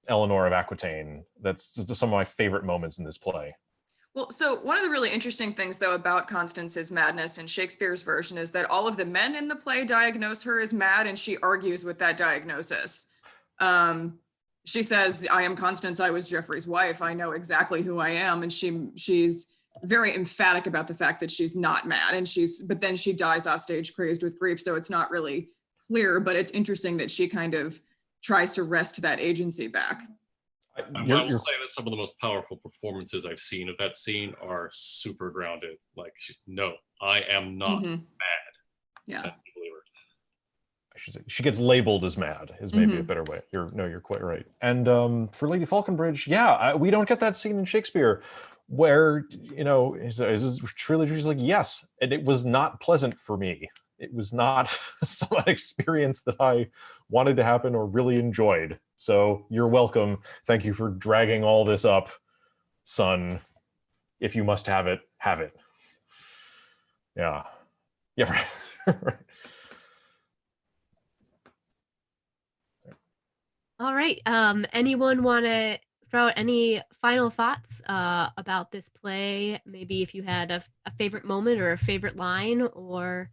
Speaker 2: Eleanor of Aquitaine. That's some of my favorite moments in this play.
Speaker 11: Well, so one of the really interesting things, though, about Constance's madness in Shakespeare's version is that all of the men in the play diagnose her as mad, and she argues with that diagnosis. She says, "I am Constance, I was Geoffrey's wife, I know exactly who I am," and she's very emphatic about the fact that she's not mad, but then she dies off stage crazed with grief, so it's not really clear, but it's interesting that she kind of tries to wrest that agency back.
Speaker 15: I will say that some of the most powerful performances I've seen of that scene are super grounded. Like, no, I am not mad.
Speaker 11: Yeah.
Speaker 2: I should say she gets labeled as mad is maybe a better way. You're quite right. And for Lady Falconbridge, yeah, we don't get that scene in Shakespeare where, is trilogy is like, yes, and it was not pleasant for me. It was not some experience that I wanted to happen or really enjoyed. So you're welcome. Thank you for dragging all this up, son. If you must have it, have it. Yeah. Yeah. Right.
Speaker 1: All right. Anyone want to throw out any final thoughts about this play? Maybe if you had a favorite moment or a favorite line, or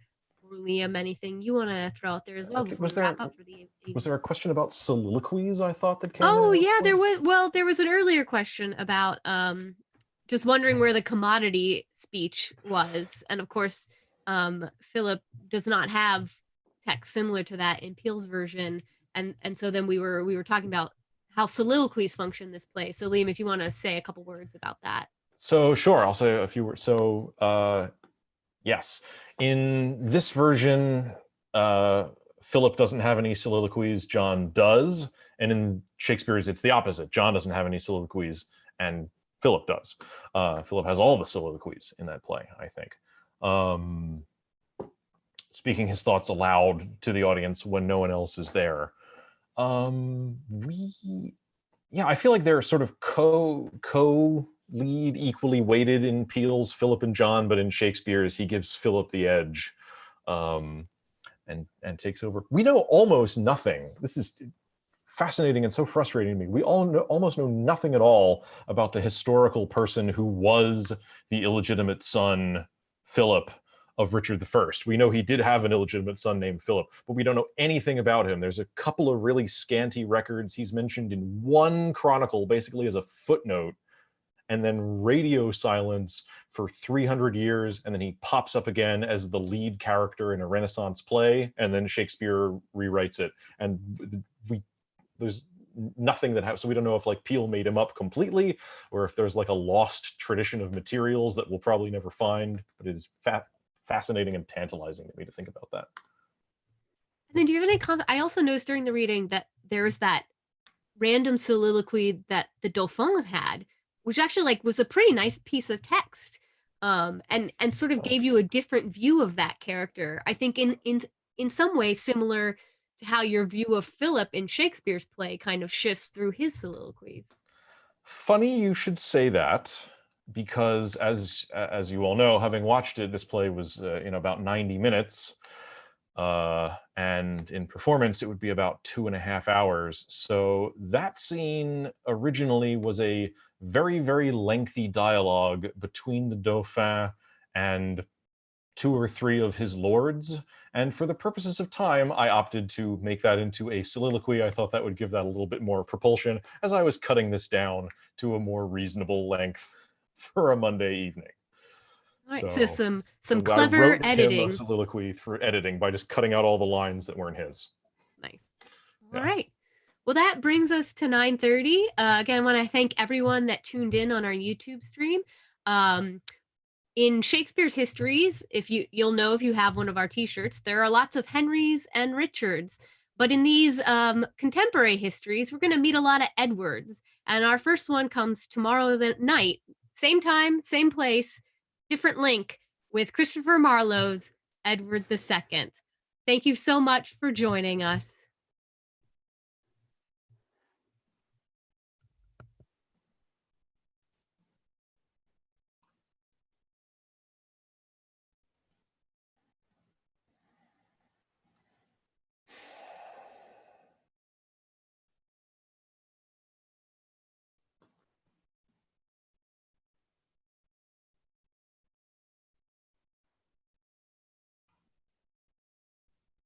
Speaker 1: Liam, anything you want to throw out there as well before we wrap up for the evening?
Speaker 2: Was there a question about soliloquies, I thought, that came
Speaker 1: Oh,
Speaker 2: in?
Speaker 1: yeah, there was. Well, there was an earlier question about just wondering where the commodity speech was. And of course, Philip does not have text similar to that in Peele's version. And so then we were talking about how soliloquies function in this play. So Liam, if you want to say a couple words about that.
Speaker 2: So sure, I'll say a few words. So yes, in this version, Philip doesn't have any soliloquies, John does. And in Shakespeare's, it's the opposite. John doesn't have any soliloquies and Philip does. Philip has all the soliloquies in that play, I think. Speaking his thoughts aloud to the audience when no one else is there. I feel like they're sort of co-lead, equally weighted in Peele's Philip and John, but in Shakespeare's, he gives Philip the edge and takes over. We know almost nothing. This is fascinating and so frustrating to me. We almost know nothing at all about the historical person who was the illegitimate son, Philip, of Richard I. We know he did have an illegitimate son named Philip, but we don't know anything about him. There's a couple of really scanty records. He's mentioned in one chronicle, basically as a footnote, and then radio silence for 300 years, and then he pops up again as the lead character in a Renaissance play, and then Shakespeare rewrites it. And there's nothing that happens, so we don't know if like Peele made him up completely, or if there's like a lost tradition of materials that we'll probably never find, but it is fascinating and tantalizing to me to think about that.
Speaker 1: And then do you have any comment? I also noticed during the reading that there's that random soliloquy that the Dauphin had, which actually like was a pretty nice piece of text, and sort of gave you a different view of that character. I think in some way similar to how your view of Philip in Shakespeare's play kind of shifts through his soliloquies.
Speaker 2: Funny you should say that, because as you all know, having watched it, this play was in about 90 minutes, and in performance it would be about 2.5 hours. So that scene originally was a very, very lengthy dialogue between the Dauphin and 2 or 3 of his lords. And for the purposes of time, I opted to make that into a soliloquy. I thought that would give that a little bit more propulsion as I was cutting this down to a more reasonable length for a Monday evening.
Speaker 1: All right, so some
Speaker 2: I
Speaker 1: clever
Speaker 2: wrote
Speaker 1: editing.
Speaker 2: him a soliloquy through editing by just cutting out all the lines that weren't his.
Speaker 1: Nice. All right. Well, that brings us to 9:30. Again, I want to thank everyone that tuned in on our YouTube stream. In Shakespeare's histories, you'll know if you have one of our t-shirts, there are lots of Henrys and Richards. But in these contemporary histories, we're going to meet a lot of Edwards. And our first one comes tomorrow night, same time, same place, different link, with Christopher Marlowe's Edward II. Thank you so much for joining us.